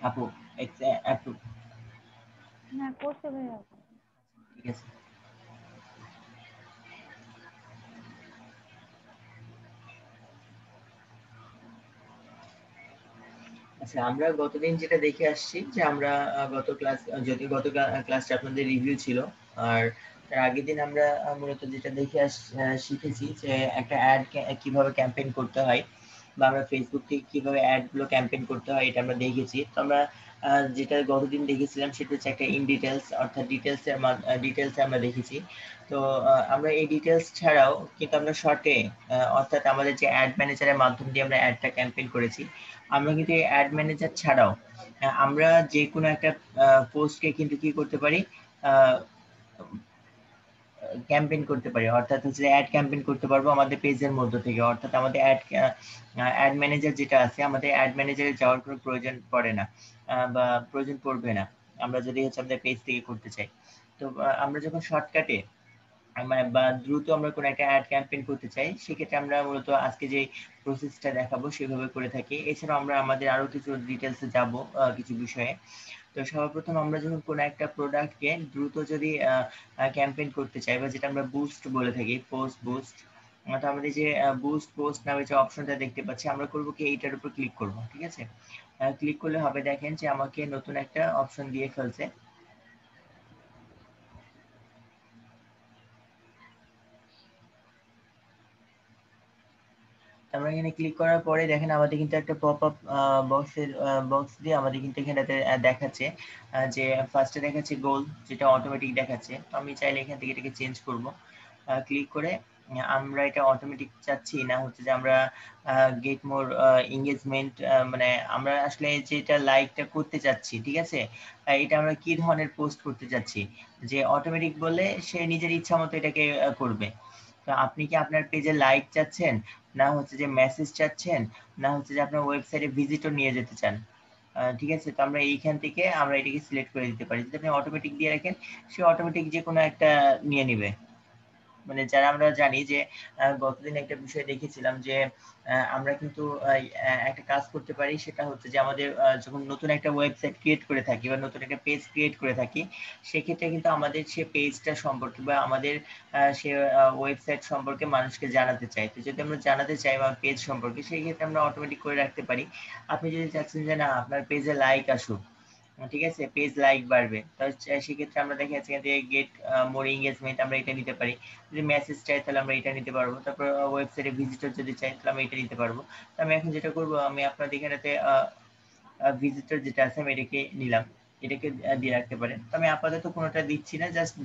আপু অ্যাপ্রুভ না করছে ভাইয়া। ঠিক আছে। আচ্ছা, আমরা গতদিন যেটা দেখে আসছি যে আমরা গত ক্লাস, যদি গত ক্লাসটা আপনাদের রিভিউ ছিল, আর তার আগের দিন আমরা মূলত যেটা দেখে শিখেছি যে একটা অ্যাড কিভাবে ক্যাম্পেইন করতে হয়, বা আমরা ফেসবুক থেকে কিভাবে অ্যাড গুলো ক্যাম্পেইন করতে হয় এটা আমরা দেখেছি। তো আমরা যেটা গতদিন দেখেছিলাম সেটা হচ্ছে একটা ইন ডিটেলস, অর্থাৎ ডিটেলস আমরা দেখেছি। তো আমরা এই ডিটেলস ছাড়াও কিন্তু আমরা শর্টে, অর্থাৎ আমাদের যে অ্যাড ম্যানেজারের মাধ্যম দিয়ে আমরা অ্যাডটা ক্যাম্পেইন করেছি, আমরা কিন্তু এই অ্যাড ম্যানেজার ছাড়াও আমরা যে কোনো একটা পোস্টকে কিন্তু কি করতে পারি, ক্যাম্পেইন করতে পারি, অর্থাৎ হচ্ছে অ্যাড ক্যাম্পেইন করতে পারবো আমাদের পেজের মধ্য থেকে। অর্থাৎ আমাদের অ্যাড ম্যানেজার যেটা আছে, আমাদের অ্যাড ম্যানেজারে যাওয়ার কোনো প্রয়োজন পড়ে না, বা প্রয়োজন পড়বে না আমরা যদি হচ্ছে আমাদের পেজ থেকে করতে চাই। তো আমরা যখন শর্টকাটে মানে বা দ্রুত আমরা কোনো একটা অ্যাড ক্যাম্পেইন করতে চাই, সেক্ষেত্রে আমরা মূলত আজকে যে প্রসেসটা দেখাবো সেভাবে করে থাকি। এছাড়াও আমরা আমাদের আরো কিছু ডিটেলসে যাব কিছু বিষয়ে। তো সর্বপ্রথম আমরা যখন কোনো একটা প্রোডাক্টকে দ্রুত যদি ক্যাম্পেইন করতে চাই, বা যেটা আমরা বুস্ট বলে থাকি, পোস্ট বুস্ট, তো আমাদের যে বুস্ট পোস্ট নামে যে অপশনটা দেখতে পাচ্ছি, আমরা করবো কি এইটার উপর ক্লিক করব। ঠিক আছে, ক্লিক করলে হবে, দেখেন যে আমাকে নতুন একটা অপশন দিয়ে ফেলছে। আমরা এখানে ক্লিক করার পরে দেখেন আমাদের কিন্তু একটা পপ আপ বক্স দিয়ে আমাদের কিন্তু এখানেতে দেখাচ্ছে যে ফার্স্টে দেখাচ্ছে গোল, যেটা অটোমেটিক দেখাচ্ছে। তো আমি চাইলে এখান থেকে এটাকে চেঞ্জ করব। ক্লিক করে আমরা এটা অটোমেটিক চাচ্ছি না হচ্ছে যে আমরা গেট মোর এঙ্গেজমেন্ট, মানে আমরা আসলে যেটা লাইকটা করতে চাচ্ছি, ঠিক আছে, এটা আমরা কি ধরনের পোস্ট করতে চাচ্ছি, যে অটোমেটিক বললে সে নিজের ইচ্ছা মতো এটাকে করবে। তো আপনি কি আপনার পেজে লাইক চাচ্ছেন, না হচ্ছে যে মেসেজ চাচ্ছেন, না হচ্ছে যে আপনার ওয়েবসাইটে ভিজিটর নিয়ে যেতে চান? ঠিক আছে, তো আমরা এইখান থেকে আমরা এটাকে সিলেক্ট করে দিতে পারি। যদি আপনি অটোমেটিক দিয়ে রাখেন, সে অটোমেটিক যে কোনো একটা নিয়ে নিবে। মানে যারা আমরা জানি যে গতদিন একটা বিষয় দেখেছিলাম যে আমরা কিন্তু একটা কাজ করতে পারি, সেটা হচ্ছে যে আমাদের যখন নতুন একটা ওয়েবসাইট ক্রিয়েট করে থাকি বা নতুন একটা পেজ ক্রিয়েট করে থাকি, সেক্ষেত্রে কিন্তু আমাদের সে পেজটা সম্পর্কে বা আমাদের সে ওয়েবসাইট সম্পর্কে মানুষকে জানাতে চাই। তো যদি আমরা জানাতে চাই বা পেজ সম্পর্কে, সেই ক্ষেত্রে আমরা অটোমেটিক করে রাখতে পারি। আপনি যদি চাচ্ছেন যে না আপনার পেজে লাইক আসুক, ঠিক আছে, পেজ লাইক বাড়বে, তাহলে সেক্ষেত্রে আমরা দেখে যাচ্ছে এখান থেকে গেট মোর এঙ্গেজমেন্ট আমরা এটা নিতে পারি। যদি মেসেজ চাই তাহলে আমরা এটা নিতে পারবো। তারপর ওয়েবসাইটে ভিজিটর যদি চাই তাহলে আমরা এটা নিতে পারবো। তো আমি এখন যেটা করবো, আমি আপনাদের এখানেতে ভিজিটর যেটা আছে আমি এটাকে নিলাম, এটাকে দিয়ে রাখতে পারেন। তো আমি আপাতত কোনোটা দিচ্ছি না, জাস্ট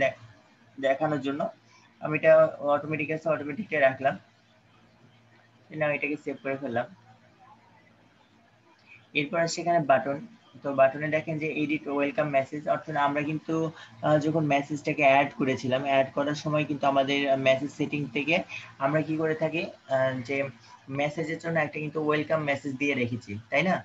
দেখানোর জন্য আমি এটা অটোমেটিক আছে অটোমেটিকটা রাখলাম, না এটাকে সেভ করে ফেললাম। এরপর সেখানে বাটন, তো বাটনে দেখেন যে এডিট ওয়েলকাম মেসেজ, অর্থাৎ আমরা কিন্তু যখন মেসেজটাকে অ্যাড করেছিলাম, অ্যাড করার সময় কিন্তু আমাদের মেসেজ সেটিং থেকে আমরা কি করে থাকি, যে মেসেজের জন্য একটা কিন্তু ওয়েলকাম মেসেজ দিয়ে রেখেছি, তাই না?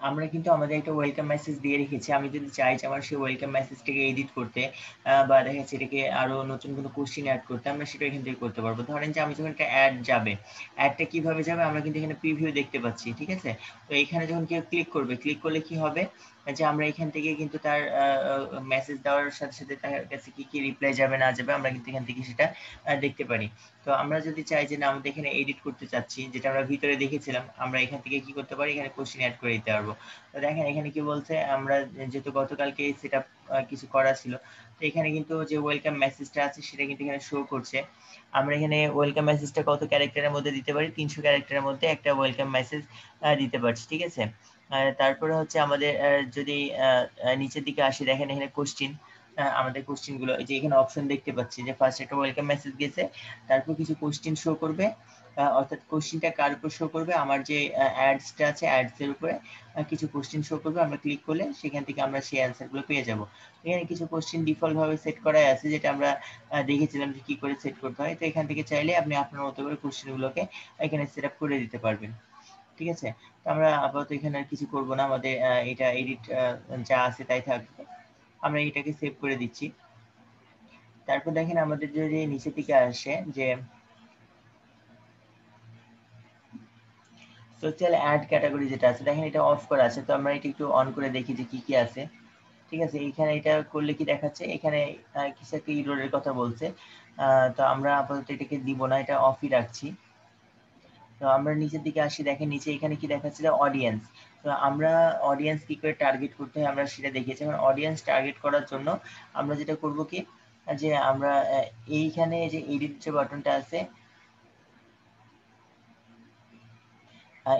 আমরা কিন্তু আমাদের একটা ওয়েলকাম মেসেজ দিয়ে রেখেছি। আমি যদি চাই যে আমার সেই ওয়েলকাম মেসেজটাকে এডিট করতে, বা দেখা যাচ্ছে এটাকে আরো নতুন কোনো কোশ্চিন অ্যাড করতে, আমরা সেটা এখান থেকে করতে পারবো। ধরেন যে আমি যখন একটা অ্যাড যাবে, অ্যাডটা কিভাবে যাবে আমরা কিন্তু এখানে প্রিভিউ দেখতে পাচ্ছি, ঠিক আছে। তো এখানে যখন কেউ ক্লিক করবে, ক্লিক করলে কি হবে, যে আমরা এখান থেকে কিন্তু তার মেসেজ দেওয়ার সাথে সাথে তার কাছে কি কি রিপ্লাই যাবে না যাবে আমরা কিন্তু এখান থেকে সেটা দেখতে পারি। তো আমরা যদি চাই যে না আমাদের এখানে এডিট করতে চাচ্ছি, যেটা আমরা ভিতরে দেখেছিলাম, আমরা এখান থেকে কি করতে পারি, এখানে কোশ্চিন অ্যাড করে দিতে পারবো। তো দেখেন এখানে কি বলছে, আমরা যেহেতু গতকালকে সেট আপ কিছু করা ছিল, তো এখানে কিন্তু যে ওয়েলকাম মেসেজটা আছে সেটা কিন্তু এখানে শো করছে। আমরা এখানে ওয়েলকাম মেসেজটা কত ক্যারেক্টারের মধ্যে দিতে পারি, 300 ক্যারেক্টারের মধ্যে একটা ওয়েলকাম মেসেজ দিতে পারছি, ঠিক আছে। তারপরে হচ্ছে আমাদের যদি নিচের দিকে আসি, দেখেন এখানে কোশ্চিন, আমাদের কোশ্চিন গুলো এই যে এখানে অপশন দেখতে পাচ্ছি যে ফার্স্ট একটা ওয়েলকাম মেসেজ গেছে, তারপর কিছু কোশ্চিন শো করবে, অর্থাৎ কোশ্চিনটা কার উপর শো করবে, আমার যে অ্যাডসটা আছে অ্যাডস এর উপরে কিছু কোশ্চিন শো করবে। আমরা ক্লিক করলে সেখান থেকে আমরা সেই অ্যান্সার গুলো পেয়ে যাব। এখানে কিছু কোশ্চিন ডিফল্ট ভাবে সেট করাই আছে, যেটা আমরা দেখেছিলাম যে কি করে সেট করতে হয়। তো এখান থেকে চাইলে আপনি আপনার মতো করে কোশ্চিন গুলোকে এখানে সেট আপ করে দিতে পারবেন। ঠিক আছে। তো আমরা আপাতত এখানে আর কিছু করব না, আমাদের এটা এডিট যা আছে তাই থাকবে। আমরা এটাকে সেভ করে দিচ্ছি। তারপর দেখেন আমাদের যদি নিচের দিকে আসে যে সোশ্যাল অ্যাড ক্যাটাগরি যেটা আছে, দেখেন এটা অফ করা আছে। তো আমরা এটা একটু অন করে দেখি যে কি কি আছে। ঠিক আছে, এখানে এটা করলে কি দেখাচ্ছে, এখানে কিছু একটা ইররের কথা বলছে। তো আমরা আপাতত এটাকে দিব না, এটা অফই রাখছি। তো আমরা নিচের দিকে আসি, দেখেন নিচে এখানে কি দেখাচ্ছে যে অডিয়েন্স। তো আমরা অডিয়েন্স কি করে টার্গেট করতে হয় আমরা সেটা দেখিয়েছি। এখন অডিয়েন্স টার্গেট করার জন্য আমরা যেটা করব কি, যে আমরা এইখানে যে এডিট যে বাটনটা আছে,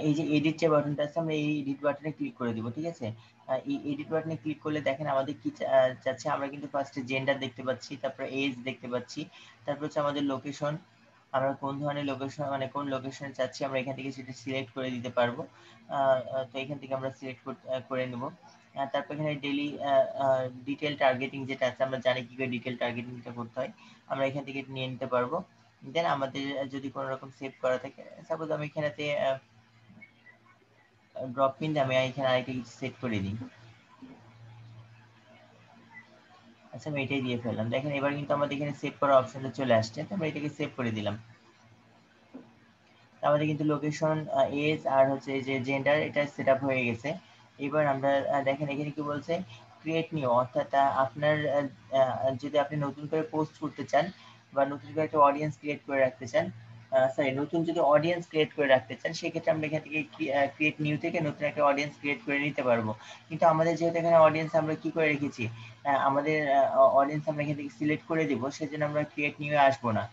এই যে এডিট যে বাটনটা আছে, আমরা এই এডিট বাটনে ক্লিক করে দিব। ঠিক আছে, এই এডিট বাটনে ক্লিক করলে দেখেন আমাদের কি চাচ্ছে। আমরা কিন্তু ফার্স্টে জেন্ডার দেখতে পাচ্ছি, তারপর এজ দেখতে পাচ্ছি, তারপর হচ্ছে আমাদের লোকেশন, আমরা কোন ধরনের লোকেশন মানে কোন লোকেশনে চাচ্ছি আমরা এখান থেকে সেটা সিলেক্ট করে দিতে পারবো। তো এখান থেকে আমরা সিলেক্ট করে নেব। তারপর এখানে ডেইলি ডিটেল টার্গেটিং যেটা আছে, আমরা জানি কি করে ডিটেল টার্গেটিংটা করতে হয়, আমরা এখান থেকে নিয়ে নিতে পারবো। দেন আমাদের যদি কোনো রকম সেভ করা থাকে, সাপোজ আমি এখানেতে ড্রপ পিন আমি এখানে আরেকটা কিছু সেট করে দিই। আচ্ছা, আমি এটাই দিয়ে ফেললাম। দেখেন এবার কিন্তু আমাদের এখানে সেভ করার অপশনটা চলে আসছে। তো আমরা এটাকে সেভ করে দিলাম। আমাদের কিন্তু লোকেশন, এজ আর হচ্ছে যে জেন্ডার এটা সেট আপ হয়ে গেছে। এবার আমরা দেখেন এখানে কি বলছে, ক্রিয়েট নিউ, অর্থাৎ আপনার যদি আপনি নতুন করে পোস্ট করতে চান বা নতুন করে একটা অডিয়েন্স ক্রিয়েট করে রাখতে চান, সরি নতুন যদি অডিয়েন্স ক্রিয়েট করে রাখতে চান, সেক্ষেত্রে আমরা এখান থেকে ক্রিয়েট নিউ থেকে নতুন একটা অডিয়েন্স ক্রিয়েট করে নিতে পারবো। কিন্তু আমাদের যেহেতু এখানে অডিয়েন্স আমরা কি করে রেখেছি, আমাদের অডিয়েন্স আমরা এখান থেকে সিলেক্ট করে দিব, সেজন্য আমরা ক্রিয়েট নিউ এ আসবো না।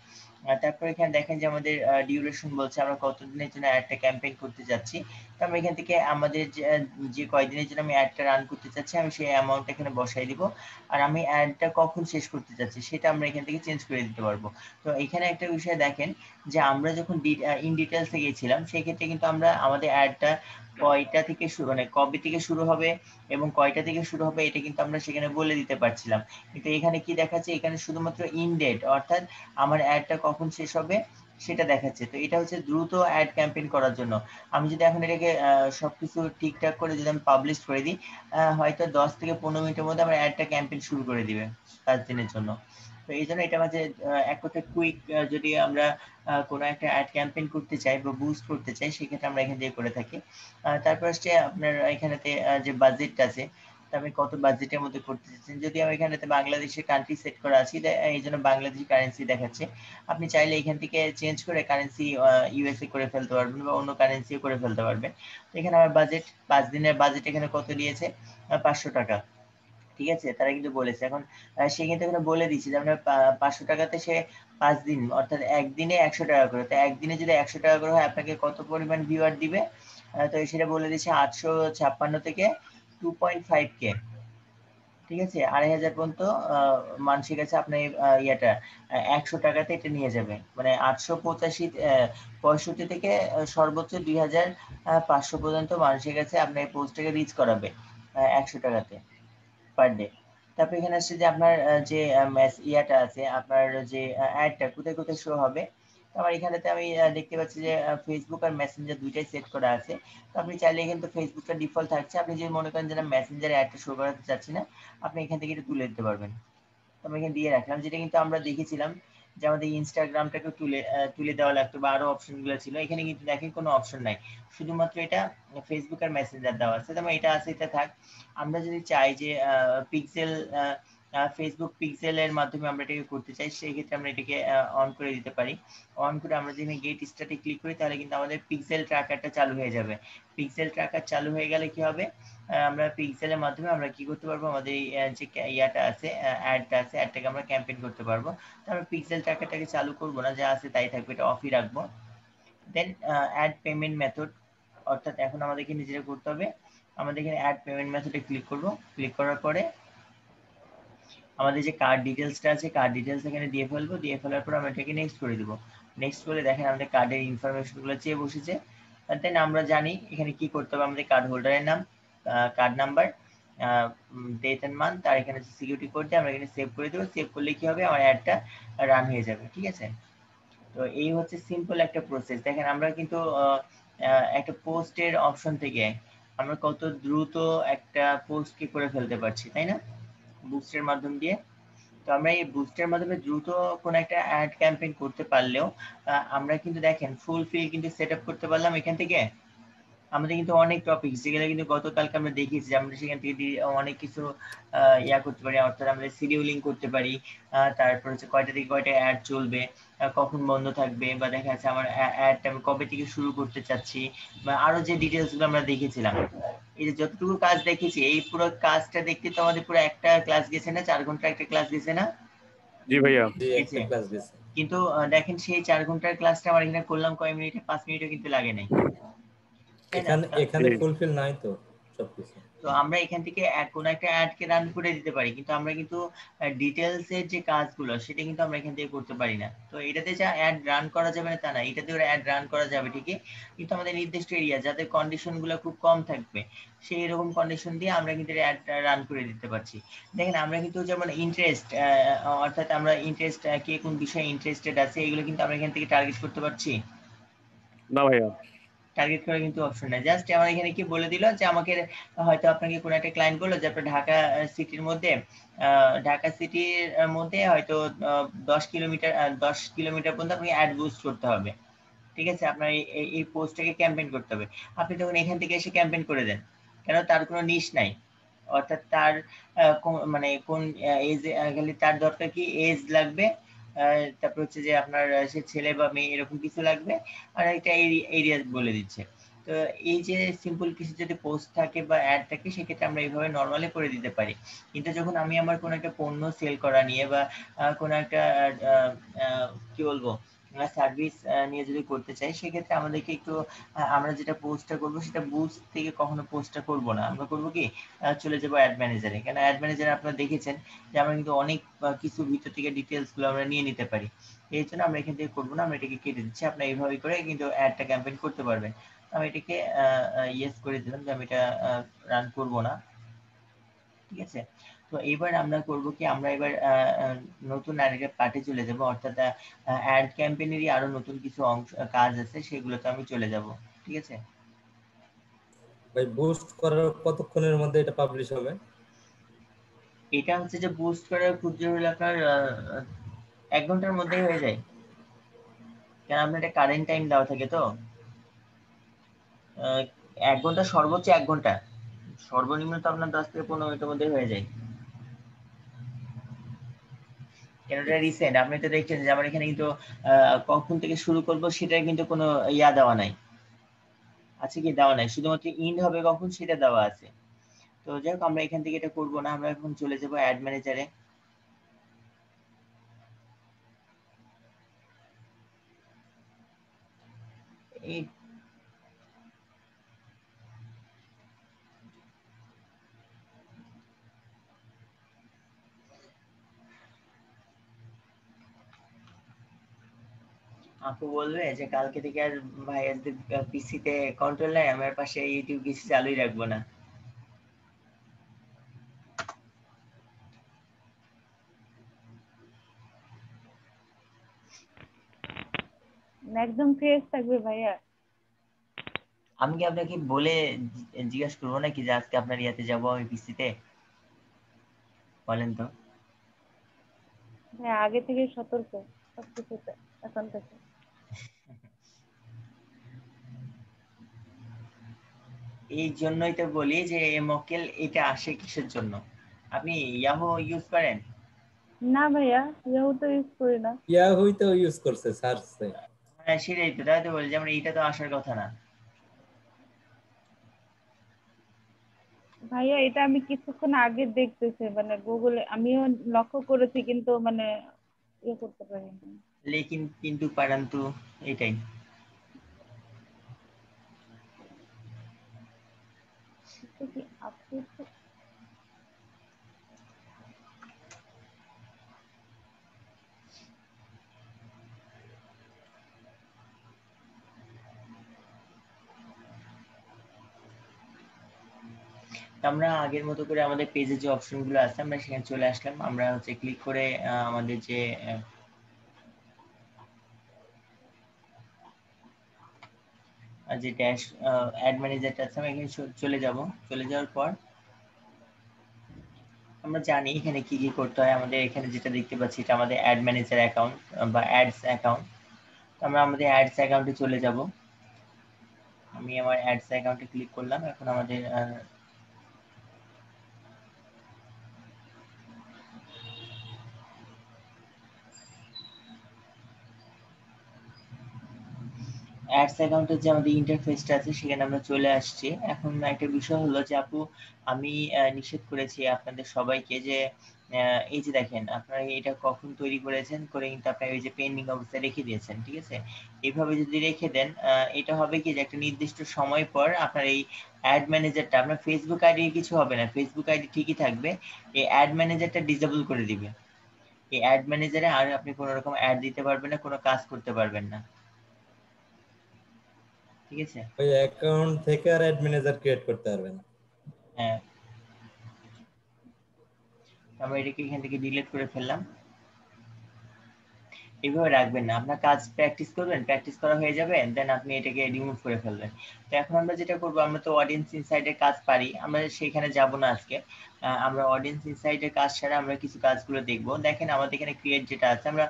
তারপর এখানে দেখেন যে আমাদের ডিউরেশন বলছে আমরা কতদিনের জন্য অ্যাডটা ক্যাম্পেইন করতে যাচ্ছি। তো আমরা এখান থেকে আমাদের যে কয়দিনের জন্য আমি অ্যাডটা রান করতে চাচ্ছি আমি সেই অ্যামাউন্ট এখানে বসাই দিব। আর আমি অ্যাডটা কখন শেষ করতে চাচ্ছি সেটা আমরা এখান থেকে চেঞ্জ করে দিতে পারবো। তো এখানে একটা বিষয় দেখেন যে আমরা যখন ইন ডিটেলসে গিয়েছিলাম সেই ক্ষেত্রে কিন্তু আমরা আমাদের অ্যাডটা কয়টা থেকে শুরু মানে কবে থেকে শুরু হবে এবং কয়টা থেকে শুরু হবে এটা কিন্তু আমরা সেখানে বলে দিতে পারছিলাম। কিন্তু এখানে কি দেখাচ্ছে, এখানে শুধুমাত্র ইন ডেট, অর্থাৎ আমার অ্যাডটা কখন শেষ হবে সেটা দেখাচ্ছে। তো এটা হচ্ছে দ্রুত অ্যাড ক্যাম্পেইন করার জন্য। আমি যদি এখন এটাকে সবকিছু ঠিকঠাক করে যদি আমি পাবলিশ করে দিই, হয়তো 10 থেকে 15 মিনিটের মধ্যে আমার অ্যাডটা ক্যাম্পেইন শুরু করে দিবে 5 দিনের জন্য। তো এই জন্য এটা মাঝে এক কথা কুইক, যদি আমরা কোনো একটা অ্যাড ক্যাম্পেইন করতে চাই বা বুস্ট করতে চাই সেক্ষেত্রে আমরা এখান থেকে করে থাকি। তারপর হচ্ছে আপনার এখানেতে যে বাজেটটা আছে, আপনি কত বাজেটের মধ্যে করতে চাচ্ছেন। যদি আমি এখানেতে বাংলাদেশের কান্ট্রি সেট করা আছে, এই জন্য বাংলাদেশি কারেন্সি দেখাচ্ছে। আপনি চাইলে এখান থেকে চেঞ্জ করে কারেন্সি ইউএসএ করে ফেলতে পারবেন বা অন্য কারেন্সিও করে ফেলতে পারবেন। তো এখানে আমার বাজেট 5 দিনের বাজেট এখানে কত দিয়েছে, 500 টাকা। ঠিক আছে, তারা কিন্তু বলেছে। এখন সে কিন্তু এখানে বলে দিচ্ছে যে আপনার 500 টাকাতে সে 5 দিন অর্থাৎ একদিনে 100 টাকা করে। তো একদিনে যদি 100 টাকা করে হয় আপনাকে কত পরিমাণ ভিউয়ার দিবে, তো সেটা বলে দিচ্ছে 856 থেকে 2.5K। ঠিক আছে, 2500 পর্যন্ত মানুষের কাছে আপনার ইয়েটা 100 টাকাতে এটা নিয়ে যাবে। মানে 885 65 থেকে সর্বোচ্চ 2500 পর্যন্ত মানুষের কাছে আপনার এই পোস্টটাকে রিচ করাবে 100 টাকাতে পার ডে। তারপর এখানে আসছে যে আপনার যে ইয়াটা আছে, আপনার যে অ্যাডটা কোথায় কোথায় শো হবে। তো আমার এখানেতে আমি দেখতে পাচ্ছি যে ফেসবুক আর মেসেঞ্জার দুইটাই সেট করা আছে। তো আপনি চাইলে কিন্তু ফেসবুকটা ডিফল্ট থাকছে, আপনি যদি মনে করেন যে না মেসেঞ্জারে অ্যাডটা শো করাতে চাচ্ছি না, আপনি এখান থেকে এটা তুলে দিতে পারবেন। তো আমি এখানে দিয়ে রাখলাম, যেটা কিন্তু আমরা দেখেছিলাম যে আমাদের ইনস্টাগ্রামটাকে তুলে দেওয়া লাগতো বা আরো অপশন গুলো ছিল। এখানে কিন্তু দেখেন কোনো অপশন নাই, শুধুমাত্র এটা ফেসবুক আর মেসেঞ্জার দেওয়া আছে। তো এটা আছে, এটা থাক। আমরা যদি চাই যে পিক্সেল ফেসবুক পিক্সেলের মাধ্যমে আমরা এটাকে করতে চাই, সেই ক্ষেত্রে আমরা এটাকে অন করে দিতে পারি। অন করে আমরা যদি গেট স্টার্টে ক্লিক করি তাহলে কিন্তু আমাদের পিক্সেল ট্র্যাকারটা চালু হয়ে যাবে। পিক্সেল ট্র্যাকার চালু হয়ে গেলে কি হবে, আমরা পিক্সেলের মাধ্যমে আমরা কি করতে পারবো, আমাদের যে ইয়াটা আছে অ্যাডটা আছে অ্যাডটাকে আমরা ক্যাম্পেইন করতে পারবো। তো আমরা পিক্সেল ট্র্যাকারটাকে চালু করবো না, যা আছে তাই থাকবে, এটা অফই রাখবো। দেন অ্যাড পেমেন্ট মেথড, অর্থাৎ এখন আমাদেরকে নিজেরা করতে হবে। আমাদের এখানে অ্যাড পেমেন্ট মেথডে ক্লিক করব। ক্লিক করার পরে আমাদের যে কার্ড ডিটেলসটা আছে কার্ড ডিটেলস এখানে দিয়ে ফেলবো। দিয়ে ফেলার পর আমরা এটাকে নেক্সট করে দিব। নেক্সট করে দেখেন আমাদের কার্ডের ইনফরমেশনগুলো চেয়ে বসেছে। দেন আমরা জানি এখানে কি করতে হবে, আমাদের কার্ড হোল্ডারের নাম, card number, date and month, আর এখানে সিকিউরিটি কোড দিয়ে আমরা এখানে সেভ করে দেবো। সেভ করলে কি হবে, আমার অ্যাডটা রান হয়ে যাবে। ঠিক আছে, তো এই হচ্ছে সিম্পল একটা প্রসেস। দেখেন আমরা কিন্তু একটা পোস্টের অপশন থেকে আমরা কত দ্রুত একটা পোস্ট কি করে ফেলতে পারছি, তাই না, বুস্টের মাধ্যম দিয়ে। তো আমরা এই বুস্টের মাধ্যমে দ্রুত কোন একটা অ্যাড ক্যাম্পেইন করতে পারলেও আমরা কিন্তু দেখেন ফুল ফিল কিন্তু সেট আপ করতে পারলাম এখান থেকে। আমাদের কিন্তু অনেক টপিক যেগুলো কিন্তু গতকালকে আমরা দেখিয়েছি, আমরা সেখান থেকে অনেক কিছু ইয়া করতে পারি, অর্থাৎ আমরা শিডিউলিং করতে পারি, তারপর হচ্ছে কয়টা থেকে কয়টা অ্যাড চলবে, কখন বন্ধ থাকবে, বা দেখা যাচ্ছে আমার অ্যাডটা আমি কবে থেকে শুরু করতে চাচ্ছি, বা আরো যে ডিটেলস গুলো আমরা দেখেছিলাম। এই যে যতটুকু কাজ দেখেছি, এই পুরো কাজটা দেখতে তো আমাদের পুরো একটা ক্লাস গেছে না, 4 ঘন্টা একটা ক্লাস গেছে না? জি ভাইয়া। গেছে। কিন্তু দেখেন সেই 4 ঘন্টার ক্লাসটা আমার এখানে করলাম কয় মিনিটে, 5 মিনিটও কিন্তু লাগে নাই। এখানে ফুলফিল নাই তো সবকিছু। তো আমরা এখান থেকে কোনো একটা অ্যাডকে রান করে দিতে পারি, কিন্তু আমরা কিন্তু ডিটেলস এর যে কাজগুলো সেটা কিন্তু আমরা এখান থেকে করতে পারি না। তো এটাতে যা অ্যাড রান করা যাবে না তা না, এটাতে ওরা অ্যাড রান করা যাবে ঠিকই, কিন্তু আমাদের নির্দিষ্ট এরিয়া যাতে কন্ডিশন গুলো খুব কম থাকবে সেই রকম কন্ডিশন দিয়ে আমরা কিন্তু অ্যাড রান করে দিতে পারছি। দেখেন আমরা কিন্তু যেমন ইন্টারেস্ট, অর্থাৎ আমরা ইন্টারেস্ট কে কোন বিষয়ে ইন্টারেস্টেড আছে এগুলো কিন্তু আমরা এখান থেকে টার্গেট করতে পারছি না ভাইয়া, টার্গেট করার কিন্তু অপশন নাই। জাস্ট আমার এখানে কি বলে দিল যে আমাকে হয়তো আপনাকে কোনো একটা ক্লায়েন্ট বললো যে আপনার ঢাকা সিটির মধ্যে হয়তো 10 কিলোমিটার পর্যন্ত আপনাকে অ্যাড বুস্ট করতে হবে, ঠিক আছে, আপনার এই পোস্টটাকে ক্যাম্পেইন করতে হবে। আপনি তখন এখান থেকে এসে ক্যাম্পেইন করে দেন, কেন তার কোনো নিশ নাই, অর্থাৎ তার মানে কোন এজ, খালি তার দরকার কি এজ লাগবে, তারপর হচ্ছে যে আপনার সে ছেলে বা মেয়ে এরকম কিছু লাগবে, আর একটা এরিয়া বলে দিচ্ছে। তো এই যে সিম্পল কিছু যদি পোস্ট থাকে বা অ্যাড থাকে সেক্ষেত্রে আমরা এইভাবে নর্মালি করে দিতে পারি। কিন্তু যখন আমি আমার কোনো একটা পণ্য সেল করা নিয়ে বা কোনো একটা কি বলবো সার্ভিস নিয়ে যদি করতে চাই, সেক্ষেত্রে আমাদেরকে একটু আমরা যেটা পোস্টটা করবো সেটা বুস্ট থেকে কখনো পোস্টটা করবো না, আমরা করবো কি চলে যাবো অ্যাড ম্যানেজারে। কেন অ্যাড ম্যানেজারে আপনারা দেখেছেন যে আমরা কিন্তু অনেক কিছু ভিতর থেকে ডিটেলস গুলো আমরা নিয়ে নিতে পারি। এই জন্য আমরা এখান থেকে করবো না, আমরা এটাকে কেটে দিচ্ছি। আপনারা এইভাবে করে কিন্তু অ্যাডটা ক্যাম্পেইন করতে পারবেন। আমি এটাকে ইয়েস করে দিলাম যে আমি এটা রান করবো না, ঠিক আছে। তো এবার আমরা করব কি, আমরা এবার নতুন আরেকটা পার্টে চলে যাব, অর্থাৎ অ্যাড ক্যাম্পেইনেরই আরো নতুন কিছু অংশ কাজ আছে সেগুলোতে আমি চলে যাব, ঠিক আছে। ভাই বুস্ট করার কতক্ষণের মধ্যে এটা পাবলিশ হবে? এটা হচ্ছে যে বুস্ট করার খুব জোর হলে আপনার 1 ঘন্টার মধ্যেই হয়ে যায়, কারণ আপনার একটা কারেন্ট টাইম দেওয়া থাকে। তো 1 ঘন্টা, সর্বোচ্চ 1 ঘন্টা, সর্বনিম্ন তো আপনার 10 থেকে 15 মিনিটের মধ্যে হয়ে যায়। কেন এটা রিসেন্ট, আপনি তো দেখছেন যে আমার এখানে কিন্তু কখন থেকে শুরু করব সেটা কিন্তু কোনো ইয়া দেওয়া নাই, আছে কি দেওয়া নাই, শুধুমাত্র ইন্ড হবে কখন সেটা দেওয়া আছে। তো যাই হোক আমরা এখান থেকে এটা করবো না, আমরা এখন চলে যাবো অ্যাড ম্যানেজারে। এই আপু বলবে যে কালকে থেকে আর ভাইয়ের পিসিতে কন্ট্রোল নাই, আমার পাশে ইউটিউব কিছু চালুই রাখবো না। একদম ফ্রেশ থাকবে ভাইয়া। আমি কি আপনাকে বলে জিজ্ঞাসা করবো নাকি যে আজকে আপনার ইয়াতে যাবো আমি পিসিতে, বলেন তো। ভাইয়া আগে থেকে সতর্ক সবকিছুতে এখন থেকে। এই জন্যই তো বলি যে মক্কেল এটা আসে কিসের জন্য। আপনি ইয়াহু ইউজ করেন? না ভাইয়া, ইয়াহু তো ইউজ করি না। ইয়াহুই তো ইউজ করছে সার্চে। হ্যাঁ সেটাই তো, তাই তো বলি যেমন এইটা তো আসার কথা না। ভাইয়া এটা আমি কিছুক্ষণ আগে দেখতেছি, মানে গুগলে আমিও লক্ষ্য করেছি, কিন্তু মানে ইয়ে করতে পারিনি। লেকিন কিন্তু পারান্তু, এটাই। এটা কি আপডেট? আমরা আগের মতো করে আমাদের পেজে যে অপশন গুলো আছে আমরা সেখানে চলে আসলাম। আমরা হচ্ছে ক্লিক করে আমাদের যে যে ড্যাশ অ্যাড ম্যানেজারটা আছে আমি এখানে চলে যাব। চলে যাওয়ার পর আমরা জানি এখানে কি কি করতে হয়। আমাদের এখানে যেটা দেখতে পাচ্ছি এটা আমাদের অ্যাড ম্যানেজার অ্যাকাউন্ট বা অ্যাডস অ্যাকাউন্ট। আমরা আমাদের অ্যাডস অ্যাকাউন্টে চলে যাব। আমি আমার অ্যাডস অ্যাকাউন্টে ক্লিক করলাম। এখন আমাদের অ্যাডস অ্যাকাউন্টের যে আমাদের ইন্টারফেসটা আছে সেখানে আমরা চলে আসছি। এখন একটা বিষয় হলো যে আপু আমি নিষেধ করেছি আপনাদের সবাইকে যে এই যে দেখেন আপনারা এটা কখন তৈরি করেছেন করে কিন্তু আপনারা এই যে পেন্ডিং অবস্থায় রেখে দিয়েছেন, ঠিক আছে? এইভাবে যদি রেখে দেন এটা হবে কি যে একটা নির্দিষ্ট সময় পর আপনার এই অ্যাড ম্যানেজারটা আপনার ফেসবুক আইডি কিছু হবে না, ফেসবুক আইডি ঠিকই থাকবে, এই অ্যাড ম্যানেজারটা ডিসেবল করে দিবে। এই অ্যাড ম্যানেজারে আর আপনি কোনো রকম অ্যাড দিতে পারবেন না, কোনো কাজ করতে পারবেন না, ঠিক আছে? ওই অ্যাকাউন্ট থেকে আর অ্যাড ম্যানেজার ক্রিয়েট করতে পারবে না। হ্যাঁ, আমরা এটাকে এখান থেকে ডিলিট করে ফেললাম। এইভাবে রাখবেন না, আপনার কাজ প্র্যাকটিস করবেন, প্র্যাকটিস করা হয়ে যাবে, দেন আপনি এটাকে রিমুভ করে ফেলবেন। তো এখন আমরা যেটা করবো, আমরা তো অডিয়েন্স ইনসাইটের কাজ পারি, আমরা সেখানে যাব না আজকে। আমরা অডিয়েন্স ইনসাইটের কাজ ছাড়া আমরা কিছু কাজগুলো দেখবো। দেখেন আমাদের এখানে ক্রিয়েট যেটা আছে, আমরা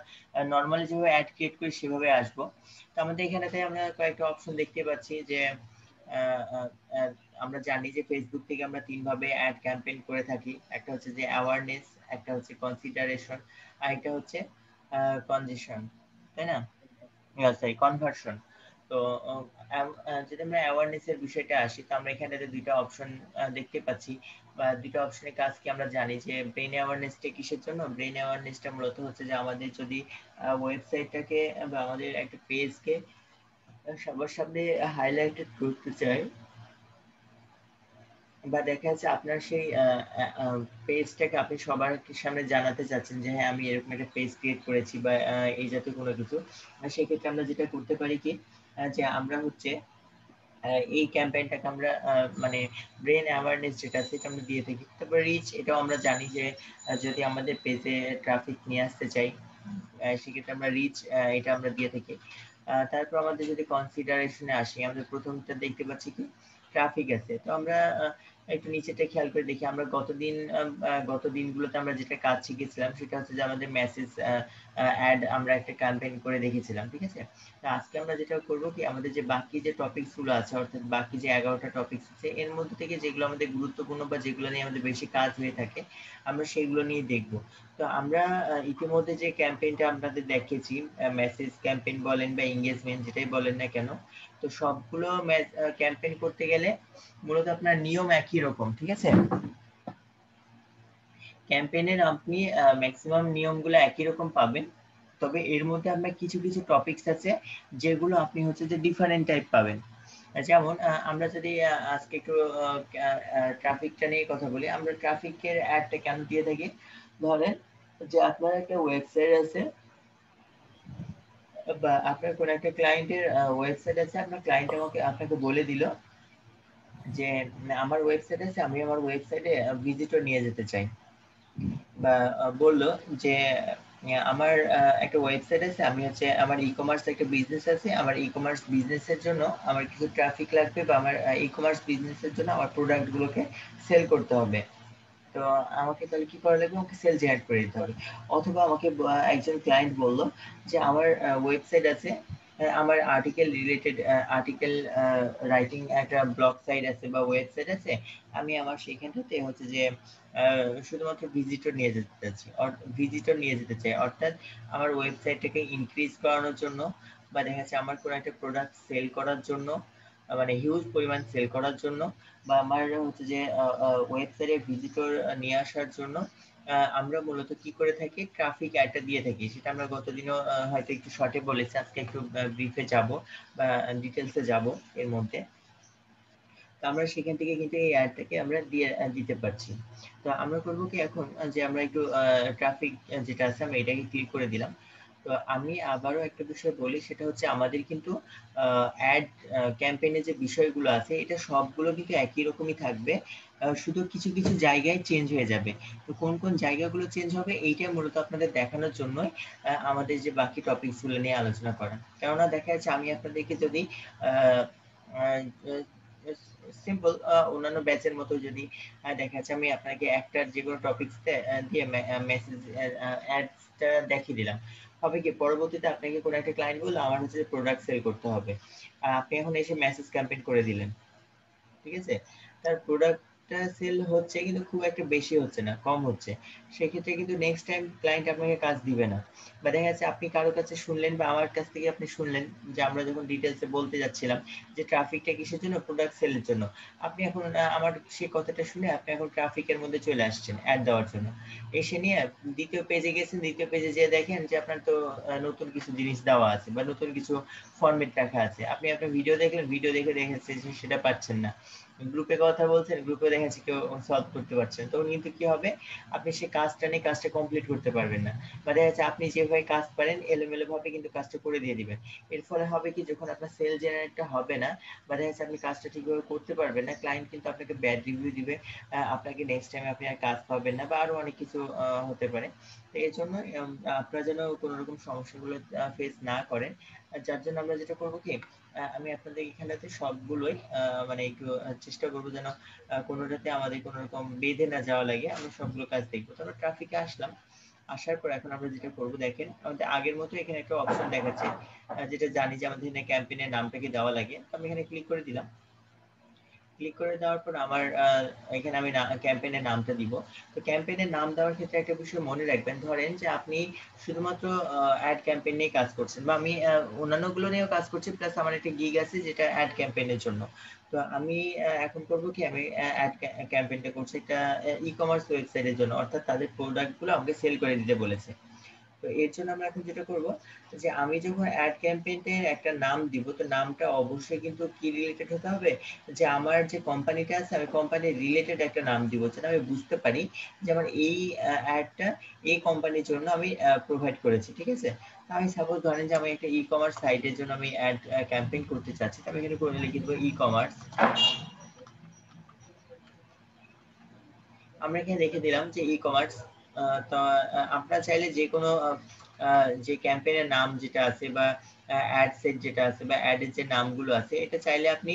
নর্মালি যেভাবে অ্যাড ক্রিয়েট করি সেভাবে আসবো। তো আমাদের এখানেতে আমরা কয়েকটা অপশন দেখতে পাচ্ছি যে আমরা জানি যে ফেসবুক থেকে আমরা 3 ভাবে অ্যাড ক্যাম্পেইন করে থাকি। একটা হচ্ছে যে অ্যাওয়ারনেস, একটা হচ্ছে কনসিডারেশন, আর একটা হচ্ছে কনজেশন, তাই না? Sorry, conversion. তো যদি আমরা অ্যাওয়ারনেস এর বিষয়টা আসি, তো আমরা এখানে দুইটা অপশন দেখতে পাচ্ছি, বা দুইটা অপশনের কাজ কি আমরা জানি যে ব্রেন অ্যাওয়ারনেসটা কিসের জন্য। ব্রেন অ্যাওয়ারনেসটা মূলত হচ্ছে যে আমাদের যদি ওয়েবসাইটটাকে বা আমাদের একটা পেজকে সবার সামনে হাইলাইটেড করতে চাই, বা দেখা যাচ্ছে আপনার সেই পেজটাকে আপনি সবার সামনে জানাতে চাচ্ছেন যে হ্যাঁ আমি এরকম একটা পেজ ক্রিয়েট করেছি বা এই জাতীয় কোনো কিছু, সেক্ষেত্রে আমরা যেটা করতে পারি কি যে আমরা হচ্ছে এই ক্যাম্পেইনটাকে আমরা মানে ব্রেন অ্যাওয়ারনেস যেটা আছে এটা আমরা দিয়ে থাকি। তারপর রিচ, এটাও আমরা জানি যে যদি আমাদের পেজে ট্রাফিক নিয়ে আসতে চাই সেক্ষেত্রে আমরা রিচ এটা আমরা দিয়ে থাকি। তারপর আমাদের যদি কনসিডারেশনে আসি, আমাদের প্রথমটা দেখতে পাচ্ছি কি ট্রাফিক আছে। তো আমরা একটু নিচেটা খেয়াল করে দেখি, আমরা গত দিনগুলোতে আমরা যেটা কাজ শিখেছিলাম সেটা হচ্ছে যে আমাদের মেসেজ অ্যাড আমরা একটা ক্যাম্পেইন করে দেখেছিলাম, ঠিক আছে? তো আজকে আমরা যেটা করবো কি, আমাদের যে বাকি যে টপিকস গুলো আছে, অর্থাৎ বাকি যে 11টা টপিকস আছে এর মধ্যে থেকে যেগুলো আমাদের গুরুত্বপূর্ণ বা যেগুলো নিয়ে আমাদের বেশি কাজ হয়ে থাকে আমরা সেগুলো নিয়ে দেখবো। তো আমরা ইতিমধ্যে যে ক্যাম্পেইনটা আপনাদের দেখিয়েছি, মেসেজ ক্যাম্পেইন বলেন বা এঙ্গেজমেন্ট যেটাই বলেন না কেন, তো সবগুলো ক্যাম্পেইন করতে গেলে মূলত আপনার নিয়ম একই রকম, ঠিক আছে? ক্যাম্পেইনের আপনি ম্যাক্সিমাম নিয়মগুলো একই রকম পাবেন, তবে এর মধ্যে আপনার কিছু কিছু টপিকস আছে যেগুলো আপনি হচ্ছে যে ডিফারেন্ট টাইপ পাবেন। যেমন আমরা যদি আজকে একটু ট্রাফিকটা নিয়ে কথা বলি, আমরা ট্রাফিকের অ্যাডটা কেন দিয়ে থাকি? ধরেন যে আপনার একটা ওয়েবসাইট আছে বা আপনার কোন একটা ক্লায়েন্টের ওয়েবসাইট আছে, আপনার ক্লায়েন্ট আপনাকে বলে দিল যে আমার ওয়েবসাইট আছে, আমি আমার ওয়েবসাইটে ভিজিটর নিয়ে যেতে চাই, বা বললো যে আমার একটা ওয়েবসাইট আছে, আমি হচ্ছে আমার ই কমার্স একটা বিজনেস আছে, আমার ই কমার্স বিজনেসের জন্য আমার কিছু ট্রাফিক লাগবে, বা আমার ই কমার্স বিজনেসের জন্য আমার প্রোডাক্ট গুলোকে সেল করতে হবে। তো আমাকে তাহলে কি করা লাগবে? আমাকে সেল জেনারেট করে দিতে হবে। অথবা আমাকে একজন ক্লায়েন্ট বলল যে আমার ওয়েবসাইট আছে, আমার আর্টিকেল রিলেটেড আর্টিকেল রাইটিং একটা ব্লগ সাইট আছে বা ওয়েবসাইট আছে, আমি আমার সেখানটাতে হচ্ছে যে শুধুমাত্র ভিজিটর নিয়ে যেতে চাচ্ছি, ভিজিটর নিয়ে যেতে চাই, অর্থাৎ আমার ওয়েবসাইটটাকে ইনক্রিজ করানোর জন্য, বা দেখা যাচ্ছে আমার কোনো একটা প্রোডাক্ট সেল করার জন্য, মানে হিউজ পরিমাণ সেল করার জন্য, বা আমার হচ্ছে যে ওয়েবসাইটে ভিজিটর নিয়ে আসার জন্য আমরা মূলত কি করে থাকি? ট্রাফিক অ্যাডটা দিয়ে থাকি। সেটা আমরা গতদিনও হয়তো একটু শর্টে বলেছি, আজকে একটু ব্রিফে যাব বা ডিটেলসে যাব এর মধ্যে। তো আমরা সেখান থেকে কিন্তু এই অ্যাডটাকে আমরা দিতে পারছি। তো আমরা করব কি এখন, যে আমরা একটু ট্রাফিক যেটা আছে আমরা এটাকে ক্লিক করে দিলাম। তো আমি আবারও একটা বিষয় বলি, সেটা হচ্ছে আমাদের কিন্তু অ্যাড ক্যাম্পেইনে যে বিষয়গুলো আছে এটা সবগুলো কিন্তু একই রকমই থাকবে, শুধু কিছু কিছু জায়গায় চেঞ্জ হয়ে যাবে। তো কোন কোন জায়গাগুলো চেঞ্জ হবে এইটাই মূলত আপনাদের দেখানোর জন্যই আমাদের যে বাকি টপিকসগুলো নিয়ে আলোচনা করা। কেননা দেখা যাচ্ছে আমি আপনাদেরকে যদি সিম্পল অন্যান্য ব্যাচের মতো যদি দেখা যাচ্ছে আমি আপনাকে একটা যে কোনো টপিকস দিয়ে মেসেজ অ্যাডসটা দেখিয়ে দিলাম, হবে কি পরবর্তীতে আপনাকে কোনো একটা ক্লায়েন্ট বললো আমার হচ্ছে প্রোডাক্ট সেল করতে হবে, আপনি এখন এসে মেসেজ ক্যাম্পেইন করে দিলেন, ঠিক আছে, তার প্রোডাক্টটা সেল হচ্ছে কিন্তু খুব একটা বেশি হচ্ছে না, কম হচ্ছে, সেক্ষেত্রে কিন্তু নেক্সট টাইম ক্লায়েন্ট আপনাকে কাজ দিবে না। বা দেখা যাচ্ছে আপনি কারো কাছে শুনলেন বা আমার কাছ থেকে আপনি শুনলেন যে আমরা যখন ডিটেলসে বলতে যাচ্ছিলাম যে ট্রাফিকটা কিসের জন্য, প্রোডাক্ট সেলের জন্য, আপনি এখন আমার সেই কথাটা শুনে আপনি এখন ট্রাফিকের মধ্যে চলে আসছেন অ্যাড দেওয়ার জন্য, এসে নিয়ে দ্বিতীয় পেজে গেছেন, দ্বিতীয় পেজে যেয়ে দেখেন যে আপনার তো নতুন কিছু জিনিস দেওয়া আছে বা নতুন কিছু ফরম্যাট রাখা আছে, আপনি আপনার ভিডিও দেখলেন, ভিডিও দেখে দেখেছেন যে সেটা পাচ্ছেন না, গ্রুপে কথা বলছেন, গ্রুপে দেখাচ্ছি কেউ সলভ করতে পারছেন, তখন কিন্তু কি হবে, আপনি সেই কাজটা নিয়ে কাজটা কমপ্লিট করতে পারবেন না, বা দেখা যাচ্ছে আপনি যেভাবে কাজ পারেন এলোমেলো ভাবে কিন্তু কাজটা করে দিয়ে দিবেন, এর ফলে হবে কি যখন আপনার সেল জেনারেটটা হবে না বা দেখা যাচ্ছে আপনি কাজটা ঠিকভাবে করতে পারবেন না, ক্লায়েন্ট কিন্তু আপনাকে ব্যাড রিভিউ দিবে, আপনাকে নেক্সট টাইম আপনি আর কাজ পাবেন না বা আরো অনেক কিছু হতে পারে। তো এর জন্য আপনারা যেন কোনো রকম সমস্যাগুলো ফেস না করেন, যার জন্য আমরা যেটা করবো কি, আমি আপনাদের এখানটাতে সবগুলোই মানে একটু চেষ্টা করবো যেন কোনোটাতে আমাদের কোনো রকম বেঁধে না যাওয়া লাগে, আমরা সবগুলো কাজ দেখবো। তো আমরা ট্রাফিকে আসলাম, আসার পর এখন আমরা যেটা করবো দেখেন আমাদের আগের মতো এখানে একটা অপশন দেখাচ্ছে, যেটা জানি যে আমাদের এখানে ক্যাম্পেইনের নামটা কি দেওয়া লাগে, তো আমি এখানে ক্লিক করে দিলাম, ক্লিক করে দেওয়ার পর আমার এখানে আমি ক্যাম্পেইনের নামটা দিব। তো ক্যাম্পেইনের নাম দেওয়ার ক্ষেত্রে একটা বিষয় মনে রাখবেন, ধরেন যে আপনি শুধুমাত্র অ্যাড ক্যাম্পেইন নিয়ে কাজ করছেন বা আমি অন্যান্যগুলো নিয়েও কাজ করছি, প্লাস আমার একটা গিগ আছে যেটা অ্যাড ক্যাম্পেইনের জন্য। তো আমি এখন করবো কি, আমি অ্যাড ক্যাম্পেইনটা করছি একটা ই কমার্স ওয়েবসাইটের জন্য, অর্থাৎ তাদের প্রোডাক্টগুলো আমাকে সেল করে দিতে বলেছে। তো এর জন্য আমরা এখন যেটা করব যে আমি যখন অ্যাড ক্যাম্পেইনের একটা নাম দিব, তো নামটা অবশ্যই কিন্তু কি রিলেটেড হতে হবে, যে আমার যে কোম্পানিটা আছে আমি কোম্পানির রিলেটেড একটা নাম দিব, যেটা আমি বুঝতে পারি যে আমার এই অ্যাডটা এই কোম্পানির জন্য আমি প্রোভাইড করেছি, ঠিক আছে। আমি সাপোজ ধরেন যে আমি একটা ই কমার্স সাইটের জন্য আমি অ্যাড ক্যাম্পেইন করতে চাচ্ছি, তো আমি এখানে করে লিখে দেবো ই কমার্স, আমরা এখানে রেখে দিলাম যে ই কমার্স। তো আপনারা চাইলে যে কোনো যে ক্যাম্পেইনের নাম যেটা আছে বা অ্যাড সেট যেটা আছে বা অ্যাডের যে নামগুলো আছে, এটা চাইলে আপনি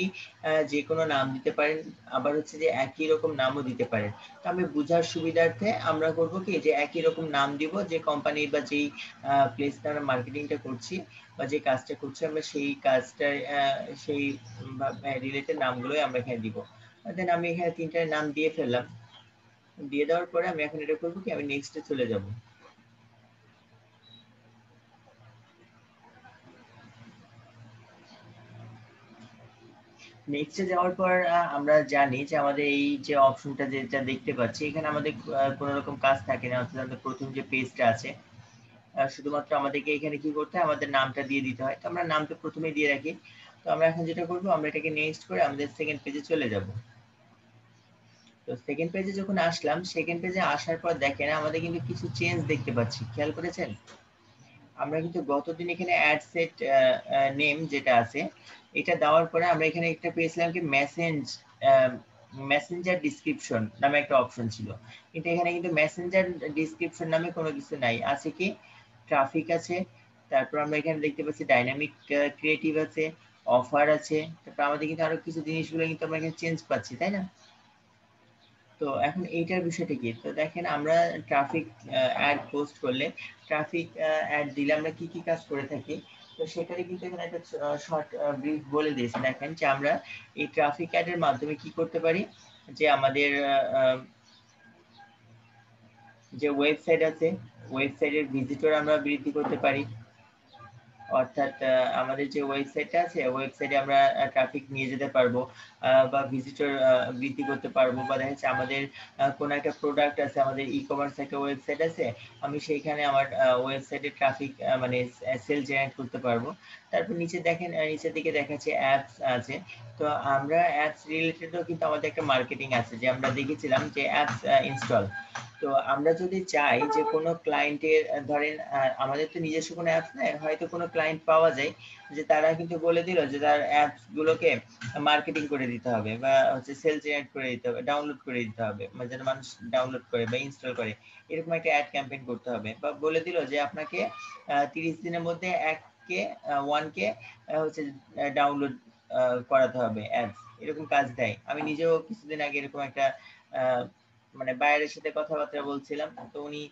যে কোনো নাম দিতে পারেন, আবার হচ্ছে যে একই রকম নামও দিতে পারেন। তো আমি বোঝার সুবিধার্থে আমরা করব কি, যে একই রকম নাম দিব, যে কোম্পানি বা যেই প্লেসটা আমরা মার্কেটিংটা করছি বা যে কাজটা করছি আমরা সেই কাজটার সেই রিলেটেড নামগুলোই আমরা এখানে দিব। দেন আমি এখানে তিনটার নাম দিয়ে ফেললাম, দিয়ে দেওয়ার পরে আমি এখন এটা করবো কি, আমি নেক্সটে চলে যাব। নেক্সটে যাওয়ার পর আমরা জানি যে আমাদের এই যে অপশনটা যেটা দেখতে পাচ্ছি, এখানে আমাদের কোনো রকম কাজ থাকে না, অর্থাৎ আমাদের প্রথম যে পেজটা আছে শুধুমাত্র আমাদেরকে এখানে কি করতে হয়, আমাদের নামটা দিয়ে দিতে হয়, তো আমরা নামটা প্রথমে দিয়ে রাখি। তো আমরা এখন যেটা করবো, আমরা এটাকে নেক্সট করে আমাদের সেকেন্ড পেজে চলে যাব। তো সেকেন্ড পেজে যখন আসলাম, সেকেন্ড পেজে আসার পর দেখেন আমাদের কিন্তু কিছু চেঞ্জ দেখতে পাচ্ছি, খেয়াল করেছেন? আমরা কিন্তু গতদিন এখানে অ্যাড সেট নেম যেটা আছে এটা দেওয়ার পরে আমরা এখানে একটা পেয়েছিলাম কি মেসেঞ্জার ডিসক্রিপশন নামে একটা অপশন ছিল, কিন্তু এখানে কিন্তু মেসেঞ্জার ডিসক্রিপশন নামে কোনো কিছু নাই, আছে কি ট্রাফিক আছে, তারপর আমরা এখানে দেখতে পাচ্ছি ডাইনামিক ক্রিয়েটিভ আছে, অফার আছে, তারপর আমাদের কিন্তু আরো কিছু জিনিসগুলো কিন্তু আমরা এখানে চেঞ্জ পাচ্ছি, তাই না? তো এখন এইটার বিষয়টা কি, তো দেখেন আমরা ট্রাফিক অ্যাড পোস্ট করলে, ট্রাফিক অ্যাড দিলে আমরা কি কি কাজ করে থাকি, তো সেখানে কিন্তু এখানে একটা শর্ট ব্রিফ বলে দিয়েছে। দেখেন যে আমরা এই ট্রাফিক অ্যাডের মাধ্যমে কি করতে পারি, যে আমাদের যে ওয়েবসাইট আছে ওয়েবসাইটের ভিজিটর আমরা বৃদ্ধি করতে পারি, অর্থাৎ আমাদের যে ওয়েবসাইটটা আছে ওয়েবসাইটে আমরা ট্রাফিক নিয়ে যেতে পারবো বা ভিজিটর বৃদ্ধি করতে পারবো, বা দেখা যাচ্ছে আমাদের কোনো একটা প্রোডাক্ট আছে, আমাদের ই কমার্স একটা ওয়েবসাইট আছে, আমি সেইখানে আমার ওয়েবসাইটে ট্রাফিক মানে সেল জেনারেট করতে পারবো। তারপর নিচে দেখেন, নিচের দিকে দেখাচ্ছে অ্যাপস আছে, তো আমরা অ্যাপস রিলেটেডও কিন্তু আমাদের একটা মার্কেটিং আছে, যে আমরা দেখেছিলাম যে অ্যাপস ইনস্টল। তো আমরা যদি চাই যে কোনো ক্লায়েন্টের ধরেন আমাদের তো নিজস্ব কোনো অ্যাপস নেই, হয়তো কোনো ক্লায়েন্ট পাওয়া যায় যে তারা কিন্তু বলে দিল যে তার অ্যাপস গুলোকে মার্কেটিং করে দিতে হবে বা হচ্ছে সেল জেনারেট করে দিতে হবে, ডাউনলোড করে দিতে হবে, মানে যেন মানুষ ডাউনলোড করে বা ইনস্টল করে, এরকম একটা অ্যাড ক্যাম্পেইন করতে হবে, বা বলে দিল যে আপনাকে 30 দিনের মধ্যে 1K 1K হচ্ছে ডাউনলোড করাতে হবে অ্যাডস, এরকম কাজ দেয়। আমি নিজেও কিছুদিন আগে এরকম একটা মানে বায়ারের সাথে কথাবার্তা বলছিলাম, তো উনি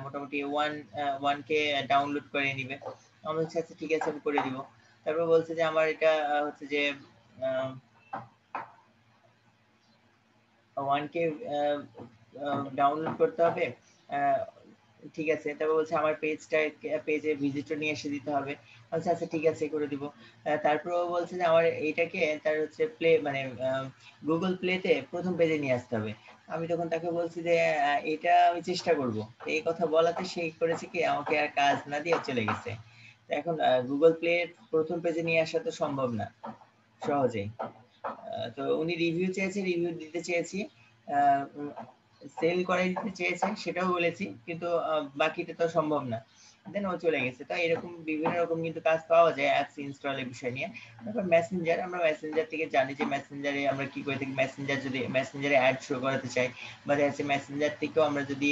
মোটামুটি 1K ডাউনলোড করে নিবে। আমি বলছি আচ্ছা ঠিক আছে আমি করে দিব। তারপর বলছে যে আমার এটা হচ্ছে যে 1K ডাউনলোড করতে হবে। ঠিক আছে, তারপর বলছে আমার পেজে ভিজিটর নিয়ে এসে দিতে হবে। আচ্ছা আচ্ছা ঠিক আছে করে দিব। তারপর ও বলছে যে আমার এইটাকে তার হচ্ছে প্লে মানে গুগল প্লেতে প্রথম পেজে নিয়ে আসতে হবে। আমি তখন তাকে বলছি যে এটা আমি চেষ্টা করব। এই কথা বলাতে সে করেছে কি আমাকে আর কাজ না দিয়ে চলে গেছে। এখন গুগল প্লে প্রথম পেজে নিয়ে আসা তো সম্ভব না সহজেই। তো উনি রিভিউ চেয়েছে, রিভিউ দিতে চেয়েছি, সেল করাই দিতে চেয়েছে, সেটাও বলেছি, কিন্তু বাকিটা তো সম্ভব না। দেন ও চলে গেছে। তো এরকম বিভিন্ন রকম কিন্তু কাজ পাওয়া যায় অ্যাপস ইনস্টলের বিষয় নিয়ে। তারপর মেসেঞ্জার, আমরা মেসেঞ্জার থেকে জানি যে মেসেঞ্জারে আমরা কি করে থাকি। মেসেঞ্জার যদি মেসেঞ্জারে অ্যাড শো করাতে চাই, বা দেখা যাচ্ছে মেসেঞ্জার থেকেও আমরা যদি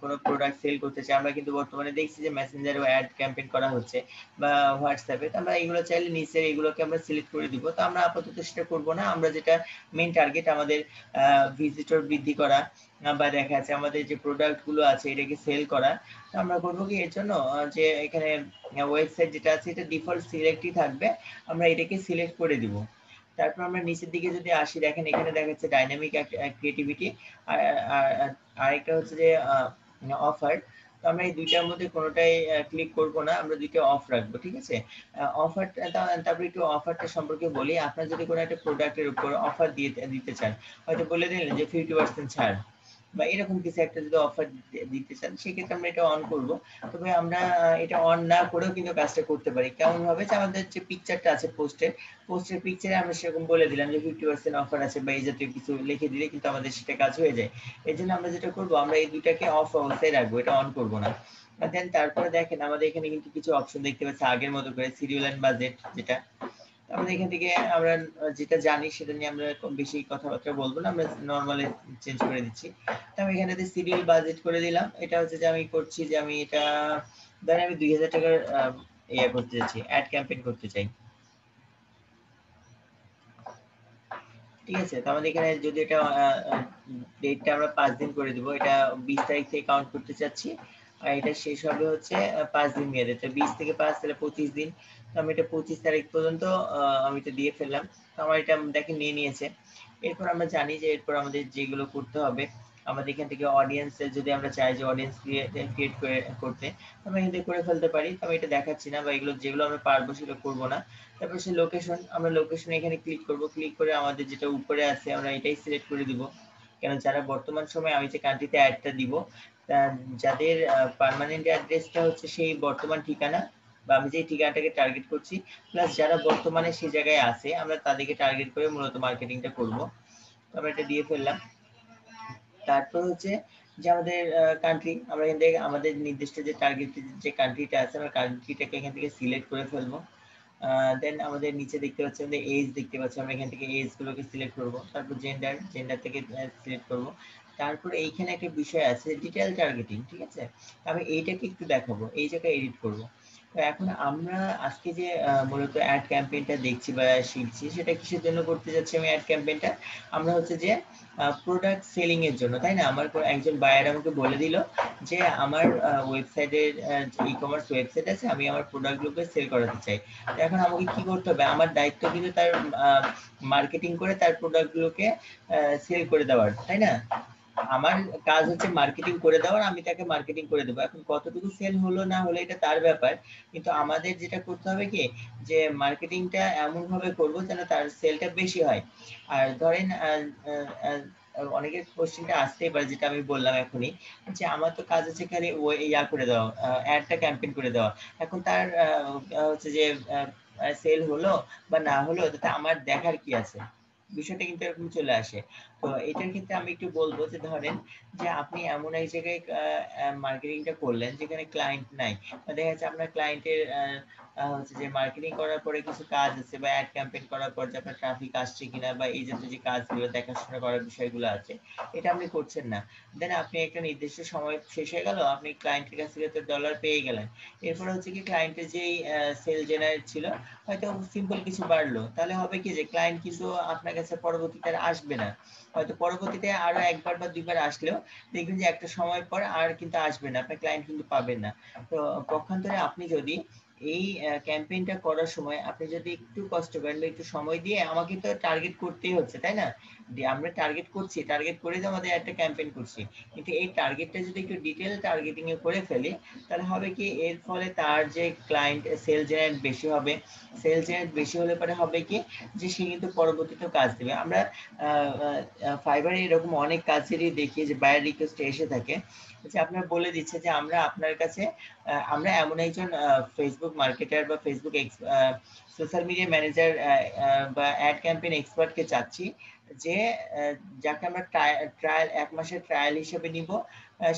কোনো প্রোডাক্ট সেল করতে চাই, আমরা কিন্তু বর্তমানে দেখছি যে মেসেঞ্জারেও অ্যাড ক্যাম্পেইন করা হচ্ছে, বা হোয়াটসঅ্যাপে। তো আমরা এগুলো চাইলে নিচের এগুলোকে আমরা সিলেক্ট করে দিব। তো আমরা আপাতত সেটা করব না। আমরা যেটা মেইন টার্গেট আমাদের ভিজিটর বৃদ্ধি করা, বা দেখা যাচ্ছে আমাদের যে প্রোডাক্টগুলো আছে এটাকে সেল করা। তো আমরা করবো কি এর জন্য যে এখানে ওয়েবসাইট যেটা আছে এটা ডিফল্ট সিলেক্টই থাকবে, আমরা এটাকে সিলেক্ট করে দিব। তারপর আমরা নিচের দিকে যদি আসি, দেখেন এখানে দেখা যাচ্ছে ডাইনামিক ক্রিয়েটিভিটি, আরেকটা হচ্ছে যে অফার। তো আমরা এই দুইটার মধ্যে কোনোটাই ক্লিক করব না, আমরা দুইটা অফ রাখবো, ঠিক আছে। অফারটা তারপরে একটু অফারটা সম্পর্কে বলি। আপনার যদি কোনো একটা প্রোডাক্টের উপর অফার দিতে চান, হয়তো বলে দিলেন যে 50% ছাড় বা এরকম কিছু একটা যদি অফার দিতে চান, সেক্ষেত্রে আমরা এটা অন করব। তবে আমরা এটা অন না করেও কিন্তু কাজটা করতে পারি। কেমন ভাবে, যে আমাদের যে পিকচারটা আছে পোস্টের পিকচারে আমরা সেরকম বলে দিলাম যে 50% অফার আছে বা এই জাতীয় কিছু লিখে দিলে কিন্তু আমাদের সেটা কাজ হয়ে যায়। এই জন্য আমরা যেটা করবো, আমরা এই দুইটাকে অফ অবস্থায় রাখবো, এটা অন করবো না। দেন তারপরে দেখেন আমাদের এখানে কিন্তু কিছু অপশন দেখতে পাচ্ছি আগের মতো করে, সিরিয়াল এন্ড বাজেট, যেটা আমাদের এখান থেকে আমরা যেটা জানি সেটা নিয়ে আমরা বেশি কথাবার্তা বলবো না, আমরা নরমালি চেঞ্জ করে দিচ্ছি। তো আমি এখানে সিরিয়াল বাজেট করে দিলাম। এটা হচ্ছে যে আমি করছি যে আমি এটা ধরেন আমি 2000 টাকার ইয়ে করতে চাচ্ছি, অ্যাড ক্যাম্পেইন করতে চাই, ঠিক আছে। তো আমাদের এখানে যদি এটা ডেটটা আমরা 5 দিন করে দিব, এটা 20 তারিখ থেকে কাউন্ট করতে চাচ্ছি, আর এটা শেষ হবে হচ্ছে 5 দিন মেয়াদে। তো 20 থেকে 5 তাহলে 25 দিন। তো আমি এটা 25 তারিখ পর্যন্ত আমি এটা দিয়ে ফেললাম। তো আমার এটা দেখেন নিয়ে নিয়েছে। এরপর আমরা জানি যে এরপর আমাদের যেগুলো করতে হবে, আমাদের এখান থেকে অডিয়েন্স যদি আমরা চাই যে অডিয়েন্স ক্রিয়েট করতে, আমরা এখান থেকে করে ফেলতে পারি। তো আমি এটা দেখাচ্ছি না, বা এগুলো যেগুলো আমরা পারবো সেগুলো করবো না। তারপর সে লোকেশন, আমরা লোকেশন এখানে ক্লিক করব। ক্লিক করে আমাদের যেটা উপরে আছে আমরা এটাই সিলেক্ট করে দিব। কেন, যারা বর্তমান সময়ে আমি যে কান্ট্রিতে অ্যাডটা দিব, যাদের পার্মানেন্ট অ্যাড্রেসটা হচ্ছে সেই বর্তমান ঠিকানা, বা আমি যে ঠিকানাটাকে টার্গেট করছি, প্লাস যারা বর্তমানে সেই জায়গায় আছে, আমরা তাদেরকে টার্গেট করে মূলত মার্কেটিংটা করব। আমরা এটা দিয়ে ফেললাম। তারপর হচ্ছে যে আমাদের কান্ট্রি, আমরা এখান থেকে আমাদের নির্দিষ্ট যে টার্গেট যে কান্ট্রিটা আছে, আমরা কান্ট্রিটাকে এখান থেকে সিলেক্ট করে ফেলবো। দেন আমাদের নিচে দেখতে পাচ্ছি আমাদের এজ দেখতে পাচ্ছি, আমরা এখান থেকে এজ গুলোকে সিলেক্ট করব। তারপর জেন্ডার থেকে সিলেক্ট করব। তারপরে এইখানে একটা বিষয় আছে ডিটেইল টার্গেটিং, ঠিক আছে। আমি এইটাকে একটু দেখাবো, এই জায়গায় এডিট করব। তো এখন আমরা আজকে যে মূলত অ্যাড ক্যাম্পেইনটা দেখছি বা শিখছি, সেটা কিসের জন্য করতে যাচ্ছি আমি অ্যাড ক্যাম্পেইনটা? আমরা হচ্ছে যে প্রোডাক্ট সেলিং এর জন্য, তাই না। আমার একজন বায়ার আমাকে বলে দিল যে আমার ওয়েবসাইটের ই কমার্স ওয়েবসাইট আছে, আমি আমার প্রোডাক্টগুলোকে সেল করাতে চাই। এখন আমাকে কি করতে হবে, আমার দায়িত্ব কিন্তু তার মার্কেটিং করে তার প্রোডাক্টগুলোকে সেল করে দেওয়ার, তাই না। আমার কাজ হচ্ছে মার্কেটিং করে দেওয়ার, আমি তাকে মার্কেটিং করে দেবো। এখন কতটুকু সেল হলো না হলো এটা তার ব্যাপার, কিন্তু আমাদের যেটা করতে হবে কি, যে মার্কেটিংটা এমন ভাবে করবো যেন তার সেলটা বেশি হয়। আর ধরেন অনেকের কোশ্চেনটা আসতেই পারে, যেটা আমি বললাম এখনই, যে আমার তো কাজ হচ্ছে খালি ইয়া করে দেওয়া, অ্যাডটা ক্যাম্পেইন করে দেওয়া। এখন তার হচ্ছে যে সেল হলো বা না হলো, তাতে আমার দেখার কি আছে, বিষয়টা কিন্তু এরকম চলে আসে। তো এটার ক্ষেত্রে আমি একটু বলবো যে ধরেন যে আপনি এমন এক জায়গায় মার্কেটিংটা করলেন যেখানে ক্লায়েন্ট নাই, দেখা যাচ্ছে আপনার ক্লায়েন্টের হচ্ছে যে মার্কেটিং করার পরে কিছু কাজ আছে বা অ্যাড ক্যাম্পেইন করার পর যে আপনার ট্রাফিক আসছে কিনা বা এই জাতীয় যে কাজগুলো দেখাশোনা করার বিষয়গুলো আছে, এটা আপনি করছেন না। দেন আপনি একটা নির্দিষ্ট সময় শেষ হয়ে গেল, আপনি ক্লায়েন্টের কাছ থেকে তো ডলার পেয়ে গেলেন। এরপরে হচ্ছে কি ক্লায়েন্টের যেই সেল জেনারেট ছিল, হয়তো সিম্পল কিছু বাড়লো, তাহলে হবে কি যে ক্লায়েন্ট কিন্তু আপনার কাছে পরবর্তীতে আর আসবে না। হয়তো পরবর্তীতে আরো একবার বা দুইবার আসলেও দেখবেন যে একটা সময় পর আর কিন্তু আসবে না, আপনার ক্লায়েন্ট কিন্তু পাবেন না। তো পক্ষান্তরে আপনি যদি এই ক্যাম্পেইনটা করার সময় আপনি যদি একটু কষ্ট করেন বা একটু সময় দিয়ে, আমাকে তো টার্গেট করতেই হচ্ছে তাই না, আমরা টার্গেট করছি, টার্গেট করে তো আমাদের একটা ক্যাম্পেইন করছি, কিন্তু এই টার্গেটটা যদি একটু ডিটেল টার্গেটিং এ করে ফেলি, তাহলে হবে কি এর ফলে তার যে ক্লায়েন্ট সেল জেনারেট বেশি হবে। সেল জেনারেট বেশি হলে পরে হবে কি যে সে কিন্তু পরবর্তীতে কাজ দেবে। আমরা ফাইবারে এরকম অনেক কাজেরই দেখি যে বায়ার রিকোয়েস্ট এসে থাকে, যে আপনার বলে দিচ্ছে যে আমরা আপনার কাছে আমরা এমন একজন ফেসবুক মার্কেটার বা ফেসবুক সোশ্যাল মিডিয়া ম্যানেজার বা অ্যাড ক্যাম্পেইন এক্সপার্টকে চাচ্ছি, যে যাকে আমরা ট্রায়াল 1 মাসের ট্রায়াল হিসেবে নিব।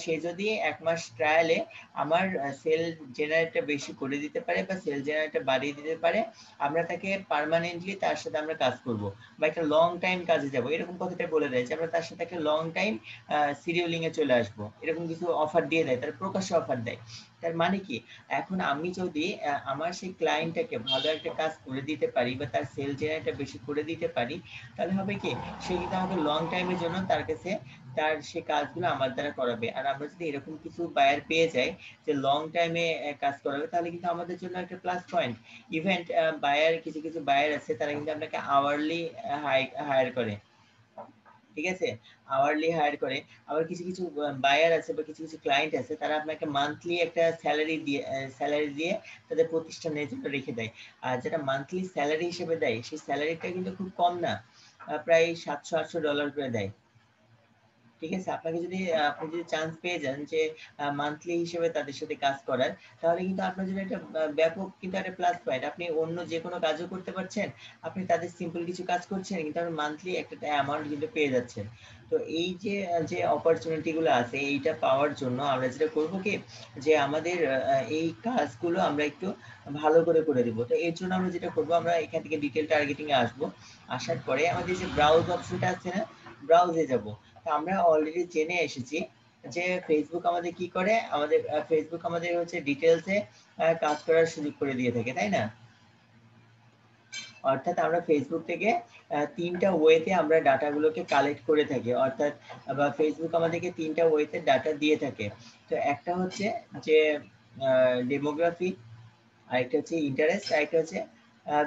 সে যদি 1 মাস ট্রায়ালে আমার সেল জেনারেটটা বেশি করে দিতে পারে বা সেল জেনারেটটা বাড়িয়ে দিতে পারে, আমরা তাকে পার্মানেন্টলি তার সাথে আমরা কাজ করব বা একটা লং টাইম কাজে যাব, এরকম কথাটা বলে দেয় যে আমরা তার সাথে একটা লং টাইম শিডিউলিং এ চলে আসব, এরকম কিছু অফার দিয়ে দেয়, তার প্রকাশ্যে অফার দেয়। তার মানে কি, এখন আমি যদি আমার সেই ক্লায়েন্টটাকে ভালো একটা কাজ করে দিতে পারি বা তার সেল জেনারেটটা বেশি করে দিতে পারি, তাহলে হবে কি সে কিন্তু আমাকে লং টাইমের জন্য তার কাছে তার সে কাজগুলো আমার দ্বারা করাবে। আর আমরা যদি এরকম কিছু বায়ার পেয়ে যাই যে লং টাইমে কাজ করাবে, তাহলে কিন্তু আমাদের জন্য একটা প্লাস পয়েন্ট। ইভেন্ট বায়ার, কিছু কিছু বায়ার আছে তারা কিন্তু আপনাকে আওয়ারলি হায়ার করে, ঠিক আছে, আওয়ারলি হায়ার করে। আবার কিছু কিছু বায়ার আছে বা কিছু কিছু ক্লায়েন্ট আছে তারা আপনাকে মান্থলি একটা স্যালারি দিয়ে তাদের প্রতিষ্ঠানের জন্য রেখে দেয়। আর যেটা মান্থলি স্যালারি হিসেবে দেয়, সেই স্যালারিটা কিন্তু খুব কম না, প্রায় $700-800 করে দেয়। ঠিক আছে, আপনাকে যদি আপনি যদি চান্স পেয়ে যান যে মান্থলি হিসেবে তাদের সাথে কাজ করার, তাহলে কিন্তু আপনার জন্য একটা ব্যাপক কিন্তু একটা প্লাস পয়েন্ট। আপনি অন্য যে কোনো কাজও করতে পারছেন, আপনি তাদের সিম্পল কিছু কাজ করছেন কিন্তু আপনি মান্থলি একটা অ্যামাউন্ট কিন্তু পেয়ে যাচ্ছেন। তো এই যে যে অপরচুনিটি গুলো আছে, এইটা পাওয়ার জন্য আমরা যেটা করব কি, যে আমাদের এই কাজগুলো আমরা একটু ভালো করে করে দিব। তো এর জন্য আমরা যেটা করব, আমরা এখান থেকে ডিটেল টার্গেটিং এ আসবো। আসার পরে আমাদের যে ব্রাউজ অপশনটা আছে না, ব্রাউজে যাব। আমরা অলরেডি জেনে এসেছি যে ফেসবুক আমাদের কি করে, আমাদের ফেসবুক আমাদের হচ্ছে ডিটেলসে কাজ করার সুযোগ করে দিয়ে থাকে, তাই না? অর্থাৎ আমরা ফেসবুক থেকে 3টা ওয়েতে আমরা ডাটাগুলোকে কালেক্ট করে থাকি, অর্থাৎ বা ফেসবুক আমাদেরকে 3টা ওয়েতে ডাটা দিয়ে থাকে। তো একটা হচ্ছে যে ডেমোগ্রাফি, আরেকটা হচ্ছে ইন্টারেস্ট, আরেকটা হচ্ছে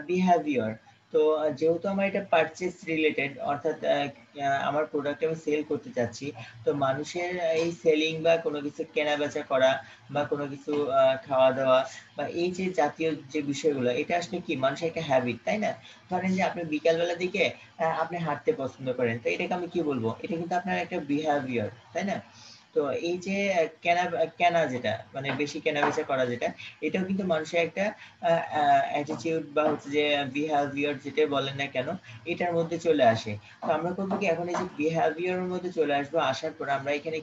বিহেভিয়ার। তো যেহেতু আমার এটা পারচেজ রিলেটেড, অর্থাৎ আমার প্রোডাক্ট আমি সেল করতে চাচ্ছি, তো মানুষের এই সেলিং বা কোনো কিছু কেনা বেচা করা বা কোনো কিছু খাওয়া দাওয়া বা এই যে জাতীয় যে বিষয়গুলো, এটা আসলে কি মানুষের একটা হ্যাবিট, তাই না? ধরেন যে আপনি বিকালবেলা দিকে আপনি হাঁটতে পছন্দ করেন, তো এটাকে আমি কি বলবো, এটা কিন্তু আপনার একটা বিহেভিয়ার, তাই না? তো এই যে কেনা কেনা যেটা মানে বেশি কেনা বেচা করা যেটা, এটাও কিন্তু মানুষের একটা অ্যাটিটিউড বা হচ্ছে যে বিহেভিয়ার যেটা বলেন না কেন, এটার মধ্যে চলে আসে। তো আমরা করবো কি, এখন এই যে বিহেভিয়ারের মধ্যে চলে আসবো, আসার পর আমরা এখানে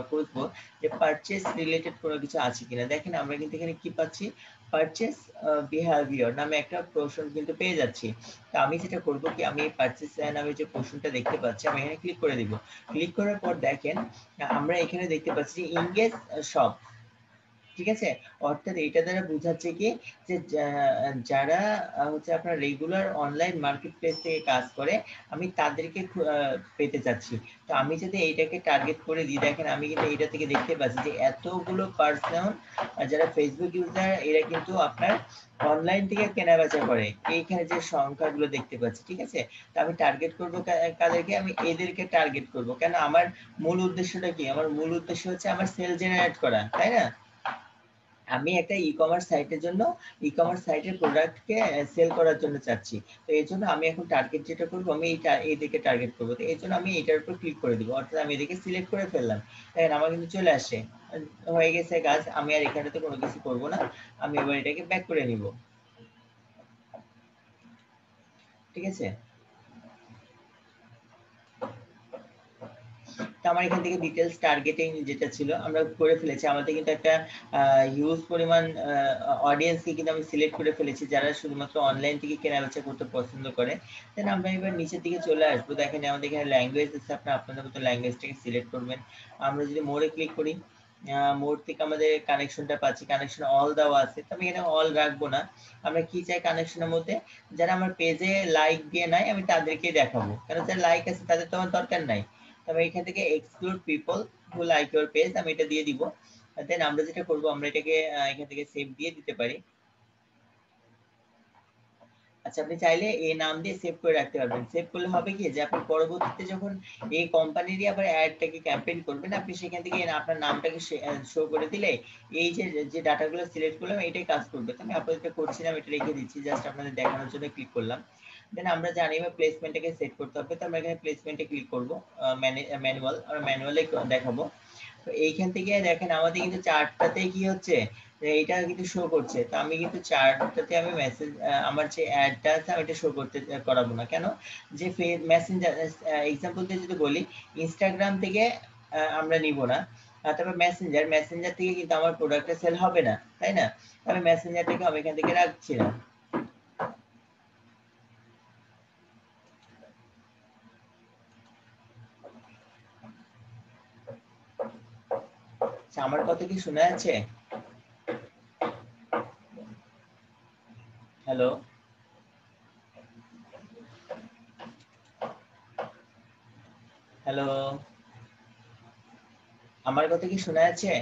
খুঁজবো যে পারচেস রিলেটেড কোনো কিছু আছে কিনা। দেখেন আমরা কিন্তু এখানে কি পাচ্ছি, পারচেস বিহেভিয়ার নামে একটা প্রশ্ন কিন্তু পেয়ে যাচ্ছি। তো আমি যেটা করবো কি, আমি পারচেস নামে যে প্রশ্নটা দেখতে পাচ্ছি, আমি এখানে ক্লিক করে দিব। ক্লিক করার পর দেখেন আমরা এখানে দেখতে পাচ্ছি যে ইংগেজ শপ, ঠিক আছে। অর্থাৎ এটা দ্বারা বোঝাচ্ছে কি যে যারা হচ্ছে আপনার রেগুলার অনলাইন মার্কেট প্লেস থেকে কাজ করে, আমি তাদেরকে পেতে চাচ্ছি। তো আমি যদি এইটাকে টার্গেট করে দিই, দেখেন আমি কিন্তু এটা থেকে দেখতে পাচ্ছি যে এতগুলো পার্সন যারা ফেসবুক ইউজার, এরা কিন্তু আপনার অনলাইন থেকে কেনা বেচা করে, এইখানে যে সংখ্যাগুলো দেখতে পাচ্ছি, ঠিক আছে। তো আমি টার্গেট করব কাদেরকে, আমি এদেরকে টার্গেট করব। কেন, আমার মূল উদ্দেশ্যটা কি, আমার মূল উদ্দেশ্য হচ্ছে আমার সেল জেনারেট করা, তাই না? আমি একটা ই কমার্স সাইটের জন্য, ই কমার্স সাইটের প্রোডাক্টকে সেল করার জন্য চাচ্ছি। তো এই জন্য আমি এখন টার্গেট যেটা করবো, আমি এইদিকে টার্গেট করবো। তো এই জন্য আমি এটার উপর ক্লিক করে দিব, অর্থাৎ আমি এদিকে সিলেক্ট করে ফেললাম। দেখেন আমার কিন্তু চলে আসে, হয়ে গেছে কাজ। আমি আর এখানে তো কোনো কিছু করবো না, আমি এবার এটাকে ব্যাক করে নিব, ঠিক আছে। তো আমার এখান থেকে ডিটেলস টার্গেটিং যেটা ছিল আমরা করে ফেলেছি। আমাদের কিন্তু একটা হিউজ পরিমাণ অডিয়েন্সকে কিন্তু আমি সিলেক্ট করে ফেলেছি যারা শুধুমাত্র অনলাইন থেকে কেনাবেচা করতে পছন্দ করে। দেন আমরা এবার নিচের দিকে চলে আসবো। দেখেন আমাদের এখানে ল্যাঙ্গুয়েজ আছে, আপনারা আপনাদের মতো ল্যাঙ্গুয়েজটাকে সিলেক্ট করবেন। আমরা যদি মোড়ে ক্লিক করি, মোড থেকে আমাদের কানেকশনটা পাচ্ছি, কানেকশন অল দেওয়া আছে। তো আমি এখানে অল রাখবো না, আমরা কি চাই কানেকশনের মধ্যে যারা আমার পেজে লাইক দিয়ে নাই আমি তাদেরকে দেখাবো, কারণ যারা লাইক আছে তাদের তো আমার দরকার নাই। তবে এখান থেকে exclude people who like your page আমি এটা দিয়ে দিব। দেন আমরা যেটা করব, আমরা এটাকে এখান থেকে সেভ দিয়ে দিতে পারি। আচ্ছা, আপনি চাইলে এই নাম দিয়ে সেভ করে রাখতে পারবেন। সেভ করলে হবে কি যে আপনি পরবর্তীতে যখন এই কোম্পানিরই আবার অ্যাডটাকে ক্যাম্পেইন করবেন, আপনি সেখান থেকে আপনার নামটাকে শো করে দিলে এই যে ডাটাগুলো সিলেক্ট করলাম এটাই কাজ করবে। তো আমি আপাতত করছি না, আমি এটা রেখে দিচ্ছি, জাস্ট আপনাদের দেখানোর জন্য ক্লিক করলাম। দেন আমরা জানি এবার প্লেসমেন্টটাকে সেট করতে হবে। তো আমরা এখানে প্লেসমেন্টে ক্লিক করব, ম্যানুয়াল, আমরা ম্যানুয়ালে দেখাবো। তো এইখান থেকে দেখেন আমাদের কিন্তু চার্টটাতে কি হচ্ছে, এইটা কিন্তু শো করছে। তো আমি কিন্তু চার্টটাতে আমি মেসেজ, আমার যে অ্যাডটা আছে আমি এটা শো করতে করাবো না। কেন? যে মেসেঞ্জার এক্সাম্পল দিয়ে যদি বলি, ইনস্টাগ্রাম থেকে আমরা নিব না, তবে মেসেঞ্জার থেকে কিন্তু আমার প্রোডাক্টটা সেল হবে না, তাই না? আমি মেসেঞ্জারটাকে আমি এখান থেকে রাখছি না। আমার কথা কি শোনা যাচ্ছে? হ্যালো, হ্যালো, আমার কথা কি শোনা যাচ্ছে?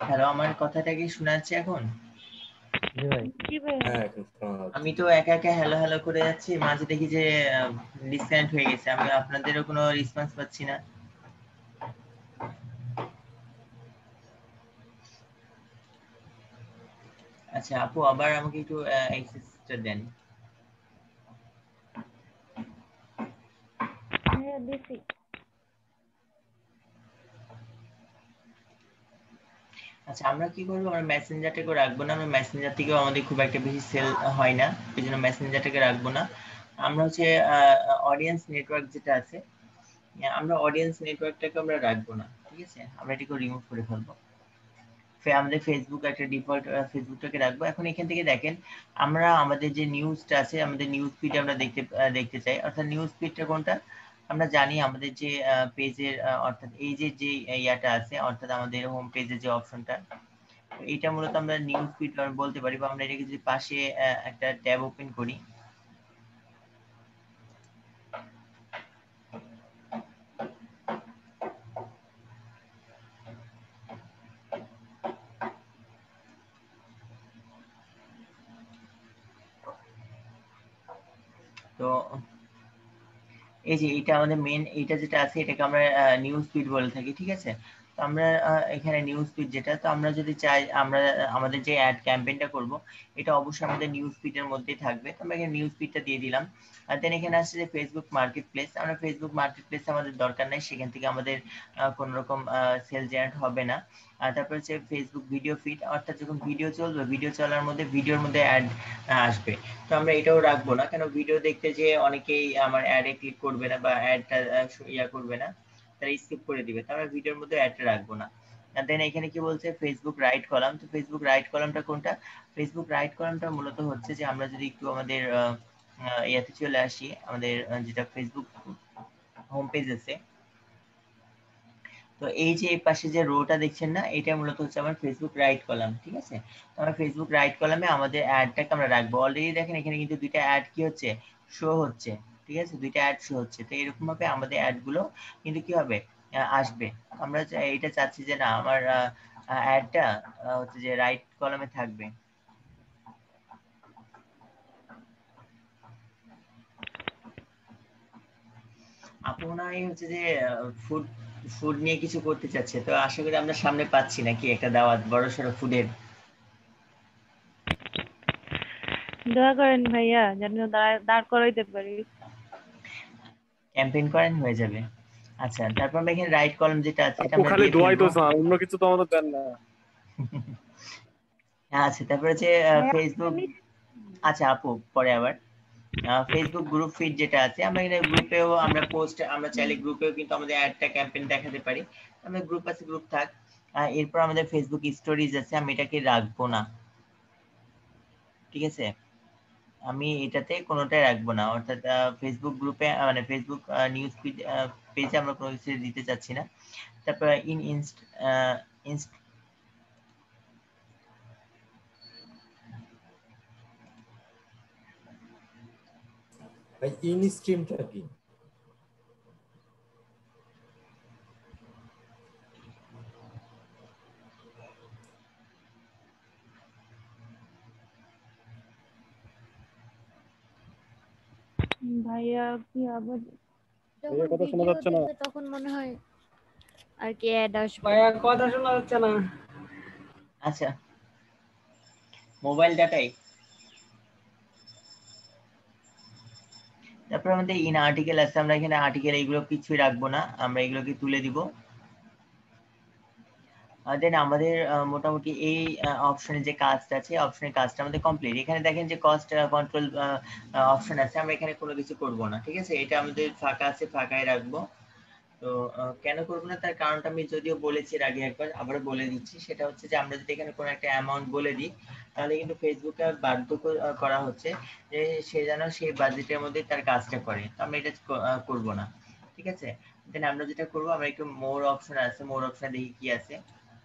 হ্যালো, আমার কথাটা কি শোনা যাচ্ছে এখন? জি ভাই। জি ভাইয়া। হ্যাঁ এখন শোনা যাচ্ছে। আমি তো একা একা হ্যালো হ্যালো করে যাচ্ছি, মাঝে দেখি যে ডিসকানেক্ট হয়ে গেছে, আমি আপনাদেরও কোনো রেসপন্স পাচ্ছি না। আচ্ছা আপু, আবার আমাকে একটু অ্যাক্সেসটা দেন। হ্যাঁ দিছি। আচ্ছা, আমরা কি করবো, আমরা মেসেঞ্জারটাকে রাখবো না, আমরা মেসেঞ্জার থেকেও আমাদের খুব একটা বেশি সেল হয় না, এই জন্য মেসেঞ্জারটাকে রাখবো না। আমরা হচ্ছে অডিয়েন্স নেটওয়ার্ক যেটা আছে, আমরা অডিয়েন্স নেটওয়ার্কটাকে আমরা রাখবো না, ঠিক আছে? আমরা এটাকে রিমুভ করে ফেলবো। আমাদের ফেসবুক একটা ডিফল্ট ফেসবুকটাকে রাখবো। এখন এখান থেকে দেখেন আমরা আমাদের যে নিউজটা আছে, আমাদের নিউজ ফিড আমরা দেখতে চাই, অর্থাৎ নিউজ ফিডটা কোনটা আমরা জানি, আমাদের যে পেজের অর্থাৎ এই যে ইয়াটা আছে, অর্থাৎ আমাদের হোম পেজের যে অপশনটা, এইটা মূলত আমরা নিউজ ফিড বলতে পারি। বা আমরা এটাকে যদি পাশে একটা ট্যাব ওপেন করি, তো এই যে এটা আমাদের মেন, এটা যেটা আছে এটাকে আমরা নিউজ ফিড বলে থাকি, ঠিক আছে? তো আমরা এখানে নিউজ ফিড যেটা, তো আমরা যদি চাই আমরা আমাদের যে অ্যাড ক্যাম্পেইনটা করব এটা অবশ্যই আমাদের নিউজ ফিডের মধ্যেই থাকবে। তো আমরা এখানে নিউজ ফিডটা দিয়ে দিলাম। আর দেন এখানে আসছে যে ফেসবুক মার্কেট প্লেস, আমরা ফেসবুক মার্কেট প্লেস আমাদের দরকার নাই, সেখান থেকে আমাদের কোনো রকম সেল জেনারেট হবে না। আর তারপর হচ্ছে ফেসবুক ভিডিও ফিড, অর্থাৎ যখন ভিডিও চলবে, ভিডিও চলার মধ্যে ভিডিওর মধ্যে অ্যাড আসবে। তো আমরা এটাও রাখবো না, কেন ভিডিও দেখতে যে অনেকেই আমার অ্যাডে ক্লিক করবে না বা অ্যাডটা করবে না, তারা স্কিপ করে দিবে, তো আমরা ভিডিওর মধ্যে অ্যাডটা রাখবো না। আর দেন এখানে কি বলছে ফেসবুক রাইট কলাম, তো ফেসবুক রাইট কলামটা কোনটা? ফেসবুক রাইট কলামটা মূলত হচ্ছে যে আমরা যদি একটু আমাদের ইয়াতে চলে আসি, আমাদের যেটা ফেসবুক হোম পেজ আছে, তো এই যে এই পাশে যে রোটা দেখছেন না, এটা মূলত হচ্ছে আমার ফেসবুক রাইট কলাম, ঠিক আছে? তো আমরা ফেসবুক রাইট কলামে আমাদের অ্যাডটাকে আমরা রাখবো। অলরেডি দেখেন এখানে কিন্তু দুইটা অ্যাড কি হচ্ছে, শো হচ্ছে, ঠিক আছে? দুইটা অ্যাড শো হচ্ছে। তো এরকম ভাবে আমাদের অ্যাড গুলো কিন্তু কি হবে, আসবে। আমরা এটা চাচ্ছি যে না, আমার অ্যাডটা হচ্ছে যে রাইট কলামে থাকবে। আপু মনে হয় হচ্ছে যে ফুড ফুড নিয়ে কিছু করতে চাচ্ছে, তো আশা করি আমরা সামনে পাচ্ছি নাকি একটা দাওয়াত বড়সড় ফুডের। দোয়া করেন ভাইয়া যেন দাঁড় করাইতে পারি। ক্যাম্পেইন করেন হয়ে যাবে। আচ্ছা, তারপর আমরা এখানে রাইট কলাম যেটা আছে এটা আপু আমরা খালি দিয়ে দোয়াই তো ফেলবো। স্যার, অন্য কিছু তো আমাদের দেন না। আচ্ছা, তারপরে যে ভাইয়া ফেসবুক, আচ্ছা আপু পরে আবার ফেসবুক গ্রুপ ফিড যেটা আছে, আমরা এখানে গ্রুপেও আমরা পোস্ট, আমরা চাইলে গ্রুপেও কিন্তু আমাদের অ্যাডটা ক্যাম্পেইন দেখাতে পারি। আমরা গ্রুপ আছে, গ্রুপ থাক। এরপর আমাদের ফেসবুক স্টোরিজ আছে, আমি এটাকে রাখবো না, ঠিক আছে? আমি এটাতে কোনোটাই রাখবো না, অর্থাৎ ফেসবুক গ্রুপে মানে ফেসবুক নিউজ ফিড পেজে আমরা কোনো কিছু দিতে চাচ্ছি না। তারপর ইনস্ট ভাই ইন স্ট্রিমটা কি? ভাইয়া কি আবার ভাইয়া যখন কথা শোনা ভিডিও যাচ্ছে না। দেখবে তখন মনে হয় আর কি অ্যাড আসবে। ভাইয়া কথা শোনা যাচ্ছে না। আচ্ছা, মোবাইল ডাটাই। তারপর আমাদের ইন আর্টিকেল আছে, আমরা এখানে আর্টিকেল এগুলো কিছুই রাখবো না, আমরা এগুলোকে তুলে দিব। দেন আমাদের মোটামুটি এই অপশনে যে কাজটা আছে, অপশনের কাজটা আমাদের কমপ্লিট। এখানে দেখেন যে কস্ট কন্ট্রোল অপশন আছে, আমরা এখানে কোনো কিছু করব না, ঠিক আছে? এটা আমাদের ফাঁকা আছে, ফাঁকায় রাখবো। তো কেন করবো না তার কারণটা আমি যদিও বলেছি এর আগে একবার, আবার বলে দিচ্ছি। সেটা হচ্ছে যে আমরা যদি এখানে কোনো একটা অ্যামাউন্ট বলে দিই, তাহলে কিন্তু ফেসবুকে বাধ্য করা হচ্ছে যে সে যেন সেই বাজেটের মধ্যে তার কাজটা করে। তো আমরা এটা করবো না, ঠিক আছে? দেন আমরা যেটা করবো, আমরা একটু মোর অপশন আছে, মোর অপশন দেখি কি আছে।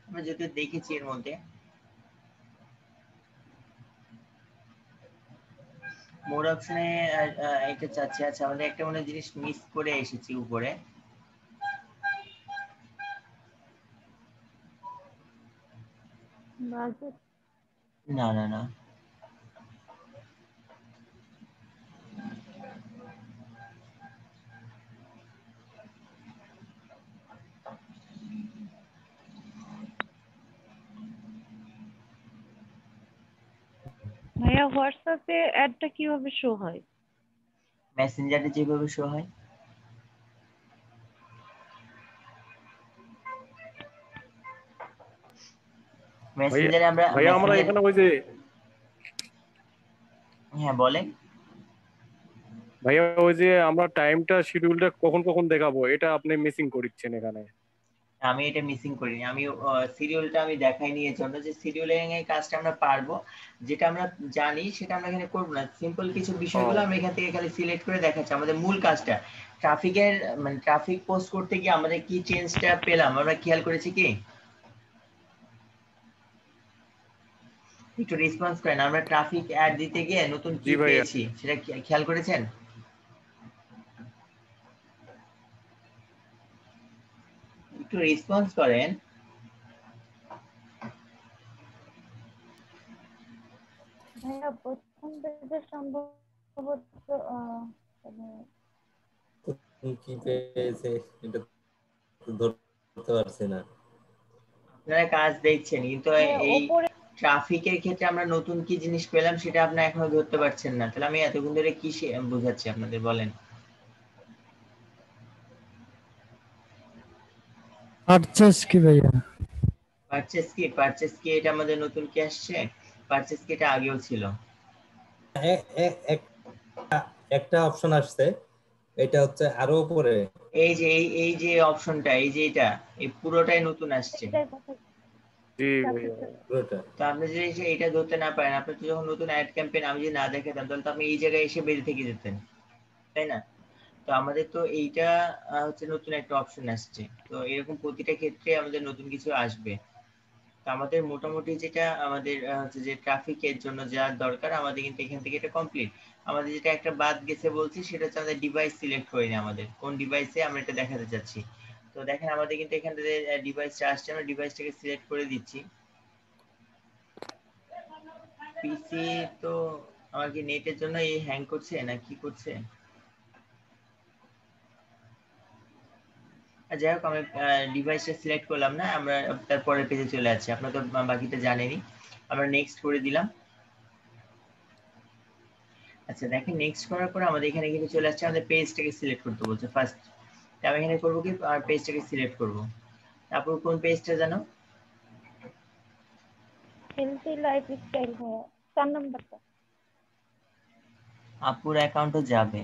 আমরা যদিও দেখেছি এর মধ্যে মোর অপশনে এটা চাচ্ছি। আচ্ছা, আমাদের একটা মনে জিনিস মিস করে এসেছি উপরে। বাজেট? না না না, ভাইয়া হোয়াটসঅ্যাপে অ্যাডটা কিভাবে শো হয়? মেসেঞ্জারে যেভাবে শো হয়। ভাইয়া মেসেঞ্জারে আমরা ভাইয়া আমরা মেসেঞ্জারে, এখানে ওই যে হ্যাঁ বলেন। ভাইয়া ওই যে আমরা টাইমটা শিডিউলটা কখন কখন দেখাবো, এটা আপনি মিসিং করছেন এখানে। আমি এটা মিসিং করিনি, আমি সিরিয়ালটা আমি দেখাইনি এর জন্য যে সিরিয়ালিং এর কাজটা আমরা পারবো, যেটা আমরা জানি সেটা আমরা এখানে করবো না। সিম্পল কিছু বিষয়গুলো আমরা এখান থেকে খালি সিলেক্ট করে দেখাচ্ছি। আমাদের মূল কাজটা ট্রাফিকের, মানে ট্রাফিক পোস্ট করতে গিয়ে আমাদের কি চেঞ্জটা পেলাম আমরা খেয়াল করেছি কি? একটু রেসপন্স করেন। আমরা ট্রাফিক অ্যাড দিতে গিয়ে নতুন কি জি ভাইয়া। পেয়েছি সেটা খেয়াল করেছেন? একটু রেসপন্স করেন। ভাইয়া প্রথম পেজে সম্ভবত মানে কি পেয়েছে এটা তো ধরতে পারছি না। আপনারা কাজ দেখছেন কিন্তু ভাইয়া এই ওপরে ট্রাফিকের ক্ষেত্রে আমরা নতুন কি জিনিস পেলাম সেটা আপনারা এখনো ধরতে পারছেন না। তাহলে আমি এতক্ষণ ধরে কি বোঝাচ্ছি আপনাদের, বলেন। পারচেস কি ভাইয়া? পারচেস কি এটা আমাদের নতুন কি আসছে? পারচেস কি এটা আগেও ছিল। একটা অপশন আসছে, এটা হচ্ছে আরো উপরে। এই যে অপশনটা, এই যে এটা, এই পুরোটাই নতুন আসছে। এটার কথা জি ভাইয়া। পুরোটা তো আপনি যদি এটা ধরতে না পারেন, আপনি তো যখন নতুন অ্যাড ক্যাম্পেইন আমি যদি না দেখাতাম, তাহলে তো আপনি এই জায়গায় এসে বেরিয়ে থেকে যেতেন, তাই না? তো আমাদের তো এইটা হচ্ছে নতুন একটা অপশন আসছে। তো এরকম প্রতিটা ক্ষেত্রে আমাদের নতুন কিছু আসবে। তো আমাদের মোটামুটি যেটা আমাদের হচ্ছে যে ট্রাফিকের জন্য যা দরকার আমাদের কিন্তু এখান থেকে এটা কমপ্লিট। আমাদের যেটা একটা বাদ গেছে বলছি সেটা হচ্ছে আমাদের ডিভাইস সিলেক্ট করিনি, আমাদের কোন ডিভাইসে আমরা এটা দেখাতে চাচ্ছি। তো দেখেন আমাদের কিন্তু এখান থেকে ডিভাইসটা আসছে, আমরা ডিভাইসটাকে সিলেক্ট করে দিচ্ছি। পিসি তো আমার কি নেটের জন্য এই হ্যাং করছে না কি করছে? যাই হোক, আমি ডিভাইসটা সিলেক্ট করলাম না, আমরা তারপরের পেজে চলে যাচ্ছি। আপনারা তো বাকিটা জানেনই। আমরা নেক্সট করে দিলাম। আচ্ছা দেখেন নেক্সট করার পর আমাদের এখানে কিন্তু চলে আসছে আমাদের পেজটাকে সিলেক্ট করতে বলছে ফার্স্ট। আমি এখানে করব কি আর পেজটাকে সিলেক্ট করব। তারপর কোন পেজটা জানো? হেলথি লাইফস্টাইল ভাইয়া 4 নাম্বারটা। আপুর অ্যাকাউন্টও যাবে।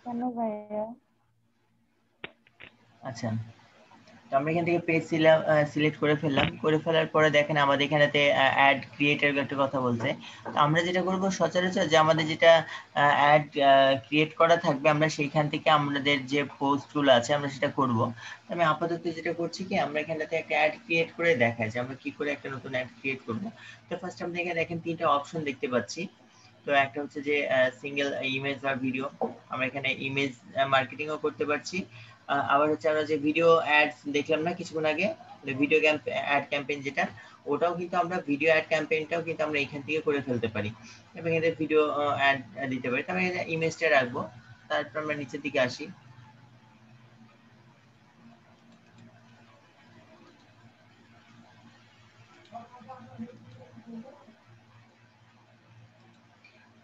কেন ভাইয়া? আচ্ছা তো আমরা এখান থেকে পেজ সিলেক্ট করে ফেললাম। করে ফেলার পরে দেখেন আমাদের এখানেতে অ্যাড ক্রিয়েটের একটা কথা বলছে। তো আমরা যেটা করব সচরাচর যে আমাদের যেটা অ্যাড ক্রিয়েট করা থাকবে আমরা সেইখান থেকে আমাদের যে পোস্টগুলো আছে আমরা সেটা করব। আমি আপাতত যেটা করছি কি আমরা এখানটাতে একটা অ্যাড ক্রিয়েট করে দেখাই যে আমরা কি করে একটা নতুন অ্যাড ক্রিয়েট করব। তো ফার্স্ট আমরা এখানে দেখেন তিনটা অপশন দেখতে পাচ্ছি। তো একটা হচ্ছে যে সিঙ্গেল ইমেজ বা ভিডিও, আমরা এখানে ইমেজ মার্কেটিংও করতে পারছি। আবার হচ্ছে আমরা যে ভিডিও অ্যাডস দেখলাম না কিছুক্ষণ আগে, ভিডিও অ্যাড ক্যাম্পেইন যেটা, ওটাও কিন্তু আমরা ভিডিও অ্যাড ক্যাম্পেইনটাও কিন্তু আমরা এখান থেকে করে ফেলতে পারি এবং এদের ভিডিও অ্যাড দিতে পারি। তারপরে ইমেজটা রাখবো, তারপর আমরা নিচের দিকে আসি।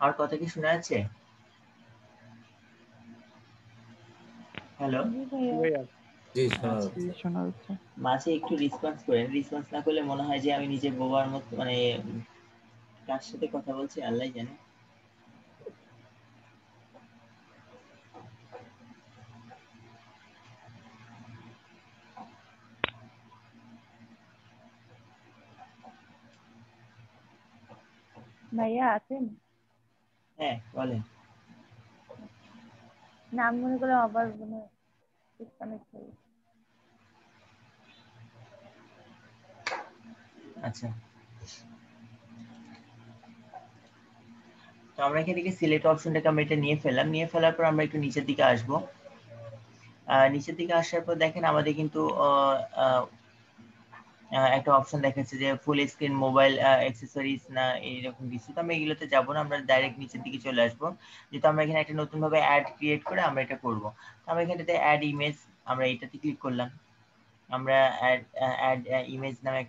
আর কথা কি শোনা যাচ্ছে? হ্যালো, জি ভাইয়া। ভাইয়া জি শোনা আচ্ছা যাচ্ছে। শোনা যাচ্ছে। মাঝে একটু রেসপন্স করেন, রেসপন্স না করলে মনে হয় যে আমি নিজে বোবার মতো মানে কার সাথে কথা বলছি আল্লাহ জানে। ভাইয়া আছেন? হ্যাঁ বলেন। নাম মনে করলাম আবার মানে ডিসকানেক্ট হয়ে গেছে। আচ্ছা তো আমরা এখান থেকে সিলেক্ট অপশনটাকে আমরা এটা নিয়ে ফেললাম। নিয়ে ফেলার পর আমরা একটু নিচের দিকে আসবো। নিচের দিকে আসার পর দেখেন আমাদের কিন্তু একটা অপশন দেখাচ্ছে যে ফুল স্ক্রিন মোবাইল অ্যাক্সেসরিজ না এইরকম কিছু। তো আমরা এগুলোতে যাবো না, আমরা ডাইরেক্ট নিচের দিকে চলে আসবো। যেহেতু আমরা এখানে একটা নতুন ভাবে অ্যাড ক্রিয়েট করে আমরা এটা করব। তো আমরা এখানটাতে অ্যাড ইমেজ, আমরা এটাতে ক্লিক করলাম। আমরা অ্যাড ইমেজ নামে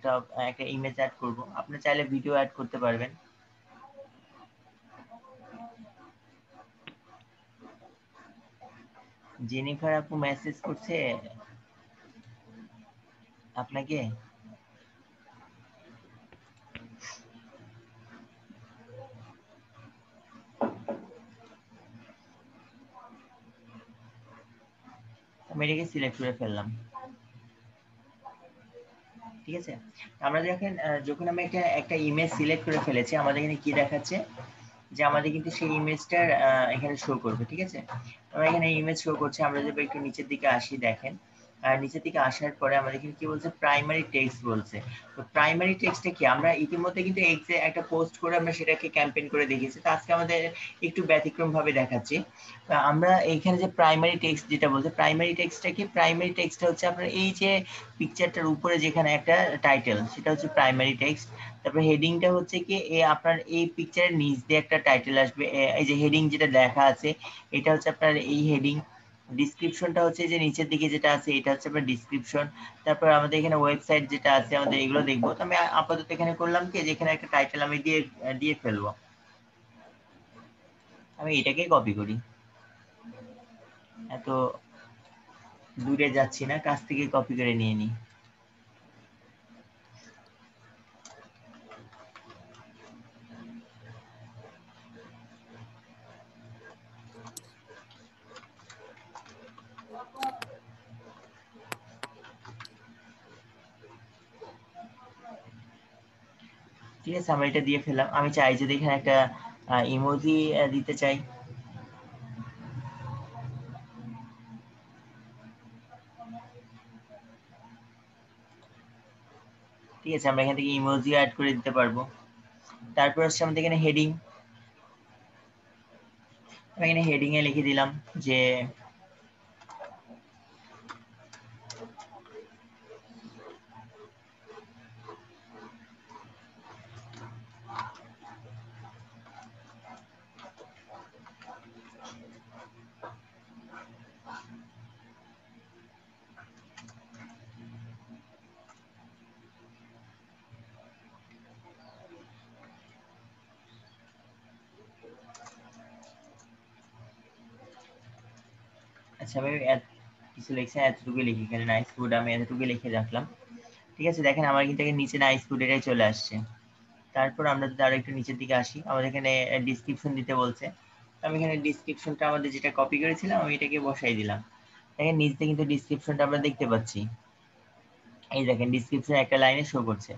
একটা ইমেজ অ্যাড করব। আপনি চাইলে ভিডিও অ্যাড করতে পারবেন। জেনিফার আপু মেসেজ করছে আপনাকে। আমি এটাকে সিলেক্ট করে ফেললাম। ঠিক আছে, আমরা দেখেন যখন আমি একটা ইমেজ সিলেক্ট করে ফেলেছি আমাদের এখানে কি দেখাচ্ছে যে আমাদের কিন্তু সেই ইমেজটার এখানে শো করবে। ঠিক আছে, আমরা এখানে ইমেজ শো করছে। আমরা যদি একটু নিচের দিকে আসি দেখেন, নিচের দিকে আসার পরে আমাদের এখানে কি বলছে প্রাইমারি টেক্সট বলছে। তো প্রাইমারি টেক্সটটা কি, আমরা ইতিমধ্যে কিন্তু একটা পোস্ট করে আমরা সেটাকে ক্যাম্পেইন করে দেখিয়েছি। তো আজকে আমাদের একটু ব্যতিক্রম ভাবে দেখাচ্ছি। আমরা এইখানে যে প্রাইমারি টেক্সট যেটা বলছে, প্রাইমারি টেক্সটটা কি, প্রাইমারি টেক্সটটা হচ্ছে আপনার এই যে পিকচারটার উপরে যেখানে একটা টাইটেল সেটা হচ্ছে প্রাইমারি টেক্সট। তারপরে হেডিংটা হচ্ছে কি আপনার এই পিকচারের নিচ দিয়ে একটা টাইটেল আসবে, এই যে হেডিং যেটা লেখা আছে এটা হচ্ছে আপনার এই হেডিং। ডিসক্রিপশনটা হচ্ছে যে নিচের দিকে যেটা আছে এটা হচ্ছে আপনার ডিসক্রিপশন। তারপর আমাদের এখানে ওয়েবসাইট যেটা আছে আমাদের এগুলো দেখবো। তো আমি আপাতত এখানে করলাম কি যে এখানে একটা টাইটেল আমি দিয়ে ফেলবো। আমি এটাকে কপি করি, এত দূরে যাচ্ছি না, কাছ থেকে কপি করে নিয়ে নিই। ঠিক আছে, আমরা এটা দিয়ে ফেললাম। আমি চাই যদি এখানে একটা ইমোজি দিতে চাই, ঠিক আছে, আমরা এখান থেকে ইমোজি অ্যাড করে দিতে পারবো। তারপর হচ্ছে আমাদের এখানে হেডিং, আমি এখানে হেডিং এ লিখে দিলাম যে আচ্ছা আমি কিছু লিখছি, এতটুকু লিখি, এখানে নাইস ফুড আমি এতটুকু লিখে রাখলাম। ঠিক আছে, দেখেন আমার কিন্তু নিচে নাইস ফুড এটাই চলে আসছে। তারপর আমরা যদি আরো একটু নিচের দিকে আসি, আমাদের এখানে ডিসক্রিপশন দিতে বলছে। আমি এখানে ডিসক্রিপশনটা আমাদের যেটা কপি করেছিলাম আমি এটাকে বসাই দিলাম। দেখেন নিচে কিন্তু ডিসক্রিপশনটা আমরা দেখতে পাচ্ছি, এই দেখেন ডিসক্রিপশন একটা লাইনে শো করছে।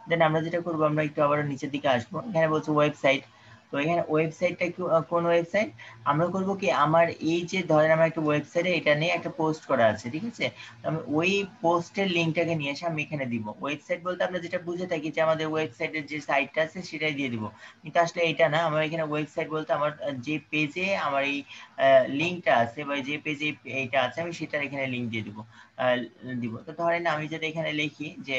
দেন আমরা যেটা করবো, আমরা একটু আবার নিচের দিকে আসবো, এখানে বলছে ওয়েবসাইট। তো এখানে ওয়েবসাইটটা কোন ওয়েবসাইট আমরা করব কি, আমার এই যে ধরেন আমার একটা ওয়েবসাইটে এটা নিয়ে একটা পোস্ট করা আছে, ঠিক আছে, আমি ওই পোস্টের লিঙ্কটাকে নিয়ে এসে আমি এখানে দিব। ওয়েবসাইট বলতে আমরা যেটা বুঝে থাকি যে আমাদের ওয়েবসাইটের যে সাইটটা আছে সেটাই দিয়ে দিব, কিন্তু আসলে এটা না। আমার এখানে ওয়েবসাইট বলতে আমার যে পেজে আমার এই লিঙ্কটা আছে বা যে পেজে এইটা আছে আমি সেটার এখানে লিঙ্ক দিয়ে দিব। তো ধরেন আমি যদি এখানে লিখি যে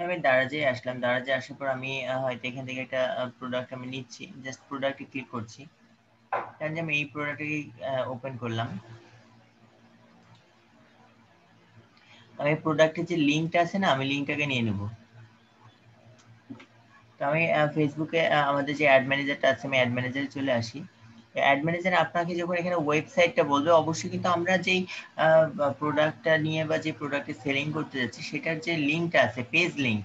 আমি দারাজে আসলাম, দারাজে আসার পর আমি হয়তো এখান থেকে একটা প্রোডাক্ট আমি নিচ্ছি, জাস্ট প্রোডাক্টে ক্লিক করছি। তাহলে আমি এই প্রোডাক্টটাকে ওপেন করলাম। আমি প্রোডাক্টের যে লিঙ্কটা আছে না, আমি লিঙ্কটাকে নিয়ে নেব। তো আমি ফেসবুকে আমাদের যে অ্যাড ম্যানেজারটা আছে, আমি অ্যাড ম্যানেজারে চলে আসি। অ্যাড ম্যানেজার আপনাকে যখন এখানে ওয়েবসাইটটা বলবে, অবশ্যই কিন্তু আমরা যেই প্রোডাক্টটা নিয়ে বা যে প্রোডাক্টে সেলিং করতে যাচ্ছি সেটার যে লিঙ্কটা আছে, পেজ লিঙ্ক,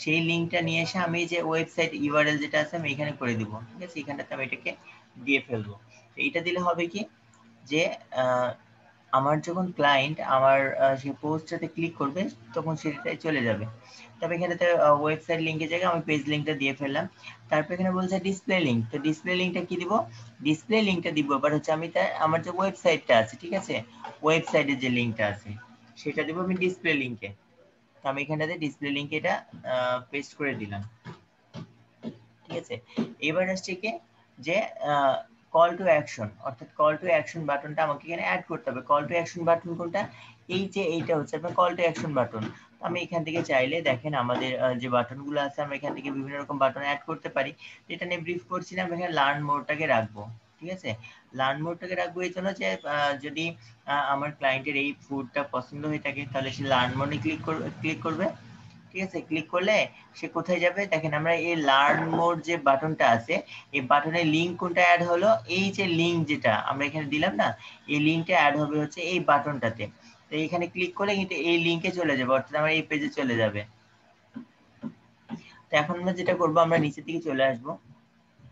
সেই লিঙ্কটা নিয়ে এসে আমি যে ওয়েবসাইট ইউআরএল যেটা আছে আমি এখানে করে দিব। ঠিক আছে, এখানটাতে আমি এটাকে দিয়ে ফেলবো। তো এটা দিলে হবে কি যে আমার যখন ক্লায়েন্ট আমার সেই পোস্টটাতে ক্লিক করবে তখন সেটাই চলে যাবে। তবে এখানেতে ওয়েবসাইট লিঙ্কের জায়গায় আমি পেজ লিঙ্কটা দিয়ে ফেললাম। তারপর এখানে বলছে ডিসপ্লে লিঙ্ক, তো ডিসপ্লে লিঙ্কটা কি দিব, ডিসপ্লে লিঙ্কটা দিব এবার হচ্ছে আমি আমার যে ওয়েবসাইটটা আছে, ঠিক আছে, ওয়েবসাইটের যে লিঙ্কটা আছে সেটা দিব আমি ডিসপ্লে লিঙ্কে। তো আমি এখানটাতে ডিসপ্লে লিঙ্কে এটা পেস্ট করে দিলাম। ঠিক আছে, এবার আসছে কি যে কল টু অ্যাকশন, অর্থাৎ কল টু অ্যাকশন বাটনটা আমাকে এখানে অ্যাড করতে হবে। কল টু অ্যাকশন বাটন কোনটা, এই যে এইটা হচ্ছে আপনার কল টু অ্যাকশন বাটন। আমি এখান থেকে চাইলে দেখেন আমাদের যে বাটনগুলো আছে আমরা এখান থেকে বিভিন্ন রকম বাটন অ্যাড করতে পারি। এটা নিয়ে ব্রিফ করছি না, আমি এখানে লার্ন মোডটাকে রাখবো। ঠিক আছে, লার্ন মোডটাকে রাখবো এই জন্য যে যদি আমার ক্লায়েন্টের এই ফুডটা পছন্দ হয়ে থাকে তাহলে সে লার্ন মোডে ক্লিক করবে। ঠিক আছে, ক্লিক করলে সে কোথায় যাবে, দেখেন আমরা এই লার্ন মোড যে বাটনটা আছে এই বাটনের লিঙ্ক কোনটা অ্যাড হলো, এই যে লিঙ্ক যেটা আমরা এখানে দিলাম না, এই লিঙ্কটা অ্যাড হবে হচ্ছে এই বাটনটাতে। তো এখানে ক্লিক করলে কিন্তু এই লিঙ্কে চলে যাবে, অর্থাৎ আমরা এই পেজে চলে যাবে। তো এখন আমরা যেটা করবো, আমরা নিচের দিকে চলে আসবো।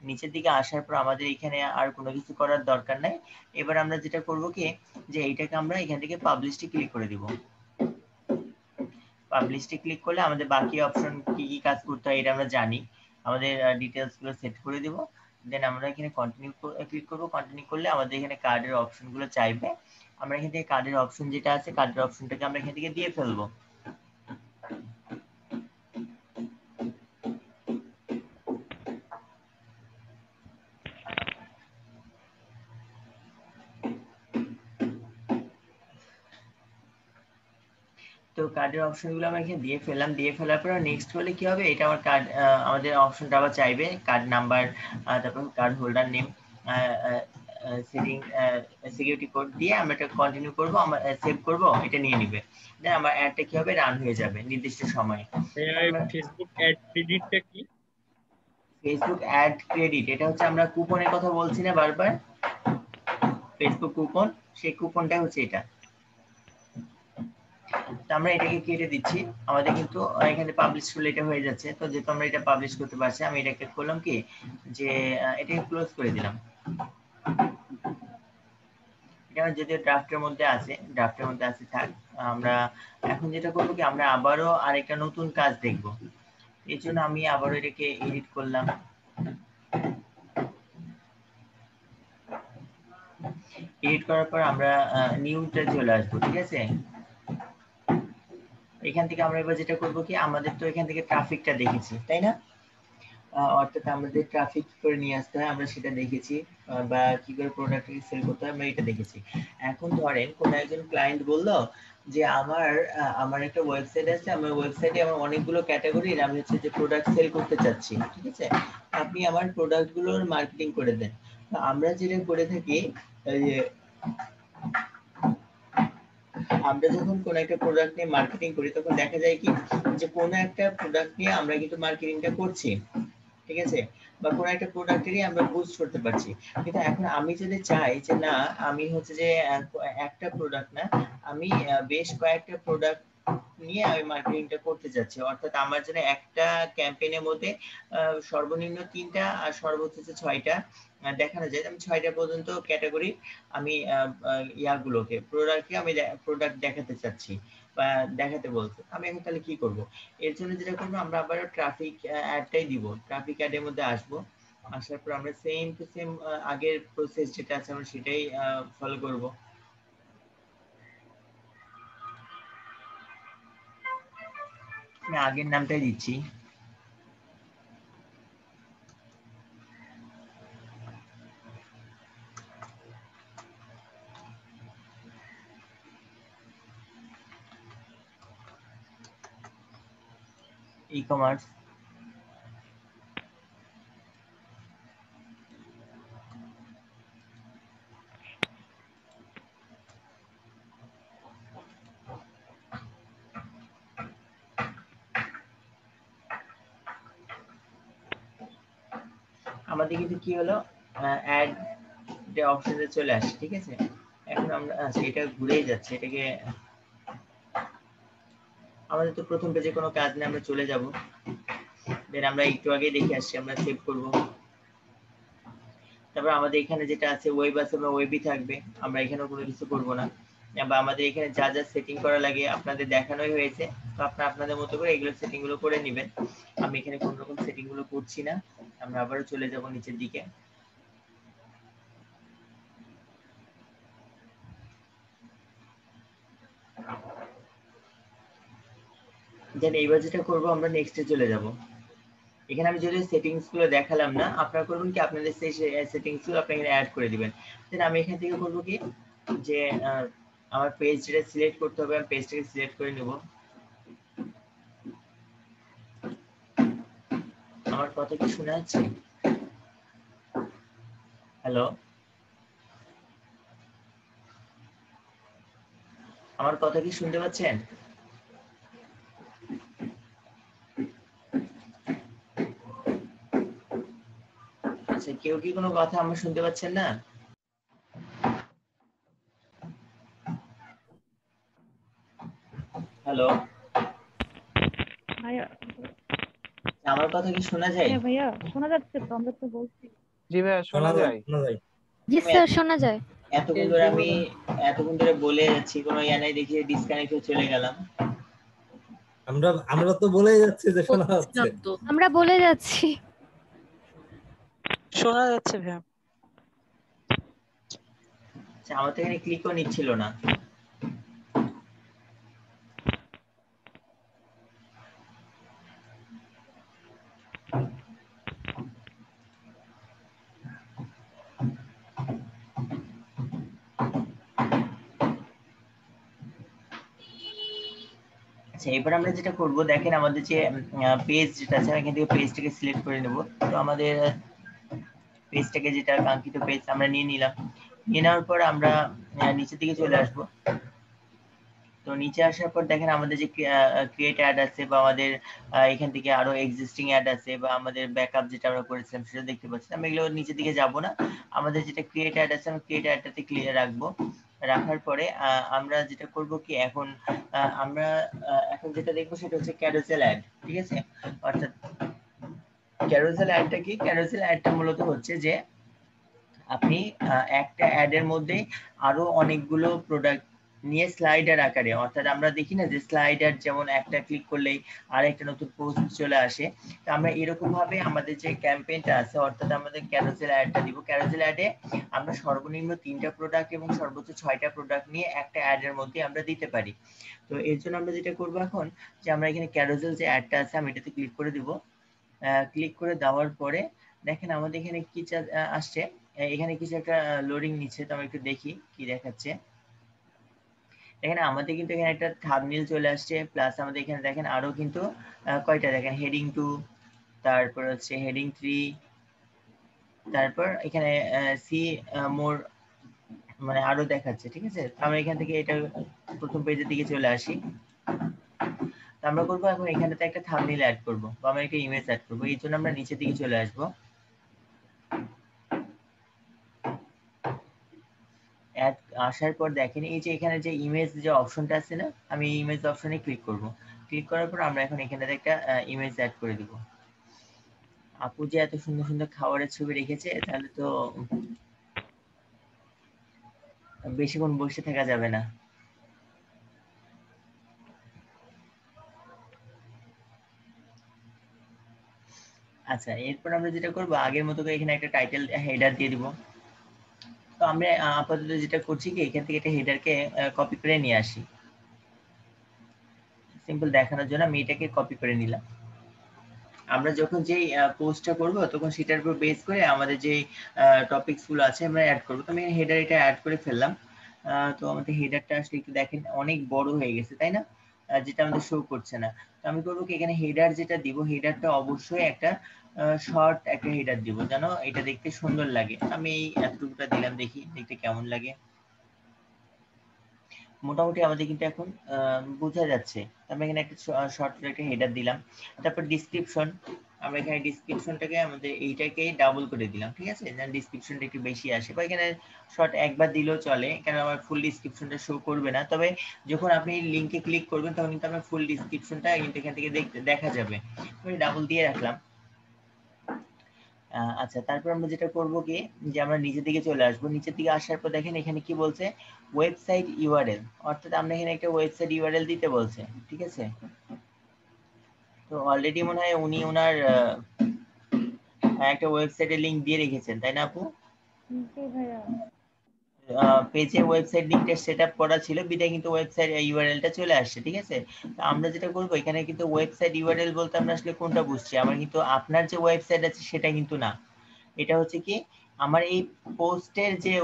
নিচের দিকে আসার পর আমাদের এখানে আর কোনো কিছু করার দরকার নাই। এবার আমরা যেটা করবো কি যে এইটাকে আমরা এখান থেকে পাবলিশে ক্লিক করে দিব। পাবলিশে ক্লিক করলে আমাদের বাকি অপশন কি কি কাজ করতে হয় এটা আমরা জানি, আমাদের ডিটেইলস গুলো সেট করে দিব। দেন আমরা এখানে কন্টিনিউ ক্লিক করব। কন্টিনিউ করলে আমাদের এখানে কার্ডের অপশন গুলো চাইবে, আমরা এখান থেকে কার্ডের অপশন যেটা আছে কার্ডের অপশনটাকে আমরা এখান থেকে দিয়ে ফেলবো। তো কার্ডের অপশনগুলো আমরা এখানে দিয়ে ফেললাম, দিয়ে ফেলার পর নেক্সট হলে কি হবে, এটা আমার কার্ড আমাদের অপশনটা আবার চাইবে, কার্ড নাম্বার, তারপর card holder name, setting, security code দিয়ে আমরা এটা কন্টিনিউ করব, আমরা সেভ করব, এটা নিয়ে নিবে। দেন আমার অ্যাডটা কি হবে, রান হয়ে যাবে নির্দিষ্ট সময়ে। ফেসবুক অ্যাড ক্রেডিটটা কি? ফেসবুক অ্যাড ক্রেডিট এটা হচ্ছে আমরা কুপনের কথা বলছি না বারবার, ফেসবুক কুপন, সেই কুপনটা হচ্ছে এটা। তো আমরা এটাকে কেটে দিচ্ছি, আমাদের কিন্তু এখানে পাবলিশ করলে এটা হয়ে যাচ্ছে। তো যেহেতু আমরা এটা পাবলিশ করতে পারছি, আমি এটাকে করলাম কি যে এটাকে ক্লোজ করে দিলাম। যেমন যদিও ড্রাফটের মধ্যে আছে থাক। আমরা এখন যেটা করবো কি, আমরা আবারও আরেকটা নতুন কাজ দেখব। এই জন্য আমি আবারও এটাকে এডিট করলাম। এডিট করার পর আমরা নিউতে চলে আসবো, ঠিক আছে। এখান থেকে আমরা এবার যেটা করবো কি, আমাদের তো এখান থেকে ট্রাফিকটা দেখেছি, তাই না? অর্থাৎ আমাদের ট্রাফিক করে নিয়ে আসতে হয়, আমরা সেটা দেখেছি, বা কি করে প্রোডাক্টকে সেল করতে হয় আমরা এটা দেখেছি। এখন ধরেন কোন একজন ক্লায়েন্ট বললো যে আমার একটা ওয়েবসাইট আছে, আমার ওয়েবসাইটে আমার অনেকগুলো ক্যাটাগরির আমি হচ্ছে যে প্রোডাক্ট সেল করতে চাচ্ছি, ঠিক আছে। আপনি আমার প্রোডাক্টগুলোর মার্কেটিং করে দেন। তো আমরা যেটা করে থাকি, যে আমরা যখন কোন একটা প্রোডাক্ট নিয়ে মার্কেটিং করি তখন দেখা যায় কি, যে কোন একটা প্রোডাক্ট নিয়ে আমরা কিন্তু মার্কেটিংটা করছি, ঠিক আছে, বা কোন একটা প্রোডাক্টেরই আমরা বুস্ট করতে পারছি। কিন্তু এখন আমি যদি চাই যে না, আমি হচ্ছে যে একটা প্রোডাক্ট না, আমি বেশ কয়েকটা প্রোডাক্ট নিয়ে আমি মার্কেটিংটা করতে যাচ্ছি, অর্থাৎ আমার জন্য একটা ক্যাম্পেইনের মধ্যে সর্বনিম্ন 3টা আর সর্বোচ্চ 6টা দেখানো যায়। আমি 6টা পর্যন্ত ক্যাটাগরি আমি ইয়াগুলোকে প্রোডাক্টকে আমি প্রোডাক্ট দেখাতে চাচ্ছি বা দেখাতে বলছি। আমি এখন তাহলে কি করব, এর জন্য যেটা করবো, আমরা আবার ট্রাফিক অ্যাডটাই দিব, ট্রাফিক অ্যাডের মধ্যে আসবো। আসার পর আমরা সেম টু সেম আগের প্রসেস যেটা আছে আমরা সেটাই ফলো করব। আমি আগের নামটাই দিচ্ছি। ই-কমার্স। আমাদের কিন্তু কি হলো, অ্যাড অপশনে চলে আসে, ঠিক আছে। এখন আমরা এটা ঘুরেই যাচ্ছে, এটাকে আমাদের তো প্রথম পেজে কোনো কাজ নেই, আমরা চলে যাব। দেন আমরা একটু আগে দেখে আসছি, আমরা সেভ করব। তারপর আমাদের এখানে যেটা আছে ওয়েব আছে, আমরা ওয়েবই থাকবে, আমরা এখানেও কোনো কিছু করব না। বা আমাদের এখানে যা যা সেটিং করা লাগে আপনাদের দেখানোই হয়েছে, তো আপনারা আপনাদের মতো করে এগুলো সেটিং গুলো করে নেবেন। আমি এখানে কোনো রকম সেটিং গুলো করছি না। আমরা আবারও চলে যাব নিচের দিকে। দেন এইবার যেটা করব, আমরা নেক্সটে চলে যাব। এখানে আমি যদি সেটিংস গুলো দেখালাম না, আপনারা করবেন কি, আপনাদের সেই সেটিংস গুলো আপনি এখানে অ্যাড করে দিবেন। দেন আমি এখান থেকে করব কি, যে আমার পেজটা সিলেক্ট করতে হবে, আমি পেজটাকে সিলেক্ট করে নেব। আমার কথা কি শোনা যাচ্ছে? হ্যালো, আমার কথা কি শুনতে পাচ্ছেন? আচ্ছা, কেউ কি কোনো কথা আমার শুনতে পাচ্ছেন না? হ্যালো, ভাইয়া আমার কথা কি শোনা যায়? ভাইয়া শোনা যাচ্ছে তো, আমরা তো বলছি। জি ভাইয়া শোনা যায়। জি স্যার শোনা যায়। এতক্ষণ ধরে বলে যাচ্ছি, কোনো ইয়া নাই, দেখি ডিসকানেক্ট হয়ে চলে গেলাম। আমরা তো বলেই যাচ্ছি যে শোনা যাচ্ছে। আমরা বলে যাচ্ছি। শোনা যাচ্ছে ভাইয়া। আচ্ছা, আমার তো এখানে ক্লিকও নিচ্ছিল না। আচ্ছা, এবার আমরা যেটা করব, দেখেন আমাদের যে পেজ যেটা আছে, এখান থেকে পেজটাকে সিলেক্ট করে নেব। তো আমাদের পেজটাকে, যেটা কাঙ্ক্ষিত পেজ আমরা নিয়ে নিলাম। নিয়ে নেওয়ার পর আমরা নিচের দিকে চলে আসব। তো নিচে আসার পর দেখেন আমাদের যে ক্রিয়েট অ্যাড আছে, বা আমাদের এখান থেকে আরো এক্সিস্টিং অ্যাড আছে, বা আমাদের ব্যাকআপ যেটা আমরা করেছিলাম সেটা দেখতে পাচ্ছি। আমি এগুলো নিচের দিকে যাব না, আমাদের যেটা ক্রিয়েট অ্যাড আছে আমি ক্রিয়েট অ্যাডটাতে ক্লিয়ার রাখবো। রাখার পরে আমরা যেটা করব কি, এখন আমরা এখন যেটা দেখবো সেটা হচ্ছে ক্যারোসেল অ্যাড, ঠিক আছে। অর্থাৎ ক্যারোসেল অ্যাডটা কি? ক্যারোসেল অ্যাডটা মূলত হচ্ছে যে আপনি একটা অ্যাডের মধ্যে আরো অনেকগুলো প্রোডাক্ট নিয়ে স্লাইডার আকারে, অর্থাৎ আমরা দেখি না যে স্লাইডার যেমন একটা ক্লিক করলেই আরেকটা নতুন পোস্ট চলে আসে, তো আমরা এরকম ভাবে আমাদের যে ক্যাম্পেইনটা আছে, অর্থাৎ আমাদের ক্যারোসেল অ্যাডটা দিব, ক্যারোসেল অ্যাডে আমরা সর্বনিম্ন 3টা প্রোডাক্ট এবং সর্বোচ্চ 6টা প্রোডাক্ট নিয়ে একটা অ্যাডের মধ্যে আমরা দিতে পারি। তো এর জন্য আমরা যেটা করবো এখন, যে আমরা এখানে ক্যারোসেল যে অ্যাডটা আছে আমি এটাতে ক্লিক করে দিব। ক্লিক করে দেওয়ার পরে দেখেন আমাদের এখানে কি আসছে, এখানে কিছু একটা লোডিং নিচ্ছে, তো আমরা একটু দেখি কি দেখাচ্ছে। এখানে আমাদের কিন্তু এখানে একটা থাম্বনেল চলে আসছে, প্লাস আমাদের এখানে দেখেন আরো কিন্তু কয়টা দেখেন, হেডিং 2, তারপর হচ্ছে হেডিং 3, তারপর এখানে সি মোর মানে আরো দেখাচ্ছে। ঠিক আছে, আমরা এখান থেকে এটা প্রথম পেজের দিকে চলে আসি। আমরা করবো এখন এখানেতে একটা থাম্বনেল অ্যাড করবো বা আমরা একটা ইমেজ অ্যাড করবো, এই জন্য আমরা নিচের দিকে চলে আসবো। অ্যাড আসার পর দেখেন এই যে এখানে যে ইমেজ যে অপশনটা আছে না, আমি এই ইমেজ অপশনে ক্লিক করব। ক্লিক করার পর আমরা এখন এখানে একটা ইমেজ অ্যাড করে দিব। আপু যে এত সুন্দর সুন্দর খাবারের ছবি রেখেছে, তাহলে তো বেশিক্ষণ বসে থাকা যাবে না। আচ্ছা, এরপর আমরা যেটা করব, আগের মতো করে এখানে একটা টাইটেল হেডার দিয়ে দিব। তো আমরা আপাতত যেটা করছি কি, এখান থেকে একটা হেডারকে কপি করে নিয়ে আসি, সিম্পল দেখানোর জন্য আমি এটাকে কপি করে নিলাম। আমরা যখন যেই পোস্টটা করব তখন সেটার উপর বেস করে আমাদের যে টপিকস গুলো আছে আমরা অ্যাড করব। তো আমি হেডার এটা অ্যাড করে ফেললাম। তো আমাদের হেডারটা আসলে একটু দেখেন অনেক বড় হয়ে গেছে, তাই না? যেটা আমাদের শো করছে না। তো আমি করবো কি, এখানে হেডার যেটা দিব, হেডারটা অবশ্যই একটা শর্ট একটা হেডার দিব, যেন এটা দেখতে সুন্দর লাগে। আমি এই এতটুকুটা দিলাম, দেখি দেখতে কেমন লাগে। মোটামুটি আমাদের কিন্তু এখন বোঝা যাচ্ছে। আমি এখানে একটা শর্ট একটা হেডার দিলাম। তারপর ডিসক্রিপশন, আমরা এখানে ডিসক্রিপশনটাকে আমাদের এইটাকে ডাবল করে দিলাম। ঠিক আছে, যেন ডিসক্রিপশনটা একটু বেশি আসে, বা এখানে শর্ট একবার দিলেও চলে, কারণ আমার ফুল ডিসক্রিপশনটা শো করবে না। তবে যখন আপনি লিংকে ক্লিক করবেন তখন কিন্তু আপনার ফুল ডিসক্রিপশনটা কিন্তু এখান থেকে দেখা যাবে। আমি ডাবল দিয়ে রাখলাম। আচ্ছা, তারপর আমরা যেটা করব কি, যে আমরা নিচের দিকে চলে আসবো। নিচের দিকে আসার পর দেখেন এখানে কি বলছে, ওয়েবসাইট ইউআরএল, অর্থাৎ আমরা এখানে একটা ওয়েবসাইট ইউআরএল দিতে বলছে। ঠিক আছে, তো অলরেডি মনে হয় উনি ওনার একটা ওয়েবসাইটের লিংক দিয়ে রেখেছেন, তাই না আপু? জি ভাইয়া। পেজে ওয়েবসাইট লিংকটা সেটআপ করা ছিল, বিদায় কিন্তু ওয়েবসাইট ইউআরএলটা চলে আসছে। ঠিক আছে, তো আমরা যেটা করব, এখানে কিন্তু ওয়েবসাইট ইউআরএল বলতে আমরা আসলে কোনটা বুঝছি, আমার কিন্তু আপনার যে ওয়েবসাইট আছে সেটা কিন্তু না। এটা হচ্ছে কি, আমার এই পোস্টের যে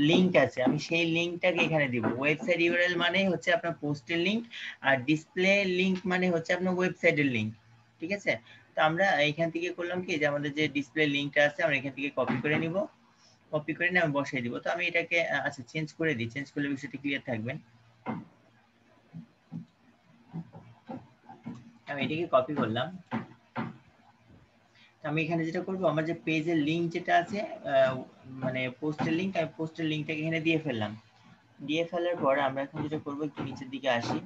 লিংক আছে, আমি সেই লিংকটাকে এখানে দিব। ওয়েবসাইট ইউআরএল মানে হচ্ছে আপনার পোস্টের লিংক, আর ডিসপ্লে লিংক মানে হচ্ছে আপনার ওয়েবসাইটের লিংক। ঠিক আছে, তো আমরা এখান থেকে করলাম কি, যে আমাদের যে ডিসপ্লে লিংকটা আছে আমরা এখান থেকে কপি করে নিব। কপি করে নিয়ে আমি বসাই দিব। তো আমি এটাকে আচ্ছা চেঞ্জ করে দিই, চেঞ্জ করলে বিষয়টা ক্লিয়ার থাকবেন। আমি এটাকে কপি করলাম। আমি এখানে যেটা করব, আমার যে পেজের লিংক যেটা আছে, মানে পোস্টের লিংক, আমি পোস্টের লিংকটাকে এখানে দিয়ে ফেললাম। দিয়ে ফেলার পর আমরা এখন যেটা করব, একটু নিচের দিকে আসি।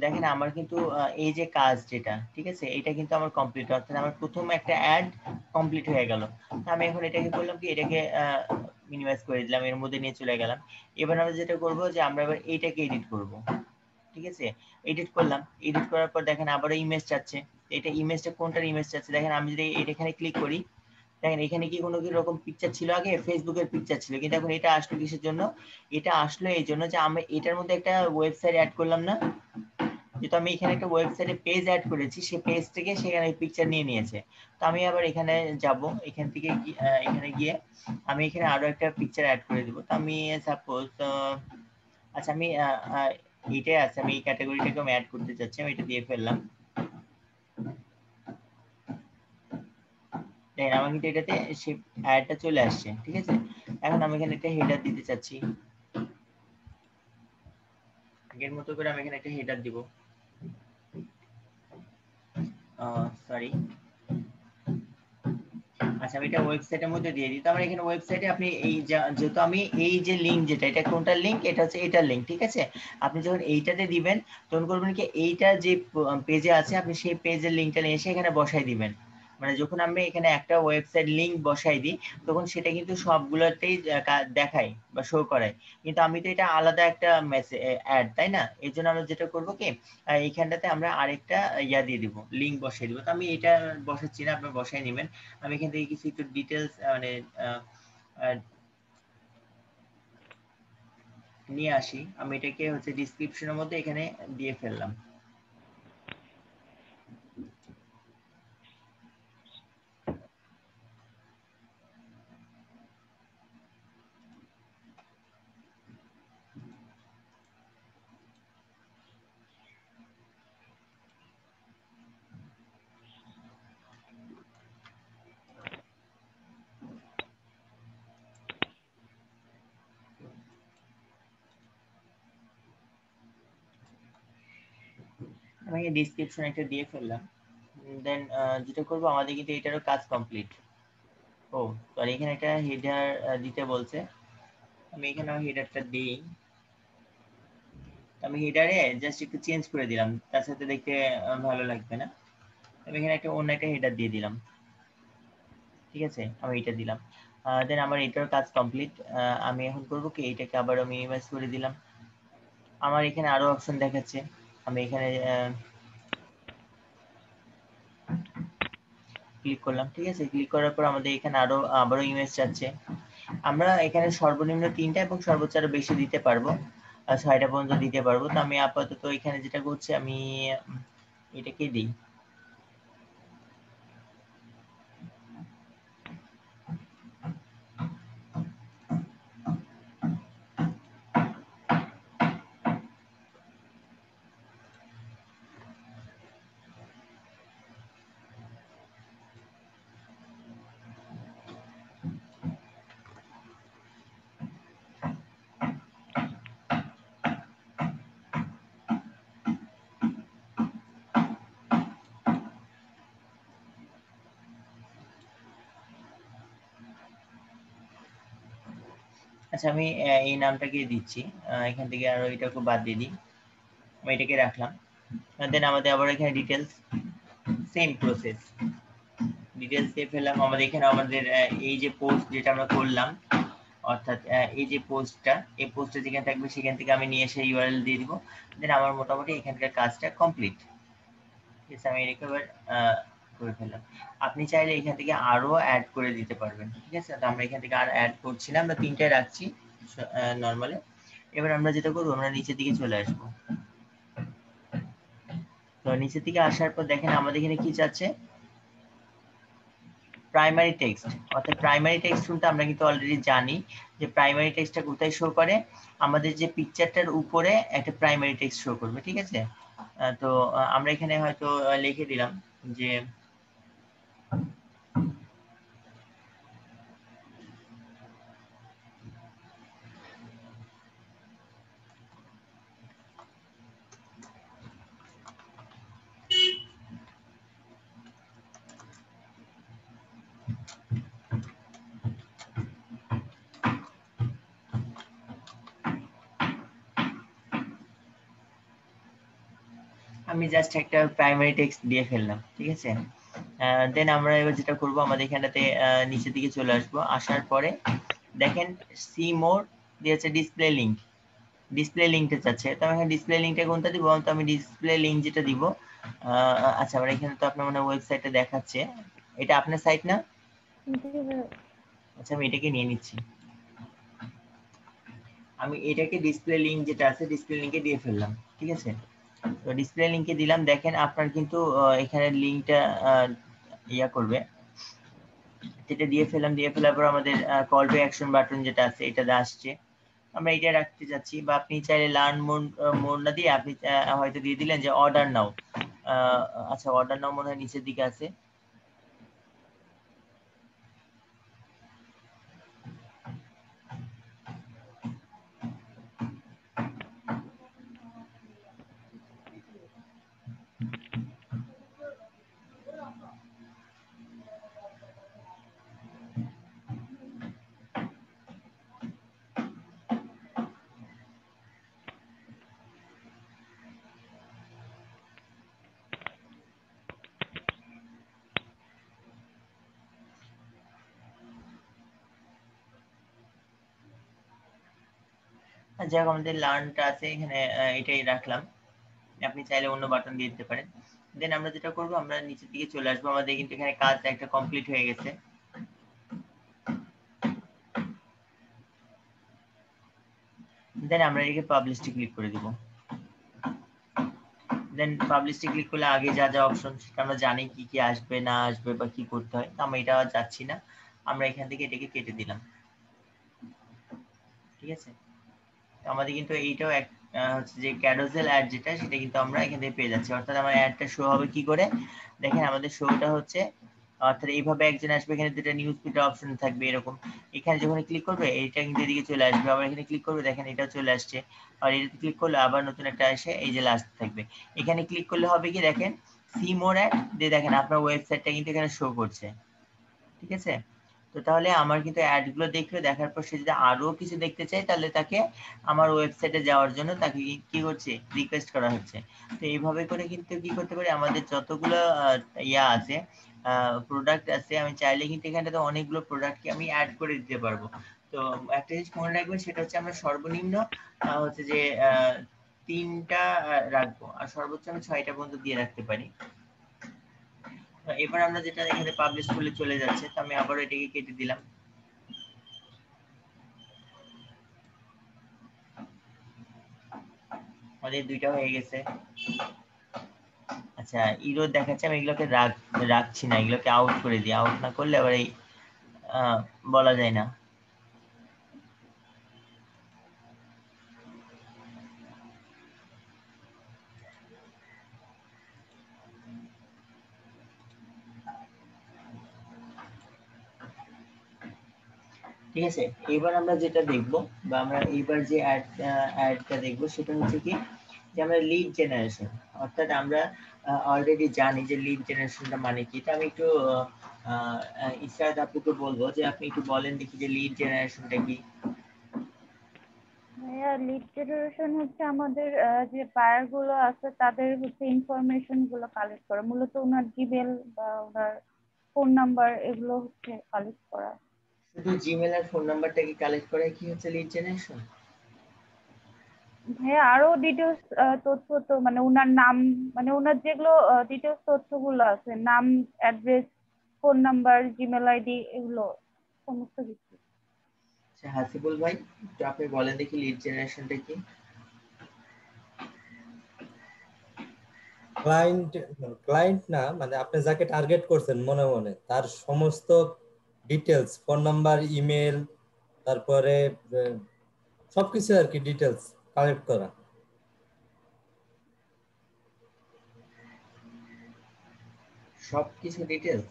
দেখেন আমার কিন্তু এই যে কাজ যেটা, ঠিক আছে, এটা কিন্তু আমার কমপ্লিট, অর্থাৎ আমার প্রথম একটা অ্যাড কমপ্লিট হয়ে গেল। আমি এখন এটাকে করলাম কি, এটাকে মিনিমাইজ করে দিলাম, এর মধ্যে নিয়ে চলে গেলাম। এবার আমরা যেটা করব, যে আমরা এবার এইটাকে এডিট করব। ঠিক আছে, এডিট করলাম। এডিট করার পর দেখেন আবারও ইমেজ চাচ্ছে। এটা ইমেজটা কোনটার ইমেজ চাচ্ছে, দেখেন আমি যদি এটা এখানে ক্লিক করি, দেখেন এখানে কি কোনো কি রকম পিকচার ছিল, আগে ফেসবুকের পিকচার ছিল, কিন্তু এখন এটা আসলো কিসের জন্য? এটা আসলো এই জন্য যে আমি এটার মধ্যে একটা ওয়েবসাইট অ্যাড করলাম না, যেহেতু আমি এখানে একটা ওয়েবসাইটে পেজ অ্যাড করেছি, সেই পেজ থেকে সেখানে পিকচার নিয়ে নিয়েছে। তো আমি আবার এখানে যাব, এখান থেকে এখানে গিয়ে আমি এখানে আরো একটা পিকচার অ্যাড করে দিব। তো আমি সাপোজ আচ্ছা, আমি এইটাই আছে, আমি এই ক্যাটাগরিটাকে আমি অ্যাড করতে চাচ্ছি, আমি এটা দিয়ে ফেললাম। দেখেন আমার কিন্তু এটাতে সেই অ্যাডটা চলে আসছে। ঠিক আছে, এখন আমি এখানে একটা হেডার দিতে চাচ্ছি, আগের মতো করে আমি এখানে একটা হেডার দিব। সরি, আচ্ছা আমি এটা ওয়েবসাইটের মধ্যে দিয়ে দিই। তো আমরা এখানে ওয়েবসাইটে আপনি এই যেহেতু আমি এই যে লিংক যেটা, এটা কোনটার লিংক, এটা হচ্ছে এটার লিংক। ঠিক আছে, আপনি যখন এইটাতে দিবেন তখন করবেন কি, এইটা যে পেজে আছে আপনি সেই পেজের লিংকটা নিয়ে এসে এখানে বসাই দিবেন। মানে যখন আমি এখানে একটা ওয়েবসাইট লিংক বসাই দিই তখন সেটা কিন্তু সবগুলোতেই দেখায় বা শো করায়, কিন্তু আমি তো এটা আলাদা একটা মেসেজ অ্যাড, তাই না? এই জন্য আমরা যেটা করবো কি, এইখানটাতে আমরা আরেকটা ইয়া দিয়ে দিব, লিংক বসাই দিব। তো আমি এটা বসাচ্ছি না, আপনি বসাই নেবেন। আমি এখান থেকে কিছু একটু ডিটেলস মানে নিয়ে আসি। আমি এটাকে হচ্ছে ডিসক্রিপশনের মধ্যে এখানে দিয়ে ফেললাম। আমি ডিসক্রিপশন একটা দিয়ে ফেললাম। দেন যেটা করবো, আমাদের কিন্তু এটারও কাজ কমপ্লিট। ও সরি, এখানে একটা হেডার দিতে বলছে, আমি এখানে হেডারটা দিই। আমি হেডারে জাস্ট একটু চেঞ্জ করে দিলাম, তার সাথে দেখতে ভালো লাগবে না। আমি এখানে একটা অন্য একটা হেডার দিয়ে দিলাম, ঠিক আছে? আমি এটা দিলাম। দেন আমার এটার কাজ কমপ্লিট। আমি এখন করবো কি, এটাকে আবার মিনিমাইজ করে দিলাম। আমার এখানে আরো অপশন দেখাচ্ছে, আমি এখানে ক্লিক করলাম, ঠিক আছে? ক্লিক করার পর আমাদের এখানে আবারও ইমেজ চাচ্ছে। আমরা এখানে সর্বনিম্ন 3টা এবং সর্বোচ্চ আরো বেশি দিতে পারবো, 6টা পর্যন্ত দিতে পারবো। তো আমি আপাতত এখানে যেটা করছি, আমি এটাকে দিই। আচ্ছা, আমি এই নামটাকে দিচ্ছি। এখান থেকে আরো এটাকে বাদ দিয়ে দিই, আমি এটাকে রাখলাম। দেন আমাদের আবার এখানে ডিটেলস, সেম প্রসেস, ডিটেলস দিয়ে ফেললাম। আমাদের এখানে আমাদের এই যে পোস্ট যেটা আমরা করলাম, অর্থাৎ এই যে পোস্টটা, এই পোস্টটা যেখানে থাকবে সেখান থেকে আমি নিয়ে এসে ইউআরএল দিয়ে দিব। দেন আমার মোটামুটি এখানকার কাজটা কমপ্লিট। ঠিক আছে, আমি এটাকে এবার করে ফেললাম। আপনি চাইলে এখান থেকে আরো অ্যাড করে দিতে পারবেন, ঠিক আছে? তো আমরা এখান থেকে আর অ্যাড করছি না, আমরা 3টায় রাখছি নর্মালে। এবার আমরা যেটা করবো, আমরা নিচের দিকে চলে আসবো। তো নিচের দিকে আসার পর দেখেন আমাদের এখানে কি চাচ্ছে, প্রাইমারি টেক্সট। অর্থাৎ প্রাইমারি টেক্সট শুনতে আমরা কিন্তু অলরেডি জানি যে প্রাইমারি টেক্সটটা কোথায় শো করে, আমাদের যে পিকচারটার উপরে একটা প্রাইমারি টেক্সট শো করবে, ঠিক আছে? তো আমরা এখানে হয়তো লিখে দিলাম যে আমি জাস্ট একটা প্রাইমারি টেক্সট দিয়ে ফেললাম, ঠিক আছে? দেন আমরা এবার যেটা করব, আমাদের এখানটাতে নিচের দিকে চলে আসবো। আসার পরে দেখেন সি মোর দিয়েছে ডিসপ্লে লিংক, ডিসপ্লে লিংকটা চাচ্ছে। তো আমি এখানে ডিসপ্লে লিংকটা কোনটা দিব? তো আমি ডিসপ্লে লিংক যেটা দিব, আচ্ছা আমার এখানে তো আপনার মানে ওয়েবসাইটে দেখাচ্ছে, এটা আপনার সাইট না? আচ্ছা, আমি এটাকে নিয়ে নিচ্ছি। আমি এটাকে ডিসপ্লে লিংক যেটা আছে, ডিসপ্লে লিংকে দিয়ে ফেললাম, ঠিক আছে? তো ডিসপ্লে লিংকে দিলাম। দেখেন আপনার কিন্তু এখানে লিংকটা ইয়া করবে, যেটা দিয়ে ফেললাম। দিয়ে ফেলার পর আমাদের কল টু অ্যাকশন বাটন যেটা আছে এটা আসছে, আমরা এটা রাখতে যাচ্ছি। বা আপনি চাইলে লার্ন মোড না দিয়ে আপনি হয়তো দিয়ে দিলেন যে অর্ডার নাও। আচ্ছা, অর্ডার নাও মনে হয় নিচের দিকে আছে। যাক আমাদের লার্নটা আছে এখানে, এটাই রাখলাম। আপনি চাইলে অন্য বাটন দিয়ে দিতে পারেন। দেন আমরা যেটা করব, আমরা নিচের দিকে চলে আসবো। আমাদের কিন্তু এখানে কাজ একটা কমপ্লিট হয়ে গেছে। দেন আমরা এটাকে পাবলিশে ক্লিক করে দিব। দেন পাবলিশে ক্লিক করলে আগে যা যা অপশন সেটা আমরা জানি কি কি আসবে না আসবে বা কি করতে হয়, আমরা এটা যাচ্ছি না। আমরা এখান থেকে এটাকে কেটে দিলাম, ঠিক আছে। আমাদের কিন্তু এইটাও এক হচ্ছে যে ক্যারোসেল অ্যাড যেটা, সেটা কিন্তু আমরা এখান থেকে পেয়ে যাচ্ছি। অর্থাৎ আমার অ্যাডটা শো হবে কি করে দেখেন, আমাদের শোটা হচ্ছে অর্থাৎ এইভাবে একজন আসবে, এখানে দুটো নিউজ ফিডার অপশন থাকবে এরকম। এখানে যখন ক্লিক করবে এইটা কিন্তু এদিকে চলে আসবে, আবার এখানে ক্লিক করবে দেখেন এটা চলে আসছে। আর এটাতে ক্লিক করলে আবার নতুন একটা এসে এই যে লাস্ট থাকবে। এখানে ক্লিক করলে হবে কি দেখেন, সি মোর অ্যাড দিয়ে দেখেন আপনার ওয়েবসাইটটা কিন্তু এখানে শো করছে, ঠিক আছে। তো তাহলে আমার কিন্তু অ্যাড গুলো দেখলো, দেখার পর সে যদি আরো কিছু দেখতে চায় তাহলে তাকে আমার ওয়েবসাইটে যাওয়ার জন্য তাকে কি করছে, রিকোয়েস্ট করা হচ্ছে। তো এইভাবে করে কিন্তু কি করতে পারি, আমাদের যতগুলো ইয়া আছে প্রোডাক্ট আছে, আমি চাইলে কিন্তু এখানটাতে অনেকগুলো প্রোডাক্টকে আমি অ্যাড করে দিতে পারবো। তো একটা জিনিস মনে রাখবেন, সেটা হচ্ছে আমরা সর্বনিম্ন হচ্ছে যে 3টা রাখবো, আর সর্বোচ্চ আমি 6টা পর্যন্ত দিয়ে রাখতে পারি। এবার আমরা যেটা এখানে পাবলিশ করলে চলে যাচ্ছে, তো আমি আবার এটাকে কেটে দিলাম। আমাদের 2টা হয়ে গেছে। আচ্ছা ইরো দেখাচ্ছে, আমি এগুলোকে রাখছি না, এগুলোকে আউট করে দিই। আউট না করলে আবার এই বলা যায় না। ঠিক আছে, এবার আমরা যেটা দেখব বা আমরা এবার যে অ্যাডটা দেখব সেটা হচ্ছে কি, যে আমরা লিড জেনারেশন। অর্থাৎ আমরা অলরেডি জানি যে লিড জেনারেশনটা মানে কি। এটা আমি একটু ইসরাত আপুকে বলবো যে আপনি একটু বলেন দেখি যে লিড জেনারেশনটা কি। ভাইয়া লিড জেনারেশন হচ্ছে আমাদের যে বায়ার গুলো আছে তাদের হচ্ছে ইনফরমেশন গুলো কালেক্ট করা, মূলত ওনার জিমেল বা ওনার ফোন নাম্বার এগুলো হচ্ছে কালেক্ট করা। শুধু জিমেল আর ফোন নাম্বারটাকে কালেক্ট করে কি হচ্ছে লিড জেনারেশন? ভাইয়া আরো ডিটেলস তথ্য তো মানে ওনার নাম, মানে ওনার যেগুলো ডিটেলস তথ্যগুলো আছে, নাম, address, phone number, Gmail ID, এগুলো সমস্ত কিছু। আচ্ছা হাসিবুল ভাই, তো আপনি বলেন দেখি লিড জেনারেশনটা কি। ক্লায়েন্ট, ক্লায়েন্ট না মানে আপনি যাকে টার্গেট করছেন মনে মনে তার সমস্ত ডিটেলস, ফোন নাম্বার, ইমেল, তারপরে সবকিছু আর কি ডিটেলস কালেক্ট করা। সবকিছু ডিটেলস?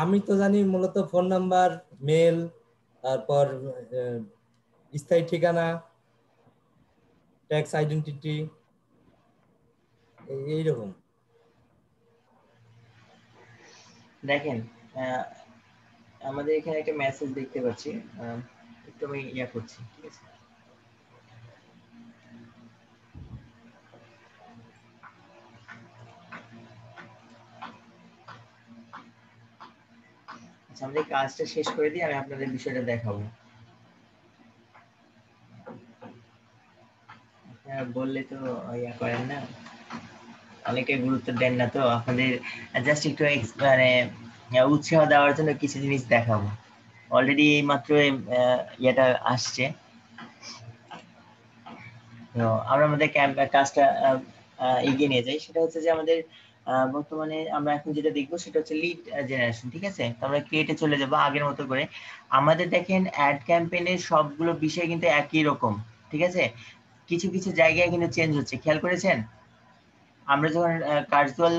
আমি তো জানি মূলত ফোন নাম্বার, মেল, তারপর স্থায়ী ঠিকানা, ট্যাক্স আইডেন্টিটি, এইরকম। দেখেন আমাদের এখানে একটা মেসেজ দেখতে পাচ্ছি, একটু আমি ইয়া করছি, ঠিক আছে। আচ্ছা আমাদের কাজটা শেষ করে দিই, আমি আপনাদের বিষয়টা দেখাবো। আপনারা বললে তো ইয়া করেন না, অনেকে গুরুত্ব দেন না, তো আপনাদের জাস্ট একটু মানে উৎসাহ দেওয়ার জন্য কিছু জিনিস দেখাবো। অলরেডি এই মাত্র ইয়েটা আসছে, তো আমরা আমাদের কাজটা এগিয়ে নিয়ে যাই। সেটা হচ্ছে যে আমাদের বর্তমানে আমরা এখন যেটা দেখবো সেটা হচ্ছে লিড জেনারেশন, ঠিক আছে। তো আমরা ক্রিয়েটে চলে যাবো আগের মতো করে। আমাদের দেখেন অ্যাড ক্যাম্পেইনের সবগুলো বিষয় কিন্তু একই রকম, ঠিক আছে। কিছু কিছু জায়গায় কিন্তু চেঞ্জ হচ্ছে, খেয়াল করেছেন? আমরা যখন কার্জুয়াল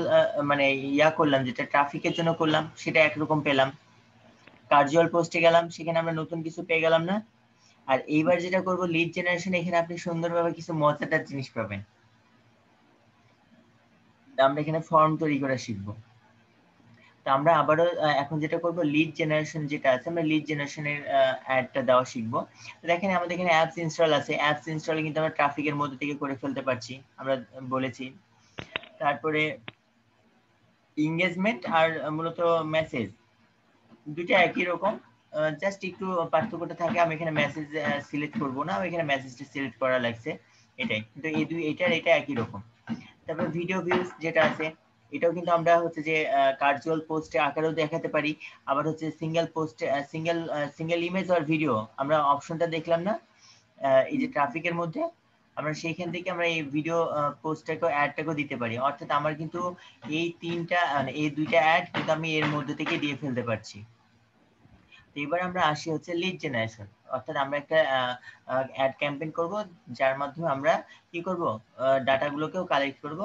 মানে ইয়া করলাম, যেটা ট্রাফিকের জন্য করলাম সেটা একরকম পেলাম। কার্জুয়াল পোস্টে গেলাম, সেখানে আমরা নতুন কিছু পেয়ে গেলাম না। আর এইবার যেটা করব লিড জেনারেশন, এখানে আপনি সুন্দরভাবে কিছু মজাদার জিনিস পাবেন। আমরা এখানে ফর্ম তৈরি করা শিখবো। তো আমরা আবারও এখন যেটা করব, লিড জেনারেশন যেটা আছে, আমরা লিড জেনারেশনের অ্যাডটা দেওয়া শিখবো। দেখেন আমাদের এখানে অ্যাপস ইনস্টল আছে, অ্যাপস ইনস্টল কিন্তু আমরা ট্রাফিকের মধ্যে থেকে করে ফেলতে পারছি, আমরা বলেছি। তারপরে এঙ্গেজমেন্ট আর মূলত মেসেজ দুটো একই রকম, জাস্ট একটু পার্থক্যটা থাকে, আমি এখানে মেসেজ সিলেক্ট করব না, আমি এখানে মেসেজটা সিলেক্ট করা লাগছে এটাই, কিন্তু এই দুই এটা একই রকম। তারপর ভিডিও ভিউজ যেটা আছে, এটাও কিন্তু আমরা হচ্ছে যে কার্জুয়াল পোস্টে আকারেও দেখাতে পারি, আবার হচ্ছে সিঙ্গেল পোস্টে সিঙ্গেল ইমেজ আর ভিডিও আমরা অপশনটা দেখলাম না এই যে ট্রাফিকের মধ্যে, আমরা সেইখান থেকে আমরা এই ভিডিও পোস্টটাকেও অ্যাডটাকেও দিতে পারি। অর্থাৎ আমার কিন্তু এই তিনটা এই দুইটা অ্যাড কিন্তু আমি এর মধ্যে থেকে দিয়ে ফেলতে পারছি। তো এবার আমরা আসি হচ্ছে লিড জেনারেশন, অর্থাৎ আমরা একটা অ্যাড ক্যাম্পেইন করব যার মাধ্যমে আমরা কি করব, ডাটাগুলোকেও কালেক্ট করব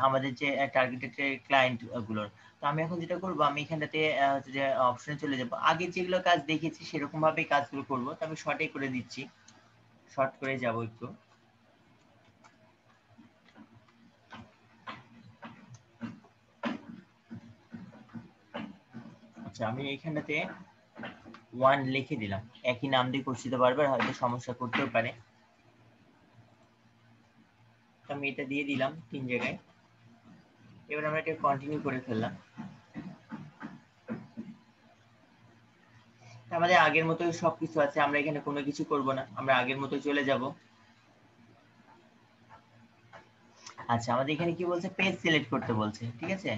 আমাদের যে টার্গেটেড ক্লায়েন্ট গুলোর। তো আমি এখন যেটা করব, আমি এখানটাতে হচ্ছে যে অপশনে চলে যাব, আগে যেগুলো কাজ দেখেছি সেরকম ভাবেই কাজগুলো করব। তো আমি শর্টে করে দিচ্ছি, শর্ট করে যাব একটু। আচ্ছা, আমি এইখানটাতে 1 লিখে দিলাম, একই নাম দিয়ে করছি তো বারবার হয়তো সমস্যা করতেও পারে। আমি এটা দিয়ে দিলাম 3 জায়গায়। এবার আমরা এটা কন্টিনিউ করে ফেললাম। আমাদের আগের মতোই সবকিছু আছে, আমরা এখানে কোনো কিছু করব না, আমরা আগের মতো চলে যাব। আচ্ছা, আমাদের এখানে কি বলছে, পেজ সিলেক্ট করতে বলছে, ঠিক আছে,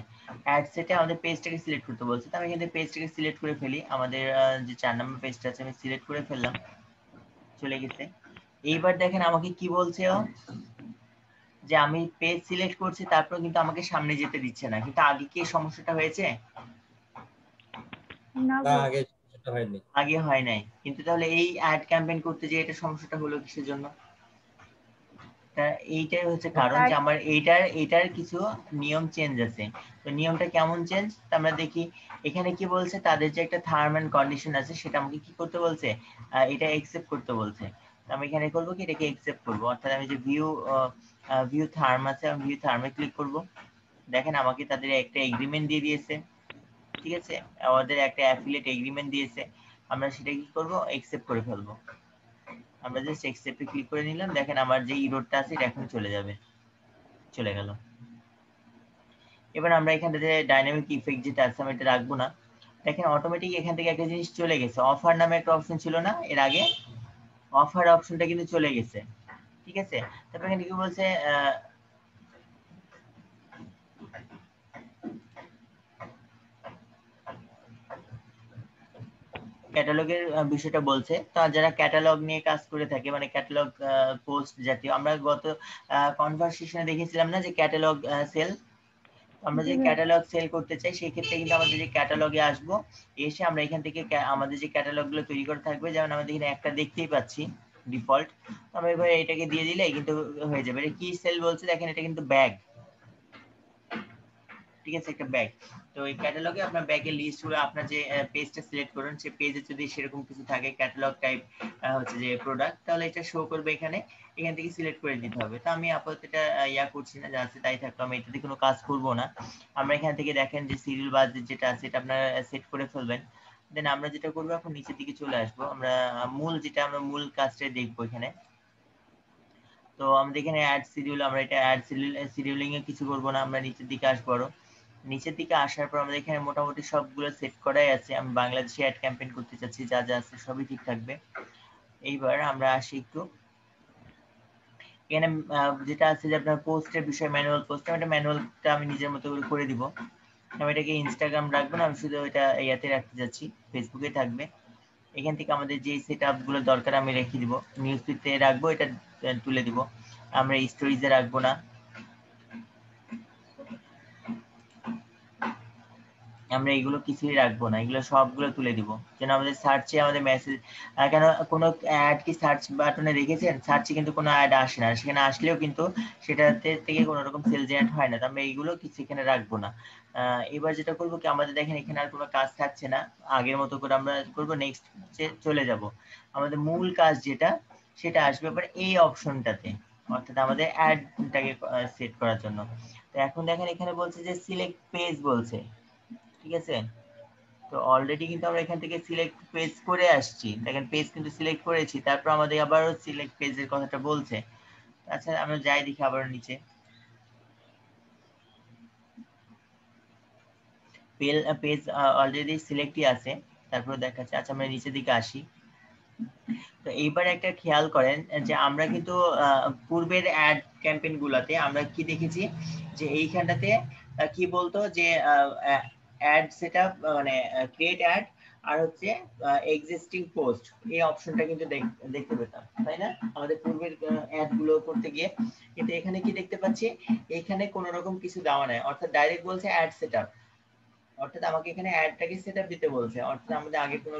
অ্যাড সেটে আমাদের পেজটাকে সিলেক্ট করতে বলছে। তো আমি এখানে পেজটাকে সিলেক্ট করে ফেলি, আমাদের যে 4 নম্বর পেজটা আছে আমি সিলেক্ট করে ফেললাম, চলে গেছে। এইবার দেখেন আমাকে কি বলছে, যে আমি পেজ সিলেক্ট করছি তারপর কিন্তু আমাকে সামনে যেতে দিচ্ছে না, কিন্তু আগে কি সমস্যাটা হয়েছে? না না, গো। আগে সেটা হয়নি। আগে হয় নাই, কিন্তু তাহলে এই অ্যাড ক্যাম্পেইন করতে যে এটা সমস্যাটা হলো কিসের জন্য? এইটাই হচ্ছে কারণ, যে আমার এইটার কিছু নিয়ম চেঞ্জ আছে। তো নিয়মটা কেমন চেঞ্জ আমরা দেখি। এখানে কি বলছে, তাদের যে একটা টার্ম এন্ড কন্ডিশন আছে সেটা আমাকে কি করতে বলছে, এটা অ্যাকসেপ্ট করতে বলছে। আমি এখানে করব কি, এটাকে অ্যাকসেপ্ট করব, অর্থাৎ আমি যে ভিউ টার্ম আছে, আমি ভিউ টার্মে ক্লিক করব। দেখেন আমাকে তাদের একটা এগ্রিমেন্ট দিয়ে দিয়েছে, ঠিক আছে, আমাদের একটা অ্যাফিলিয়েট এগ্রিমেন্ট দিয়েছে, আমরা সেটা কি করব, অ্যাকসেপ্ট করে ফেলবো। আমরা জাস্ট অ্যাকসেপ্টে ক্লিক করে নিলাম, দেখেন আমার যে ইরোরটা আছে এটা এখন চলে যাবে, চলে গেল। এবার আমরা এখানটাতে ডাইনামিক ইফেক্ট যেটা আছে আমি এটা রাখবো না। দেখেন অটোমেটিক এখান থেকে একটা জিনিস চলে গেছে, অফার নামে একটা অপশন ছিল না এর আগে, অফার অপশনটা কিন্তু চলে গেছে, ঠিক আছে। তারপর এখানে কি বলছে, ক্যাটালগের বিষয়টা বলছে। তো যারা ক্যাটালগ নিয়ে কাজ করে থাকে, মানে ক্যাটালগ পোস্ট জাতীয়, আমরা গত কনভারসেশনে দেখেছিলাম না যে ক্যাটালগ সেল, আমরা জি যে ভাইয়া। ক্যাটালগ সেল করতে চাই সেই ক্ষেত্রে কিন্তু আমাদের যে ক্যাটালগে আসবো, এসে আমরা এখান থেকে আমাদের যে ক্যাটালগ গুলো তৈরি করে থাকবে, যেমন আমাদের এখানে একটা দেখতেই পাচ্ছি ডিফল্ট, আমরা এবার এটাকে দিয়ে দিলে কিন্তু হয়ে যাবে। এটা কি সেল বলছে দেখেন, এটা কিন্তু ব্যাগ, ঠিক আছে, একটা ব্যাগ। তো এই ক্যাটালগে আপনার ব্যাগের লিস্ট গুলো, আপনার যে পেজটা সিলেক্ট করুন সেই পেজে যদি সেরকম কিছু থাকে ক্যাটালগ টাইপ হচ্ছে যে প্রোডাক্ট, তাহলে এটা শো করবে এখানে, এখান থেকে সিলেক্ট করে দিতে হবে। তো আমি আপাতত এটা ইয়া করছি না, যা আছে তাই থাকলো, আমি এটাতে কোনো কাজ করব না। আমরা এখান থেকে দেখেন যে সিরিয়াল বাজেট যেটা আছে এটা আপনারা সেট করে ফেলবেন। দেন আমরা যেটা করবো, এখন নিচের দিকে চলে আসবো, আমরা মূল কাজটাই দেখবো এখানে। তো আমাদের এখানে অ্যাড শিডিউল, আমরা এটা অ্যাড শিডিউলিং এ কিছু করব না, আমরা নিচের দিকে আসবো। আরো নিচের দিকে আসার পর আমাদের এখানে মোটামুটি সবগুলো সেট করাই আছে। আমি বাংলাদেশে অ্যাড ক্যাম্পেইন করতে চাচ্ছি, যা যা আছে সবই ঠিক থাকবে। এইবার আমরা আসি একটু এখানে, যেটা আছে যে আপনার পোস্টের বিষয়, ম্যানুয়াল পোস্ট, আমি এটা ম্যানুয়ালটা আমি নিজের মতো করে করে দিব। আমি এটাকে ইনস্টাগ্রাম রাখবো না, আমি শুধু এটা ইয়াতে রাখতে যাচ্ছি, ফেসবুকে থাকবে। এখান থেকে আমাদের যে সেট আপ গুলো দরকার আমি রেখে দিব, নিউজ ফিডে রাখবো, এটা তুলে দিব, আমরা স্টোরিজে রাখবো না, আমরা এগুলো কিছুই রাখবো না, এগুলো সবগুলো তুলে দিব, যেন আমাদের সার্চে আমাদের মেসেজ, কেন কোনো অ্যাড কি সার্চ বাটনে রেখেছেন, সার্চে কিন্তু কোনো অ্যাড আসে না, সেখানে আসলেও কিন্তু সেটাতে থেকে কোনো রকম সেল জেনারেট হয় না, তো আমরা এইগুলো কিছু এখানে রাখবো না। এবার যেটা করবো কি, আমাদের দেখেন এখানে আর কোনো কাজ থাকছে না, আগের মতো করে আমরা করবো, নেক্সট চলে যাব, আমাদের মূল কাজ যেটা সেটা আসবে এবার এই অপশনটাতে, অর্থাৎ আমাদের অ্যাডটাকে সেট করার জন্য। তো এখন দেখেন এখানে বলছে যে সিলেক্ট পেজ বলছে, ঠিক আছে। তো অলরেডি কিন্তু আমরা এখান থেকে সিলেক্ট পেজ করে আসছি, দেখেন পেজ কিন্তু সিলেক্ট করেছি, তারপর আমাদের আবারও সিলেক্ট পেজের কথাটা বলছে। আচ্ছা, আমরা যাই দেখি আবার নিচে, পেজ অলরেডি সিলেক্টই আছে, তারপর দেখাচ্ছে। আচ্ছা আমরা নিচের দিকে আসি। তো এইবার একটা খেয়াল করেন যে আমরা কিন্তু পূর্বের অ্যাড ক্যাম্পেইন গুলাতে আমরা কি দেখেছি যে এইখানটাতে কি বলতো যে অ্যাড সেটআপ মানে ক্রিয়েট অ্যাড আর হচ্ছে এক্সিস্টিং পোস্ট, এই অপশনটা কিন্তু দেখতে পেতাম, তাই না আমাদের পূর্বের অ্যাড গুলো করতে গিয়ে। কিন্তু এখানে কি দেখতে পাচ্ছি, এখানে কোনো রকম কিছু দেওয়া নাই, অর্থাৎ ডাইরেক্ট বলছে অ্যাড সেটআপ, অর্থাৎ আমাকে এখানে অ্যাডটাকে সেটআপ দিতে বলছে, অর্থাৎ আমাদের আগে কোনো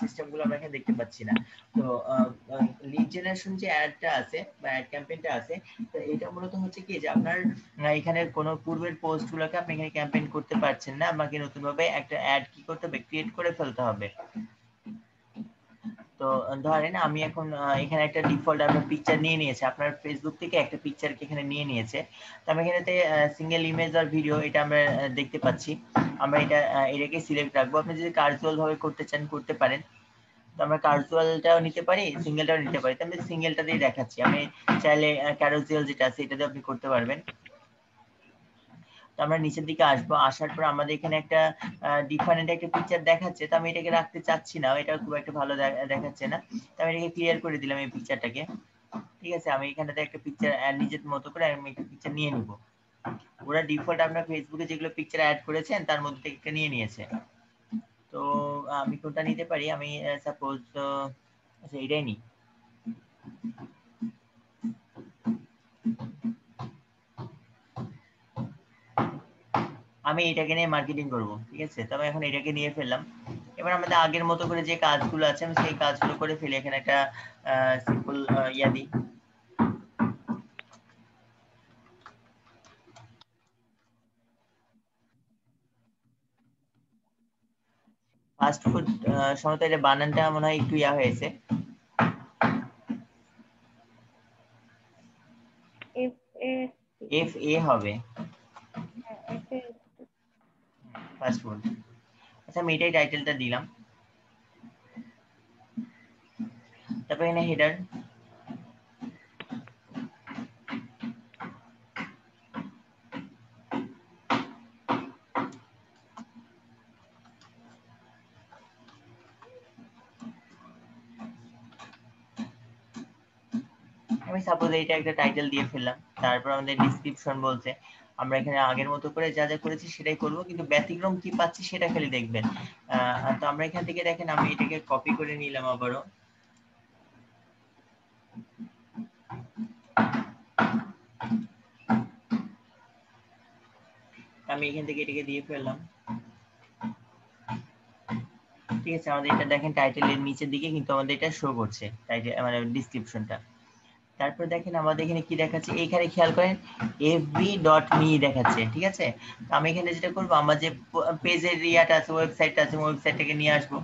সিস্টেমগুলো আমরা এখানে দেখতে পাচ্ছি না। তো লিড জেনারেশন যে অ্যাডটা আছে বা অ্যাড ক্যাম্পেইনটা আছে, তো এটা মূলত হচ্ছে কি যে আপনার এখানে কোনো পূর্বের পোস্টগুলোকে আপনি এখানে ক্যাম্পেইন করতে পারছেন না, আমাকে নতুনভাবে একটা অ্যাড কি করতে হবে, ক্রিয়েট করে ফেলতে হবে। তো ধরেন আমি এখন এখানে একটা ডিফল্ট আপনার পিকচার নিয়ে নিয়েছে, আপনার ফেসবুক থেকে একটা পিকচারকে এখানে নিয়ে নিয়েছে। তো আমি এখানেতে সিঙ্গেল ইমেজ আর ভিডিও এটা আমরা দেখতে পাচ্ছি, আমরা এটাকে সিলেক্ট রাখবো। আপনি যদি কার্জুয়াল ভাবে করতে চান করতে পারেন, তো আমরা কার্জুয়ালটাও নিতে পারি, সিঙ্গেলটাও নিতে পারি। তো আমি সিঙ্গেলটা দিয়ে দেখাচ্ছি, আমি চাইলে ক্যারোজেল যেটা আছে এটা দিয়ে আপনি করতে পারবেন। তো আমরা নিচের দিকে আসবো, আসার পর আমাদের এখানে একটা ডিফারেন্ট একটা পিকচার দেখাচ্ছে, তো আমি এটাকে রাখতে চাচ্ছি না, এটা খুব একটা ভালো দেখাচ্ছে না, তো আমি এটাকে ক্লিয়ার করে দিলাম এই পিকচারটাকে। ঠিক আছে, আমি এখানটাতে একটা পিকচার নিজের মতো করে আমি একটা পিকচার নিয়ে নিব। ওরা ডিফল্ট আপনার ফেসবুকে যেগুলো পিকচার অ্যাড করেছেন তার মধ্যে থেকে একটা নিয়ে নিয়েছে। তো আমি কোনটা নিতে পারি, আমি সাপোজ আচ্ছা এটাই নিই। আমি এটাকে নিয়ে মার্কেটিং করব, ঠিক আছে। তবে এখন এটাকে নিয়ে ফেললাম। এবার আমাদের আগের মতো করে যে কাজগুলো আছে আমি সেই কাজগুলো করে ফেলি। এখানে একটা সিম্পল ইয়া দিই, ফাস্ট ফুড। সময় এটা বানানটা মনে হয় একটু ইয়া হয়েছে, এফ এ হবে ফাস্ট ফুড। আচ্ছা আমি এটাই টাইটেলটা দিলাম। তারপর এখানে হেডার, আমি সাপোজ এইটা একটা টাইটেল দিয়ে ফেললাম। তারপর আমাদের ডিসক্রিপশন বলছে, আমরা এখানে আগের মতো করে যা যা করেছি সেটাই করব, কিন্তু ব্যতিক্রম কি পাচ্ছি সেটা খালি দেখবেন। তো আমরা এখান থেকে দেখেন আমি এটাকে কপি করে নিলাম আবারও। আমি এখান থেকে এটাকে দিয়ে ফেললাম। ঠিক আছে, আমাদের এটা দেখেন টাইটেলের নিচের দিকে কিন্তু আমাদের এটা শো করছে, টাইটেল মানে ডিসক্রিপশনটা। তারপর দেখেন আমাদের এখানে কি দেখাচ্ছে, এইখানে খেয়াল করেন fb.me দেখাচ্ছে। ঠিক আছে, তো আমি এখানে যেটা করব, আমার যে পেজের ইয়াটা আছে, ওয়েবসাইটটা আছে, ওয়েবসাইটটাকে নিয়ে আসবো।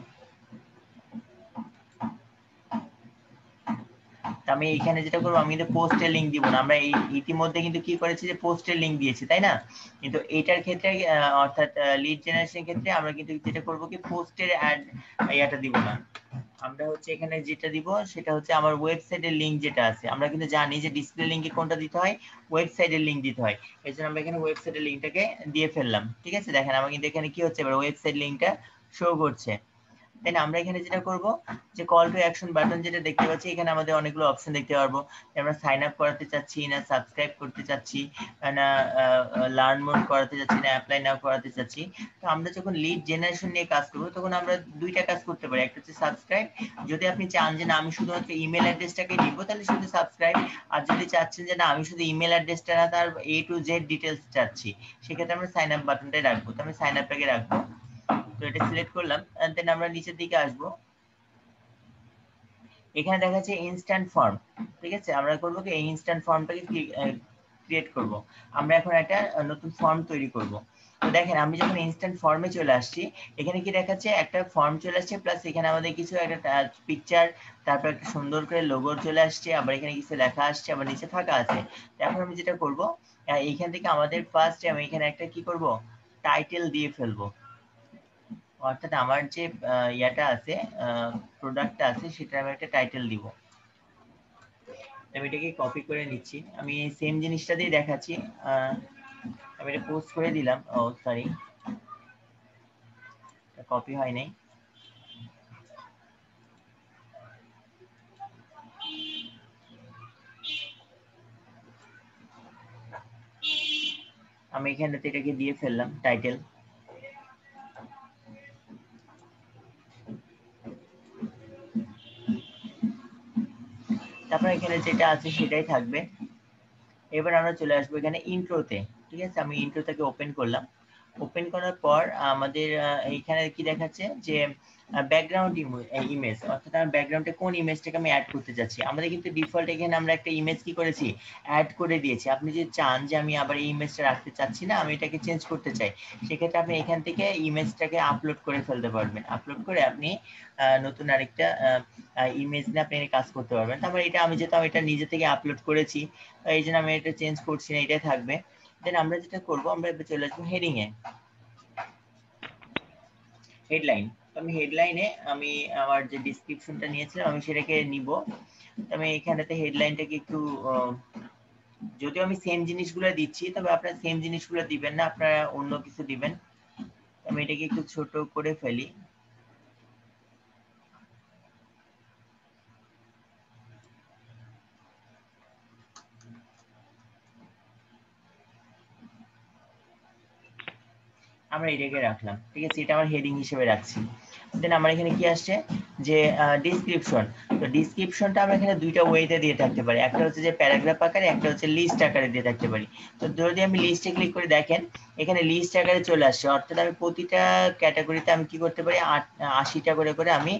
আমি এইখানে যেটা করবো, আমি কিন্তু পোস্টের লিংক দিব না। আমরা ইতিমধ্যে কিন্তু কি করেছি যে পোস্টের লিংক দিয়েছি, তাই না? কিন্তু এটার ক্ষেত্রে অর্থাৎ লিড জেনারেশনের ক্ষেত্রে আমরা কিন্তু যেটা করবো কি পোস্টের অ্যাড ইয়াটা দিব না। আমরা হচ্ছে এখানে যেটা দিব সেটা হচ্ছে আমার ওয়েবসাইটের লিংক যেটা আছে। আমরা কিন্তু জানি যে ডিসপ্লে লিংকে কোনটা দিতে হয়, ওয়েবসাইটের লিংক দিতে হয়। এই জন্য আমরা এখানে ওয়েবসাইটের লিংকটাকে দিয়ে ফেললাম। ঠিক আছে, দেখেন আমার কিন্তু এখানে কি হচ্ছে, এবার ওয়েবসাইট লিংকটা শো করছে। দেন আমরা এখানে যেটা করব যে কল টু অ্যাকশন বাটন যেটা দেখতে পাচ্ছি, এখানে আমাদের অনেকগুলো অপশন দেখতে পারবো। আমরা সাইন আপ করাতে চাচ্ছি না সাবস্ক্রাইব করতে চাচ্ছি না লার্ন মোর করাতে চাচ্ছি না অ্যাপ্লাই নাও করাতে চাচ্ছি। তো আমরা যখন লিড জেনারেশন নিয়ে কাজ করব তখন আমরা দুইটা কাজ করতে পারি, একটা হচ্ছে সাবস্ক্রাইব। যদি আপনি চান যে না আমি শুধুমাত্র ইমেল অ্যাড্রেসটাকে দিব তাহলে শুধু সাবস্ক্রাইব, আর যদি চাচ্ছেন যে না আমি শুধু ইমেল অ্যাড্রেসটা না তার A to Z ডিটেইলস চাচ্ছি, সেক্ষেত্রে আমরা সাইন আপ বাটনটাই রাখবো। তো আমি সাইন আপটাকে রাখবো। তো এটা সিলেক্ট করলাম, দেন আমরা নিচের দিকে আসবো। এখানে দেখা যাচ্ছে ইনস্ট্যান্ট ফর্ম। ঠিক আছে, আমরা করবো কি এই ইনস্ট্যান্ট ফর্মটাকে ক্রিয়েট করব। আমরা এখন একটা নতুন ফর্ম তৈরি করব। তো দেখেন আমি যখন ইনস্ট্যান্ট ফর্মে চলে আসছি, এখানে কি দেখাচ্ছে একটা ফর্ম চলে আসছে, প্লাস এখানে আমাদের কিছু একটা পিকচার, তারপর একটা সুন্দর করে লোগো চলে আসছে, আবার এখানে কিছু লেখা আসছে, আবার নিচে ফাঁকা আছে। এখন আমি যেটা করব, এইখান থেকে আমাদের ফার্স্ট আমি এখানে একটা কি করব, টাইটেল দিয়ে ফেলবো। অর্থাৎ আমার যে ইয়াটা আছে, প্রোডাক্টটা আছে, সেটা আমি একটা টাইটেল দিব। আমি এটাকে কপি করে নিচ্ছি, আমি সেম জিনিসটা দিয়ে দেখাচ্ছি। আমি এটা পোস্ট করে দিলাম। ও সরি, কপি হয় নাই। আমি এখানে এটাকে দিয়ে ফেললাম টাইটেল। তারপর এখানে যেটা আছে সেটাই থাকবে। এবার আমরা চলে আসবো এখানে ইন্ট্রোতে। ঠিক আছে, আমি ইন্ট্রোটাকে ওপেন করলাম। ওপেন করার পর আমাদের এইখানে কি দেখাচ্ছে যে ব্যাকগ্রাউন্ড ইমেজ, অর্থাৎ আমি ব্যাকগ্রাউন্ডে কোন ইমেজটাকে আমি অ্যাড করতে যাচ্ছি। আমাদের কিন্তু ডিফল্ট এখানে আমরা একটা ইমেজ কি করেছি, অ্যাড করে দিয়েছি। আপনি যদি চান যে আমি আবার এই ইমেজটা রাখতে চাচ্ছি না, আমি এটাকে চেঞ্জ করতে চাই, সেক্ষেত্রে আপনি এখান থেকে ইমেজটাকে আপলোড করে ফেলতে পারবেন। আপলোড করে আপনি নতুন আরেকটা ইমেজ নিয়ে আপনি কাজ করতে পারবেন। তারপর এটা আমি যেহেতু আমি এটা নিজে থেকে আপলোড করেছি, এই জন্য আমি এটা চেঞ্জ করছি না, এটাই থাকবে। দেন আমরা যেটা করবো, আমরা চলে আসবো হেডিং এ, হেডলাইন। আমি হেডলাইনে আমি আমার যে ডেসক্রিপশনটা নিয়েছিলাম আমি সেটাকে নিব। আমি এখানেতে হেডলাইনটাকে একটু যদিও আমি সেম জিনিসগুলো দিচ্ছি, তবে আপনারা সেম জিনিসগুলো দিবেন না, আপনারা অন্য কিছু দিবেন। আমি এটাকে একটু ছোট করে ফেলি। আমরা এটাকে রাখলাম, ঠিক আছে, এটা আমার হেডিং হিসেবে রাখছি। দেন আমার এখানে কি আসছে যে ডেসক্রিপশন। তো ডেসক্রিপশনটা আমরা এখানে দুইটা ওয়েতে দিয়ে থাকতে পারি, একটা হচ্ছে যে প্যারাগ্রাফ আকারে, একটা হচ্ছে লিস্ট আকারে দিয়ে থাকতে পারি। তো যদি আমি লিস্টে ক্লিক করে দেখেন, এখানে লিস্ট আকারে চলে আসছে, অর্থাৎ আমি প্রতিটা ক্যাটাগরিতে আমি কি করতে পারি, 80টা করে করে আমি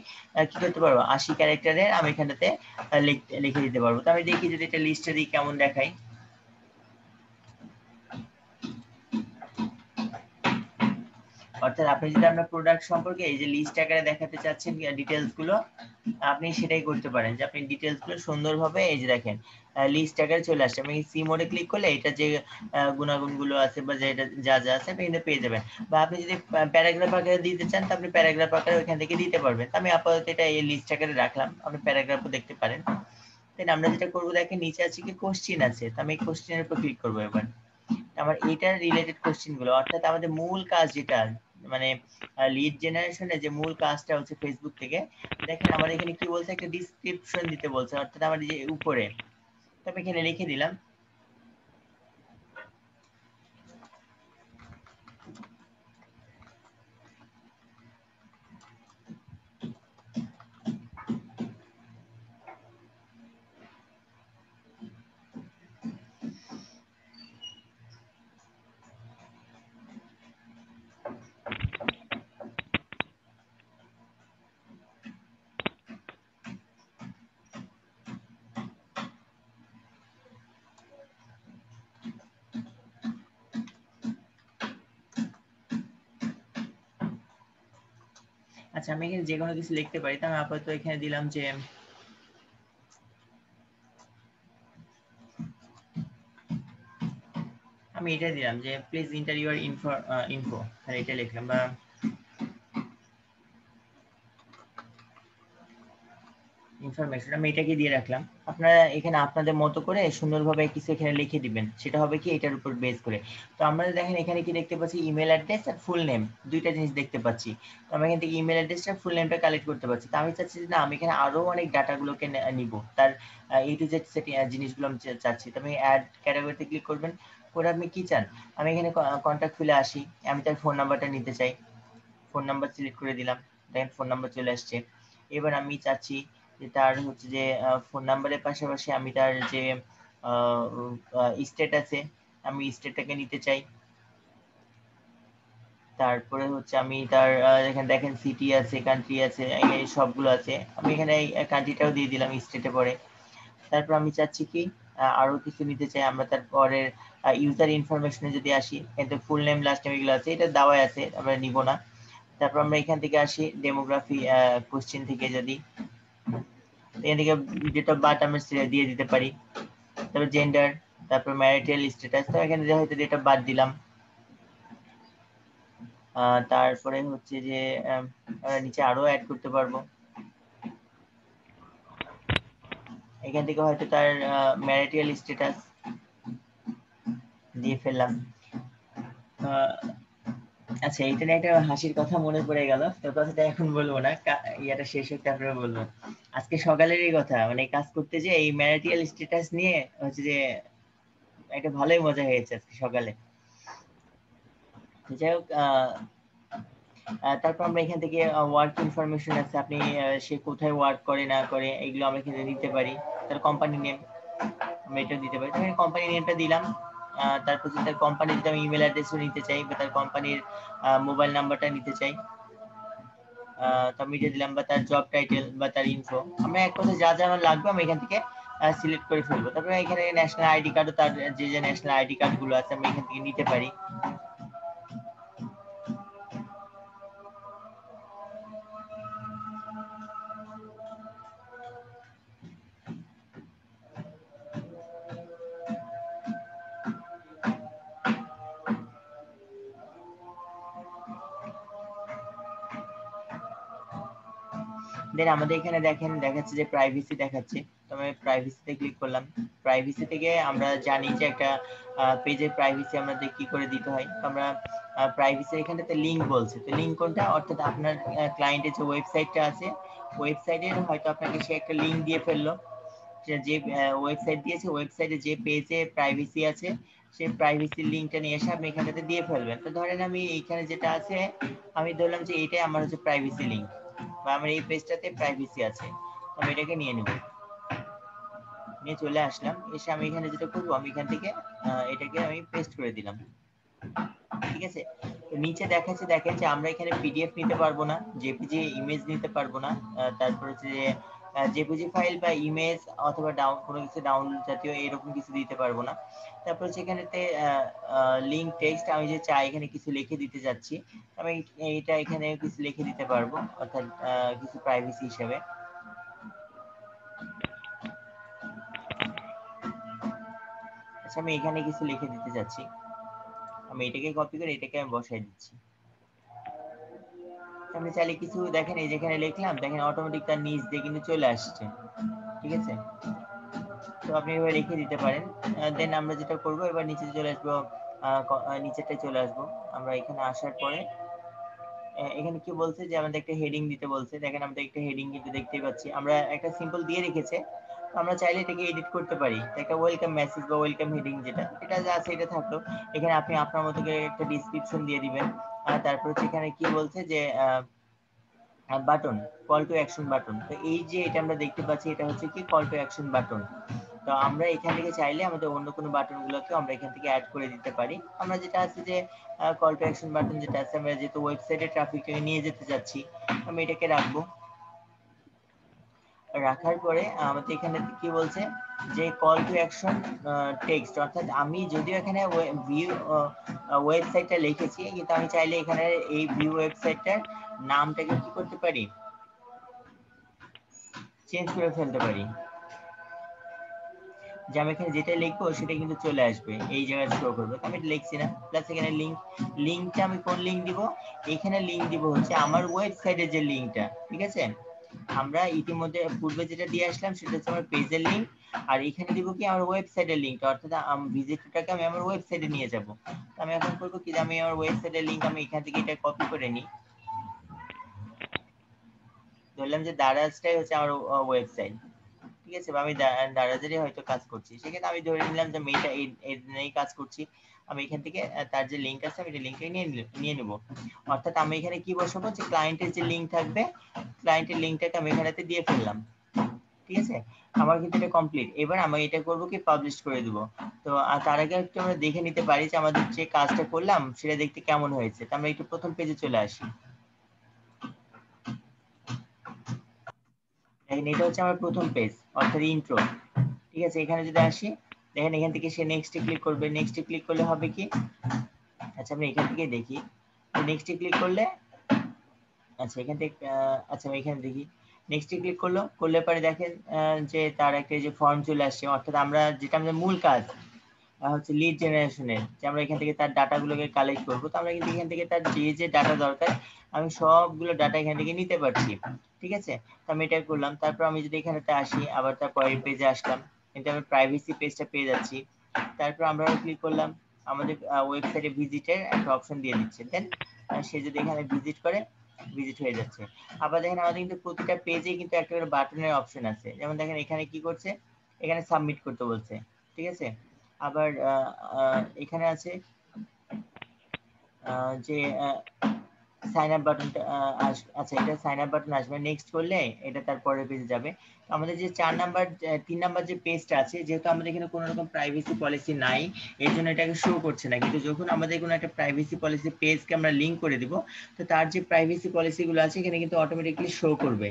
কি করতে পারবো, 80 ক্যারেক্টারে আমি এখানটাতে লিখে দিতে পারবো। তো আমি দেখি যদি এটা লিস্টে দিই কেমন দেখাই। অর্থাৎ আপনি যদি আপনার প্রোডাক্ট সম্পর্কে এই যে লিস্ট আকারে দেখাতে চাচ্ছেন ডিটেইলস গুলো, আপনি সেটাই করতে পারেন যে আপনি ডিটেইলস গুলো সুন্দরভাবে এই যে দেখেন লিস্ট আকারে চলে আসছে। আমি সি মোডে ক্লিক করলে এটা যে গুণাগুণগুলো আছে বা যেটা যা যা আছে আপনি কিন্তু পেয়ে যাবেন। বা আপনি যদি প্যারাগ্রাফ আকারে দিতে চান, তো আপনি প্যারাগ্রাফ আকারে ওইখান থেকে দিতে পারবেন। আমি আপাতত এটা এই লিস্ট আকারে রাখলাম, আপনি প্যারাগ্রাফও দেখতে পারেন। দেন আমরা যেটা করবো, দেখেন নিচে আছে কি কোশ্চেন আছে, তো আমি কোশ্চেনের উপর ক্লিক করবো। এবার আমার এইটার রিলেটেড কোশ্চেন গুলো, অর্থাৎ আমাদের মূল কাজ যেটা, মানে লিড জেনারেশনে যে মূল কাজটা হচ্ছে ফেসবুক থেকে। দেখেন আমার এখানে কি বলছে, একটা ডিসক্রিপশন দিতে বলছে, অর্থাৎ আমার যে উপরে, তো আমি এখানে লিখে দিলাম। আচ্ছা, আমি এখানে যে কোনো কিছু লিখতে পারি, তো আমি আপাতত এখানে দিলাম যে আমি এটা দিলাম যে প্লিজ এন্টার ইউর ইনফো, তাহলে এটা লিখলাম। বা ইনফরমেশন আমি এটাকে দিয়ে রাখলাম। আপনারা এখানে আপনাদের মতো করে সুন্দরভাবে কিছু এখানে লিখে দিবেন, সেটা হবে কি এটার উপর বেস করে। তো আমরা দেখেন এখানে কি দেখতে পাচ্ছি, ইমেল অ্যাড্রেস আর ফুল নেম, দুইটা জিনিস দেখতে পাচ্ছি। তো আমি এখান থেকে ইমেল অ্যাড্রেসটা ফুল নেমটা কালেক্ট করতে পারছি। তো আমি চাচ্ছি যে না, আমি এখানে আরো অনেক ডাটাগুলোকে নিব, তার এ টু জেড জিনিসগুলো আমি চাচ্ছি। তো আমি অ্যাড ক্যাটাগরিতে ক্লিক করবেন, করে আপনি কি চান, আমি এখানে কন্ট্যাক্ট খুলে আসি, আমি তার ফোন নাম্বারটা নিতে চাই, ফোন নাম্বার সিলেক্ট করে দিলাম। দেখেন ফোন নাম্বার চলে আসছে। এবার আমি চাচ্ছি যে তার হচ্ছে যে ফোন নাম্বারের পাশাপাশি আমি তার যে স্টেট আছে, আমি স্টেটটাকে নিতে চাই। তারপরে হচ্ছে আমি তার এখানে দেখেন সিটি আছে, কান্ট্রি আছে, এখানে সবগুলো আছে। আমি এখানে কান্ট্রিটাও দিয়ে দিলাম স্টেটে পরে। তারপর আমি চাচ্ছি কি আরো কিছু নিতে চাই। আমরা তারপরের ইউজার ইনফরমেশনে যদি আসি, কিন্তু ফুল নেম লাস্ট নেম এগুলো আছে, এটা দেওয়া আছে, আমরা নিব না। তারপর আমরা এখান থেকে আসি ডেমোগ্রাফি কোশ্চেন থেকে, যদি এখান থেকে ডেট অফ বার্থ আমরা দিয়ে দিতে পারি। তারপর জেন্ডার, তারপর ম্যারিটাল স্ট্যাটাস, তো এখানে হয়তো ডেট অফ বার্থ দিলাম। তারপরে হচ্ছে যে আমরা নিচে আরো অ্যাড করতে পারবো। এখান থেকে হয়তো তার ম্যারিটাল স্ট্যাটাস দিয়ে ফেললাম। আচ্ছা, এইটা নিয়ে একটা হাসির কথা মনে পড়ে গেল, তো কথাটা এখন বলবো না, ইয়াটা শেষ হতে আপনারা বলবো। আজকে সকালেরই কথা, মানে কাজ করতে যে এই ম্যারিটাল স্ট্যাটাস নিয়ে হচ্ছে যে একটা ভালোই মজা হয়েছে আজকে সকালে। যাই হোক, তারপর আমরা এখান থেকে ওয়ার্ক ইনফরমেশন আছে, আপনি সে কোথায় ওয়ার্ক করে না করে এগুলো আমরা এখানে দিতে পারি। তার কোম্পানি নেম আমরা এটা দিতে পারি, আমি কোম্পানি নেমটা দিলাম। তারপর তার কোম্পানির যদি আমি ইমেল অ্যাড্রেসও নিতে চাই বা তার কোম্পানির মোবাইল নাম্বারটা নিতে চাই, তো আমি এটা দিলাম, বা তার জব টাইটেল বা তার ইনফো, আমরা এক কথা যা যা আমার লাগবে আমি এখান থেকে সিলেক্ট করে ফেলবো। তারপরে এখানে ন্যাশনাল আইডি কার্ডও, তার যে যে ন্যাশনাল আইডি কার্ড গুলো আছে আমি এখান থেকে নিতে পারি। দেন আমাদের এখানে দেখেন দেখাচ্ছে যে প্রাইভেসি দেখাচ্ছে, তো আমি প্রাইভেসিতে ক্লিক করলাম। প্রাইভেসি থেকে আমরা জানি যে একটা পেজের প্রাইভেসি আমাদের কি করে দিতে হয়। তো আমরা প্রাইভেসি এখানটাতে লিংক বলছে, তো লিংক কোনটা, অর্থাৎ আপনার ক্লায়েন্টের যে ওয়েবসাইটটা আছে ওয়েবসাইটের হয়তো আপনাকে সে একটা লিংক দিয়ে ফেললো, যে ওয়েবসাইট দিয়েছে ওয়েবসাইটে যে পেজে প্রাইভেসি আছে সেই প্রাইভেসির লিংকটা নিয়ে এসে আপনি এখানটাতে দিয়ে ফেলবেন। তো ধরেন আমি এইখানে যেটা আছে আমি ধরলাম যে এটাই আমার হচ্ছে প্রাইভেসি লিংক, বা আমার এই পেজটাতে প্রাইভেসি আছে, আমি এটাকে নিয়ে নেব। নিয়ে চলে আসলাম, এসে আমি এখানে যেটা করবো আমি এখান থেকে এটাকে আমি পেস্ট করে দিলাম। ঠিক আছে, তো নিচে দেখাচ্ছে দেখেন যে আমরা এখানে পিডিএফ নিতে পারবো না, জেপিজি ইমেজ নিতে পারবো না, তারপর হচ্ছে যে জেপিজি ফাইল বা ইমেজ অথবা কোনো কিছু ডাউনলোড জাতীয় এরকম কিছু দিতে পারবো না। তারপর সেখানেতে লিংক টেক্সট আমি যে চাই এখানে কিছু লিখে দিতে যাচ্ছি, আমি এইটা এখানে কিছু লিখে দিতে পারবো, অর্থাৎ কিছু প্রাইভেসি হিসেবে। আচ্ছা, আমি এখানে কিছু লিখে দিতে যাচ্ছি, আমি এটাকে কপি করে এটাকে আমি বসাই দিচ্ছি। আপনি চাইলে কিছু দেখেন এই যেখানে লিখলাম দেখেন অটোমেটিক তার নিচ দিয়ে কিন্তু চলে আসছে। ঠিক আছে, তো আপনি এবার লিখে দিতে পারেন। দেন আমরা যেটা করব এবার নিচে চলে আসবো, নিচেরটাই চলে আসবো। আমরা এখানে আসার পরে এখানে কি বলছে যে আমাদের একটা হেডিং দিতে বলছে, দেখেন আমাদের একটা হেডিং কিন্তু দেখতেই পাচ্ছি, আমরা একটা সিম্পল দিয়ে রেখেছে, আমরা চাইলে এটাকে এডিট করতে পারি। একটা ওয়েলকাম মেসেজ বা ওয়েলকাম হেডিং যেটা এটা যা আছে এটা থাকলো, এখানে আপনি আপনার মতো করে একটা ডেসক্রিপশন দিয়ে দিবেন। তারপর এখানে কি বলছে যে button, call to action button, তো এই যে এটা আমরা দেখতে পাচ্ছি এটা হচ্ছে কি কল টু অ্যাকশন বাটন। তো আমরা এখান থেকে চাইলে আমাদের অন্য কোনো বাটন গুলোকে আমরা এখান থেকে অ্যাড করে দিতে পারি। আমরা যেটা আছে যে কল টু অ্যাকশন বাটন যেটা আছে, আমরা যেহেতু ওয়েবসাইটে ট্রাফিকটাকে নিয়ে যেতে যাচ্ছি আমি এটাকে রাখবো। রাখার পরে আমাদের এখানে কি বলছে যে কল টু অ্যাকশন টেক্সট, অর্থাৎ আমি যদিও এখানে ভিউ ওয়েবসাইটটা লিখেছি কিন্তু আমি চাইলে এখানে এই ভিউ ওয়েবসাইটটার নামটাকে কি করতে পারি, চেঞ্জ করে ফেলতে পারি। যে আমি এখানে যেটা লিখবো সেটা কিন্তু চলে আসবে, এই জায়গায় শো করবে। আমি লিখছি না, প্লাস এখানে লিংকটা আমি কোন লিংক দিব, এখানে লিংক দিব হচ্ছে আমার ওয়েবসাইটের যে লিংকটা। ঠিক আছে, আমরা ইতিমধ্যে পূর্বে যেটা দিয়ে আসলাম সেটা হচ্ছে আমার পেজের লিংক, আর এখানে দিব কি আমার ওয়েবসাইটের লিংকটা, অর্থাৎ ভিজিটরটাকে আমি আমার ওয়েবসাইটে নিয়ে যাব। আমি এখন করব কি, আমি আমার ওয়েবসাইটের লিংক আমি এখান থেকে এটা কপি করে নিই, ধরলাম যে দারাজটাই হচ্ছে আমার ওয়েবসাইট। ঠিক আছে, আমি দারাজেরই হয়তো কাজ করছি, সেক্ষেত্রে আমি ধরে নিলাম যে মেয়েটা এই কাজ করছি, আমি এখান থেকে তার যে লিংক আছে আমি এই লিংকটা নিয়ে নেব। অর্থাৎ আমি এখানে কি বসাবো, যে ক্লায়েন্টের যে লিংক থাকবে ক্লায়েন্টের লিংকটাকে আমি এখানেতে দিয়ে ফেললাম। ঠিক আছে, আমার কিন্তু এটা কমপ্লিট। এবার আমি এটা করব কি, পাবলিশ করে দেব। তো তার আগে একটু আমরা দেখে নিতে পারি যে আমাদের যে কাজটা করলাম সেটা দেখতে কেমন হয়েছে। তো আমরা একটু প্রথম পেজে চলে আসি। দেখেন এটা হচ্ছে আমার প্রথম পেজ, অর্থাৎ ইন্ট্রো। ঠিক আছে, এখানে যদি আসি দেখেন এখান থেকে সে নেক্সটে ক্লিক করবে, নেক্সটে ক্লিক করলে হবে কি, আচ্ছা আমরা এখান থেকে দেখি, নেক্সটে ক্লিক করলে আচ্ছা এখান থেকে আচ্ছা আমি এখানে দেখি, নেক্সটে ক্লিক করলে পরে দেখেন যে তার একটা যে ফর্ম চলে আসছে, অর্থাৎ আমরা যেটা আমাদের মূল কাজ হচ্ছে লিড জেনারেশনের, যে আমরা এখান থেকে তার ডাটাগুলোকে কালেক্ট করবো। তো আমরা কিন্তু এখান থেকে তার যে ডাটা দরকার আমি সবগুলো ডাটা এখান থেকে নিতে পারছি। ঠিক আছে, তো আমি এটা করলাম। তারপর আমি যদি এখানেতে আসি আবার তার পরের পেজে আসলাম, কিন্তু আমি প্রাইভেসি পেজটা পেয়ে যাচ্ছি। তারপর আমরা ক্লিক করলাম, আমাদের ওয়েবসাইটে ভিজিটের একটা অপশন দিয়ে দিচ্ছে, দেন সে যদি এখানে ভিজিট করে ভিজিট হয়ে যাচ্ছে। আবার দেখেন আমাদের কিন্তু প্রতিটা পেজে কিন্তু একটা করে বাটনের অপশন আছে, যেমন দেখেন এখানে কি করছে, এখানে সাবমিট করতে বলছে। ঠিক আছে, আবার এখানে আছে যে সাইন আপ বাটনটা আচ্ছা, এটা সাইন আপ বাটন আসবে, নেক্সট করলে এটা তারপরে পেজে যাবে। তো আমাদের যে 3 নাম্বার যে পেজটা আছে, যেহেতু আমাদের এখানে কোনো রকম প্রাইভেসি পলিসি নাই, এর জন্য এটাকে শো করছে না। কিন্তু যখন আমাদের কোনো একটা প্রাইভেসি পলিসি পেজকে আমরা লিংক করে দিব, তো তার যে প্রাইভেসি পলিসিগুলো আছে এখানে কিন্তু অটোমেটিক্যালি শো করবে।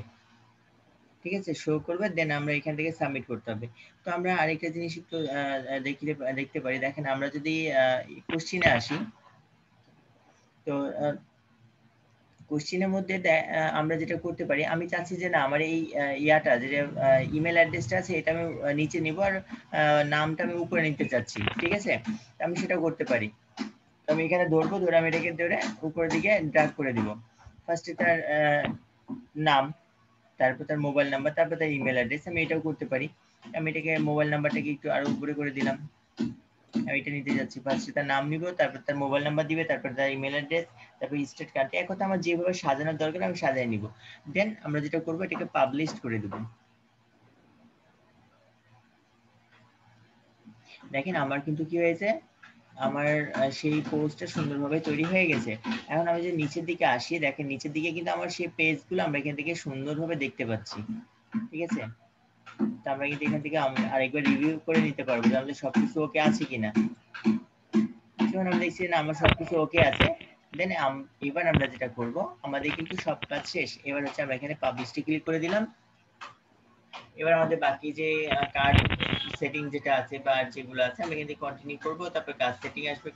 ঠিক আছে, শো করবে, দেন আমরা এখান থেকে সাবমিট করতে হবে। তো আমরা আরেকটা জিনিস একটু দেখতে পারি। দেখেন, আমরা যদি কোশ্চিনে আসি, তো কোশ্চিনের মধ্যে আমরা যেটা করতে পারি, আমি চাচ্ছি যে না, আমার এই ইয়াটা যে ইমেল অ্যাড্রেসটা আছে এটা আমি নিচে নিব, আর নামটা আমি উপরে নিতে চাচ্ছি। ঠিক আছে, আমি সেটা করতে পারি। আমি এখানে ধরবো, ধরে আমি এটাকে ধরে উপরের দিকে ড্র্যাগ করে দিব। ফার্স্টে তার নাম, তারপর তার মোবাইল নাম্বার, তারপর তার ইমেল অ্যাড্রেস। আমি এটাও করতে পারি। আমি এটাকে মোবাইল নাম্বারটাকে একটু আরো উপরে করে দিলাম। আমি এটা নিতে যাচ্ছি, ফার্স্টে তার নাম নিব, তারপর তার মোবাইল নাম্বার দিবে, তারপর তার ইমেল অ্যাড্রেস, তারপর স্টেট কান্ট্রি। এক কথা, আমার যেভাবে সাজানোর দরকার আমি সাজিয়ে নিব। দেন আমরা যেটা করবো, এটাকে পাবলিশ করে দেব। দেখেন, আমার কিন্তু কি হয়েছে, আমার সেই পোস্টটা সুন্দরভাবে তৈরি হয়ে গেছে। এখন আমি যে নিচের দিকে আসি, দেখেন নিচের দিকে কিন্তু আমার সেই পেজগুলো আমরা এখান থেকে সুন্দরভাবে দেখতে পাচ্ছি। ঠিক আছে, তো আমরা কিন্তু এখান থেকে আরেকবার রিভিউ করে নিতে পারবো যে আমাদের সবকিছু ওকে আছে কিনা। যখন আমরা দেখছি না আমার সবকিছু ওকে আছে, দেন এবার আমরা যেটা করব, আমাদের কিন্তু সব কাজ শেষ। এবার হচ্ছে আমরা এখানে পাবলিশে ক্লিক করে দিলাম। এবার আমাদের বাকি যে কার্ড সেটিং যেটা আছে বা যেগুলো আছে, আমরা কিন্তু কন্টিনিউ করব। তারপর কার্ড সেটিং আসবে,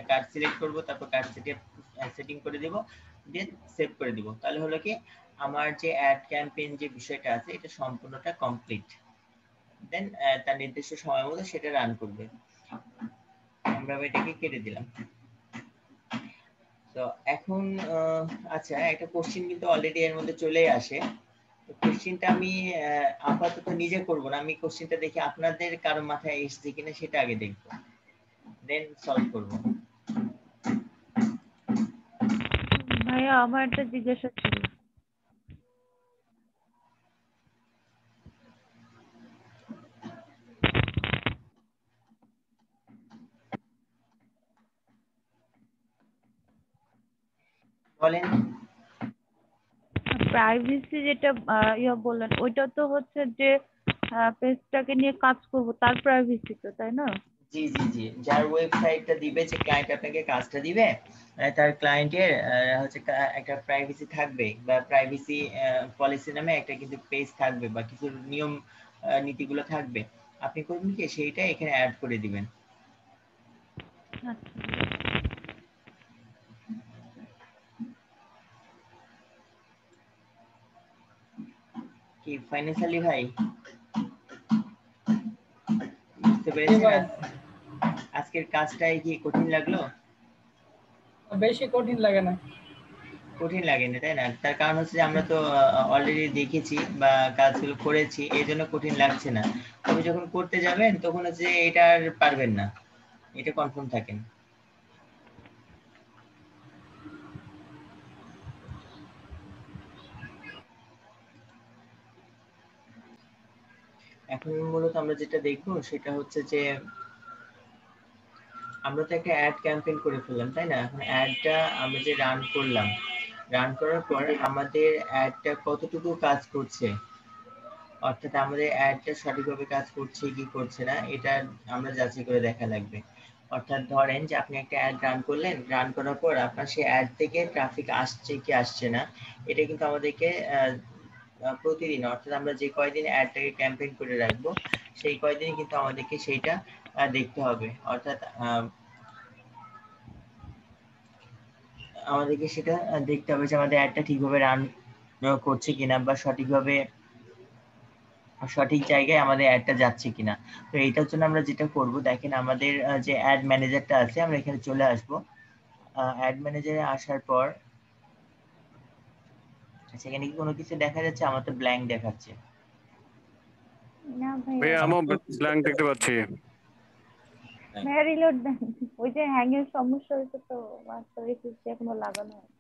কার্ড সিলেক্ট করব, তারপর কার্ড সেটিং করে দেব, দেন সেভ করে দিব। তাহলে হলো কি, আমার যে অ্যাড ক্যাম্পেইন যে বিষয়টা আছে এটা সম্পূর্ণটা কমপ্লিট। দেন তার নির্দিষ্ট সময় মতো সেটা রান করবে। আমরা এটাকে কেটে দিলাম। তো এখন আচ্ছা, একটা কোশ্চেন কিন্তু অলরেডি এর মধ্যে চলে আসে। তো কোশ্চেনটা আমি আপাতত নিজে করব না, আমি কোশ্চেনটা দেখি আপনাদের কারো মাথায় এসেছে কিনা সেটা আগে দেখব, দেন সলভ করব। ভাইয়া আমার একটা জিজ্ঞাসা ছিল। বলেন। প্রাইভেসি যেটা বললেন, ওইটা তো হচ্ছে যে পেজটাকে নিয়ে কাজ করব তার প্রাইভেসি তো, তাই না? জি জি জি, যার ওয়েবসাইটটা দিবে, যে ক্লায়েন্ট আপনাকে কাজটা দিবে, তার ক্লায়েন্টের হচ্ছে একটা প্রাইভেসি থাকবে, বা প্রাইভেসি পলিসি নামে একটা কিন্তু পেজ থাকবে, বা কিছু নিয়ম নীতিগুলো থাকবে। আপনি করবেন কি, সেইটা এখানে অ্যাড করে দিবেন। আচ্ছা। কি ফাইন্যান্সিয়ালি ভাই বুঝতে পেরেছেন? আজকের কাজটাই কি কঠিন লাগলো? বেশি কঠিন লাগে না। কঠিন লাগেনি, তাই না? তার কারণ হচ্ছে যে আমরা তো অলরেডি দেখেছি বা কাজগুলো করেছি, এই জন্য কঠিন লাগছে না। তবে যখন করতে যাবেন তখন হচ্ছে যে এটা আর পারবেন না, এটা কনফার্ম থাকেন। এখন মূলত আমরা যেটা দেখবো সেটা হচ্ছে যে আমরা তো একটা অ্যাড ক্যাম্পেইন করে ফেললাম, তাই না? এখন অ্যাডটা আমরা যে রান করলাম, রান করার পর আমাদের অ্যাডটা কতটুকু কাজ করছে, অর্থাৎ আমাদের অ্যাডটা সঠিকভাবে কাজ করছে কি করছে না, এটা আমরা যাচাই করে দেখা লাগবে। অর্থাৎ ধরেন যে আপনি একটা অ্যাড রান করলেন, রান করার পর আপনার সেই অ্যাড থেকে ট্রাফিক আসছে কি আসছে না, এটা কিন্তু আমাদেরকে প্রতিদিন, অর্থাৎ আমরা যে কয়দিন অ্যাডটাকে ক্যাম্পেইন করে রাখবো সেই কয়দিন কিন্তু আমাদেরকে সেইটা দেখতে হবে। অর্থাৎ আমাদেরকে সেটা দেখতে হবে যে আমাদের অ্যাডটা ঠিকভাবে রান করছে কিনা, বা সঠিকভাবে সঠিক জায়গায় আমাদের অ্যাডটা যাচ্ছে কিনা। তো এইটার জন্য আমরা যেটা করব, দেখেন আমাদের যে অ্যাড ম্যানেজারটা আছে, আমরা এখানে চলে আসব। অ্যাড ম্যানেজারে আসার পর সেখানে কি কোনো কিছু দেখা যাচ্ছে? আমার তো ব্ল্যাঙ্ক দেখাচ্ছে। না ভাইয়া, ভাইয়া আমার ব্ল্যাঙ্ক দেখতে পাচ্ছি। ভাইয়া রিলোড দেন। ওই যে হ্যাং এর সমস্যা হয়েছে তো, মাস্টার এসএসডি এখনো লাগানো হয়।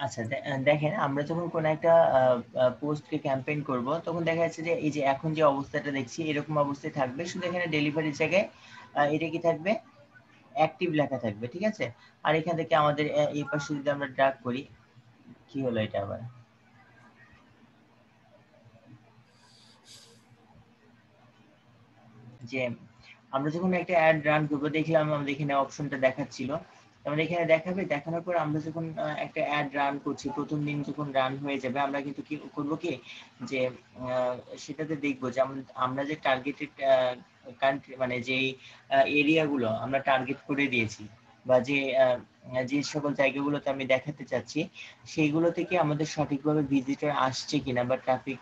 আচ্ছা দেখেন, আমরা যখন কোনো একটা পোস্টকে ক্যাম্পেইন করব তখন দেখা যাচ্ছে যে এই যে এখন যে অবস্থাটা দেখছি এরকম অবস্থায় থাকবে, শুধু এখানে ডেলিভারির জায়গায় এটা কি থাকবে, অ্যাক্টিভ লেখা থাকবে, ঠিক আছে। আর এখান থেকে আমাদের এই পাশে যদি আমরা ড্র্যাগ করি, কি হলো এটা আবার, যে আমরা যখন একটা অ্যাড রান করবো, দেখলাম আমাদের এখানে অপশনটা দেখাচ্ছিল, আমাদের এখানে দেখাবে, দেখানোর পর আমরা যখন একটা অ্যাড রান করছি, প্রথম দিন যখন রান হয়ে যাবে, আমরা কিন্তু কি করবো কি, যে সেটাতে দেখবো যে আমরা যে টার্গেটেড কান্ট্রি, মানে যেই এরিয়াগুলো আমরা টার্গেট করে দিয়েছি, বা যে সকল জায়গাগুলোতে আমি দেখাতে চাচ্ছি, সেইগুলো থেকে আমাদের সঠিকভাবে ভিজিটর আসছে কিনা বা ট্রাফিক